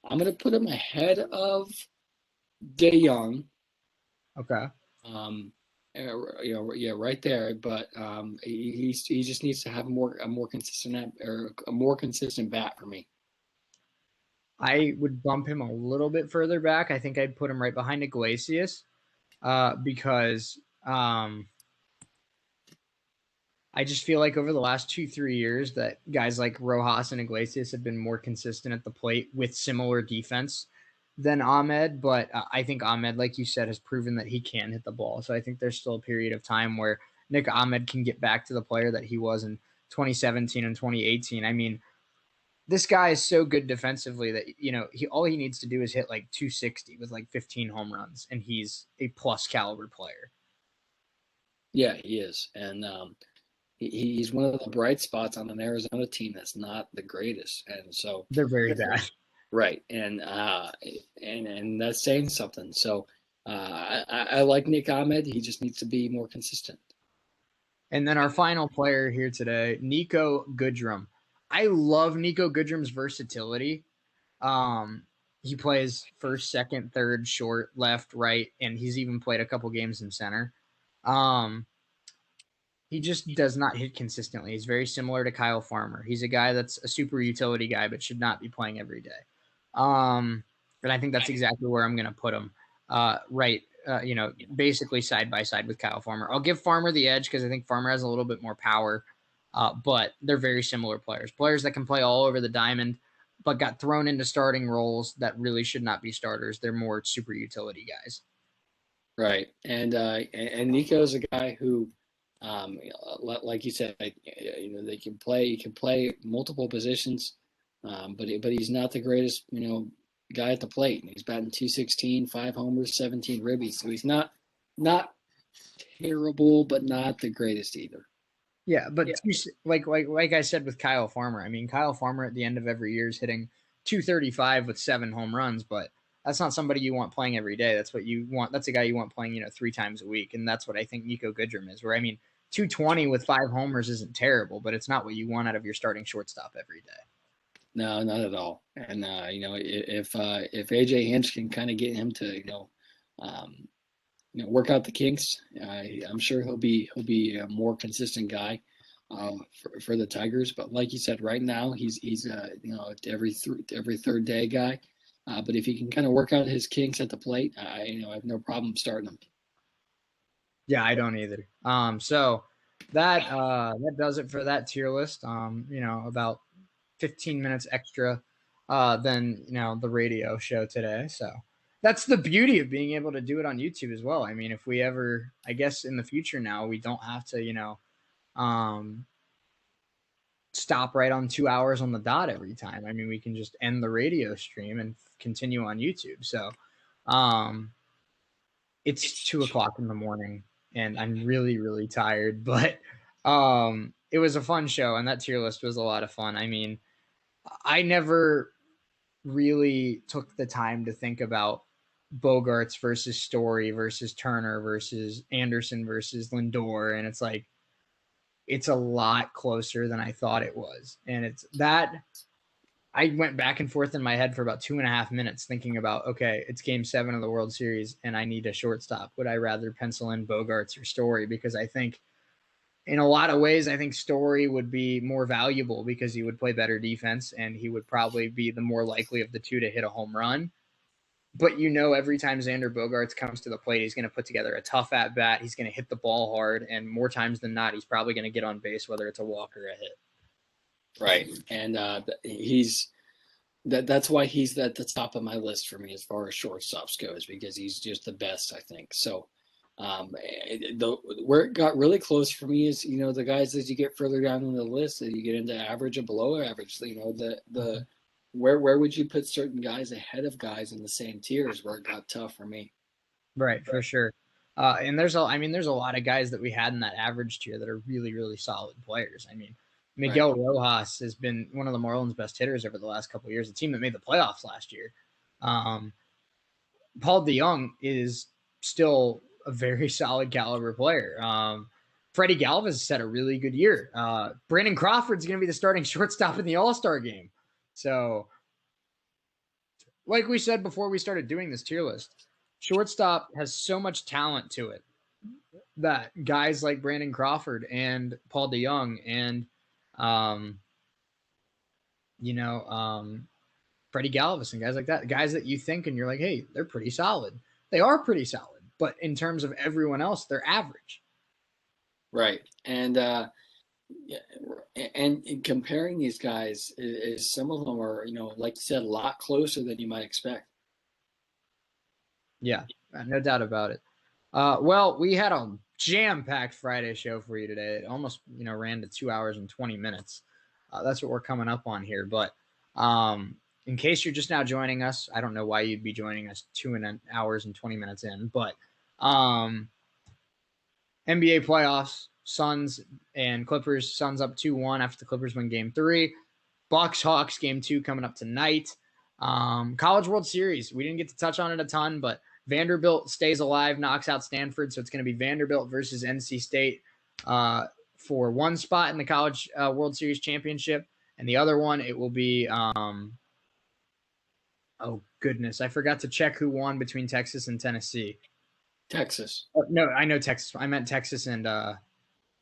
I'm going to put him ahead of DeYoung. Okay. Right there. But he just needs to have a more consistent bat for me. I would bump him a little bit further back. I think I'd put him right behind Iglesias because I just feel like over the last 2-3 years that guys like Rojas and Iglesias have been more consistent at the plate with similar defense than Ahmed. But I think Ahmed, like you said, has proven that he can hit the ball. So I think there's still a period of time where Nick Ahmed can get back to the player that he was in 2017 and 2018. I mean, this guy is so good defensively that all he needs to do is hit like 260 with like 15 home runs, and he's a plus caliber player. Yeah, he is, and he's one of the bright spots on an Arizona team that's not the greatest, and so they're very bad. Right, and that's saying something. So I like Nick Ahmed. He just needs to be more consistent. And then our final player here today, Nico Goodrum. I love Nico Goodrum's versatility. He plays first, second, third, short, left, right, and he's even played a couple games in center. He just does not hit consistently. He's very similar to Kyle Farmer. He's a guy that's a super utility guy, but should not be playing every day. And I think that's exactly where I'm going to put him. Basically side by side with Kyle Farmer. I'll give Farmer the edge because I think Farmer has a little bit more power, but they're very similar players. Players that can play all over the diamond, but got thrown into starting roles that really should not be starters. They're more super utility guys. Right, and Nico's a guy who, like you said, they can play. He can play multiple positions, but he's not the greatest, guy at the plate. He's batting .216, 5 homers, 17 ribbies. So he's not terrible, but not the greatest either. Yeah, but like I said with Kyle Farmer, I mean, Kyle Farmer at the end of every year is hitting .235 with 7 home runs, but that's not somebody you want playing every day. That's what you want. That's a guy you want playing, 3 times a week, and that's what I think Nico Goodrum is. Where I mean, .220 with 5 homers isn't terrible, but it's not what you want out of your starting shortstop every day. No, not at all. And if AJ Hinch can kind of get him to work out the kinks, I'm sure he'll be a more consistent guy for the Tigers. But like you said, right now he's every third day guy. But if he can kind of work out his kinks at the plate, I have no problem starting him. Yeah, I don't either. So that does it for that tier list. About 15 minutes extra than the radio show today. So that's the beauty of being able to do it on YouTube as well. I mean, if we ever, I guess in the future now, we don't have to stop right on 2 hours on the dot every time. I mean, we can just end the radio stream and continue on YouTube. So it's 2:00 in the morning and I'm really, really tired, but it was a fun show and that tier list was a lot of fun. I mean, I never really took the time to think about Bogarts versus Story versus Turner versus Anderson versus Lindor. And it's like, it's a lot closer than I thought it was. And it's that I went back and forth in my head for about 2.5 minutes thinking about, okay, it's game 7 of the World Series and I need a shortstop. Would I rather pencil in Bogarts or Story? Because I think in a lot of ways, I think Story would be more valuable because he would play better defense and he would probably be the more likely of the two to hit a home run. But every time Xander Bogaerts comes to the plate, he's going to put together a tough at-bat. He's going to hit the ball hard, and more times than not, he's probably going to get on base, whether it's a walk or a hit. Right, and that's why he's at the top of my list for me as far as shortstops goes, because he's just the best, I think. So where it got really close for me is, the guys as you get further down on the list, that you get into average or below average, where would you put certain guys ahead of guys in the same tiers where it got tough for me? Right, for sure. And there's a lot of guys that we had in that average tier that are really, really solid players. I mean, Miguel Rojas has been one of the Marlins' best hitters over the last couple of years, a team that made the playoffs last year. Paul DeJong is still a very solid caliber player. Freddie Galvis set a really good year. Brandon Crawford's going to be the starting shortstop in the All-Star game. So, like we said before we started doing this tier list, shortstop has so much talent to it that guys like Brandon Crawford and Paul DeJong and, Freddie Galvis and guys like that, guys that you think and you're like, hey, they're pretty solid. They are pretty solid, but in terms of everyone else, they're average. Right. And Yeah, and comparing these guys is some of them are, like you said, a lot closer than you might expect. Yeah, no doubt about it. Well, we had a jam-packed Friday show for you today. It almost, ran to 2 hours and 20 minutes. That's what we're coming up on here. But in case you're just now joining us, I don't know why you'd be joining us 2 hours and 20 minutes in, but NBA playoffs, Suns and Clippers. Suns up 2-1 after the Clippers win Game 3. Bucks Hawks Game 2 coming up tonight. College World Series. We didn't get to touch on it a ton, but Vanderbilt stays alive, knocks out Stanford. So it's going to be Vanderbilt versus NC State for one spot in the College World Series championship. And the other one, it will be, oh, goodness. I forgot to check who won between Texas and Tennessee. Texas. Oh, no, I know Texas. I meant Texas and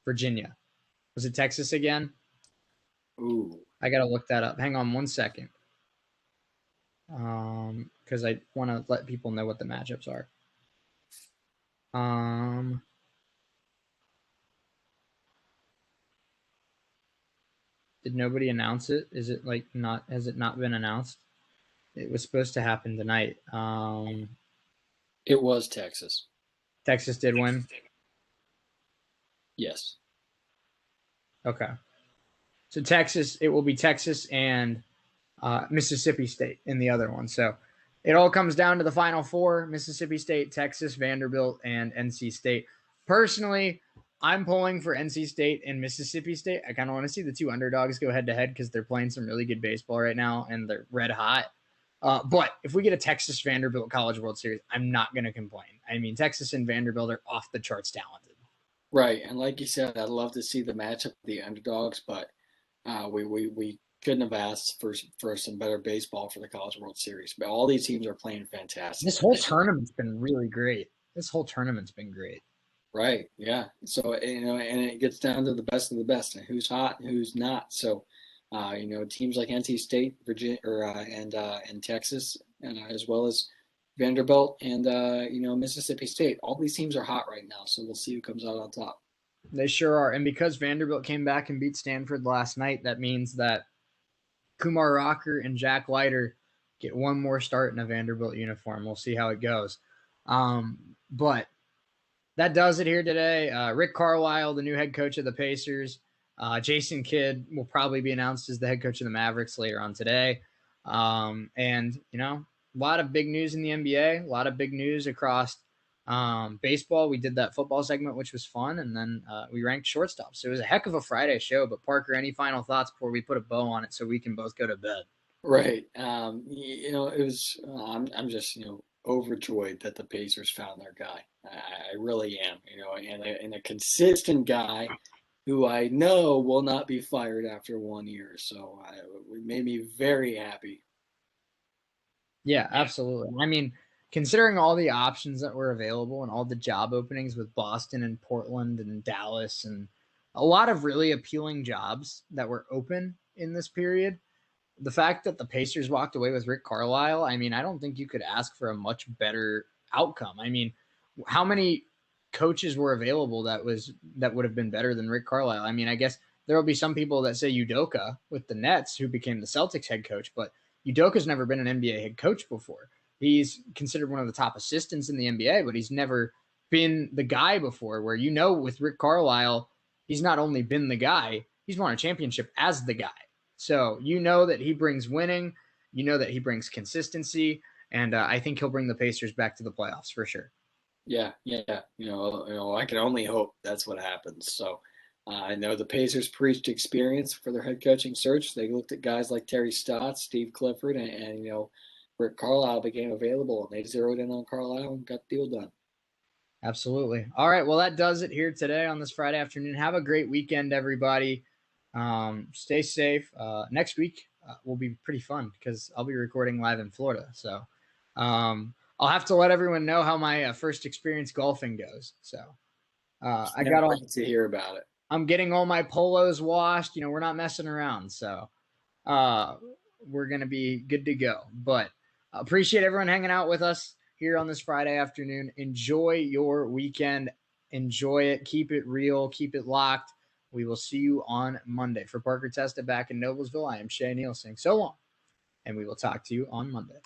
Virginia. Was it Texas again? Ooh. I got to look that up. Hang on 1 second. Because I want to let people know what the matchups are. Did nobody announce it? Is it has it not been announced? It was supposed to happen tonight. It was Texas. Texas did win? Yes. Okay. So Texas, it will be Texas and Mississippi State in the other one. So it all comes down to the Final Four: Mississippi State, Texas, Vanderbilt, and NC State. Personally, I'm pulling for NC State and Mississippi State. I kind of want to see the two underdogs go head-to-head because they're playing some really good baseball right now, and they're red hot. But if we get a Texas-Vanderbilt College World Series, I'm not going to complain. I mean, Texas and Vanderbilt are off the charts talented. Right, and like you said, I'd love to see the matchup of the underdogs, but we couldn't have asked for some better baseball for the College World Series. But all these teams are playing fantastic. This whole tournament's been really great. Right, yeah. So and it gets down to the best of the best, and who's hot and who's not. So, teams like NC State, Virginia, and Texas, as well as Vanderbilt and Mississippi State. All these teams are hot right now, so we'll see who comes out on top. They sure are. And because Vanderbilt came back and beat Stanford last night, that means that Kumar Rocker and Jack Leiter get one more start in a Vanderbilt uniform. We'll see how it goes. But that does it here today. Rick Carlisle, the new head coach of the Pacers. Jason Kidd will probably be announced as the head coach of the Mavericks later on today. And, a lot of big news in the NBA, a lot of big news across baseball. We did that football segment, which was fun. And then we ranked shortstops. So it was a heck of a Friday show. But Parker, any final thoughts before we put a bow on it so we can both go to bed? Right. It was, I'm just, overjoyed that the Pacers found their guy. I really am, and a consistent guy who I know will not be fired after 1 year. So it made me very happy. Yeah, absolutely. I mean, considering all the options that were available and all the job openings with Boston and Portland and Dallas and a lot of really appealing jobs that were open in this period, the fact that the Pacers walked away with Rick Carlisle, I mean, I don't think you could ask for a much better outcome. I mean, how many coaches were available that would have been better than Rick Carlisle? I mean, I guess there will be some people that say Udoka with the Nets, who became the Celtics head coach, but Udoka's never been an NBA head coach before. He's considered one of the top assistants in the NBA, but he's never been the guy before, where, with Rick Carlisle, he's not only been the guy, he's won a championship as the guy. So that he brings winning, that he brings consistency, and I think he'll bring the Pacers back to the playoffs for sure. Yeah. I can only hope that's what happens. So I know the Pacers preached experience for their head coaching search. They looked at guys like Terry Stotts, Steve Clifford, and Rick Carlisle became available, and they zeroed in on Carlisle and got the deal done. Absolutely. All right. Well, that does it here today on this Friday afternoon. Have a great weekend, everybody. Stay safe. Next week will be pretty fun because I'll be recording live in Florida. So I'll have to let everyone know how my first experience golfing goes. So I got all to hear about it. I'm getting all my polos washed. We're not messing around. So we're going to be good to go. But appreciate everyone hanging out with us here on this Friday afternoon. Enjoy your weekend. Enjoy it. Keep it real. Keep it locked. We will see you on Monday. For Parker Testa back in Noblesville, I am Shea Neal saying so long, and we will talk to you on Monday.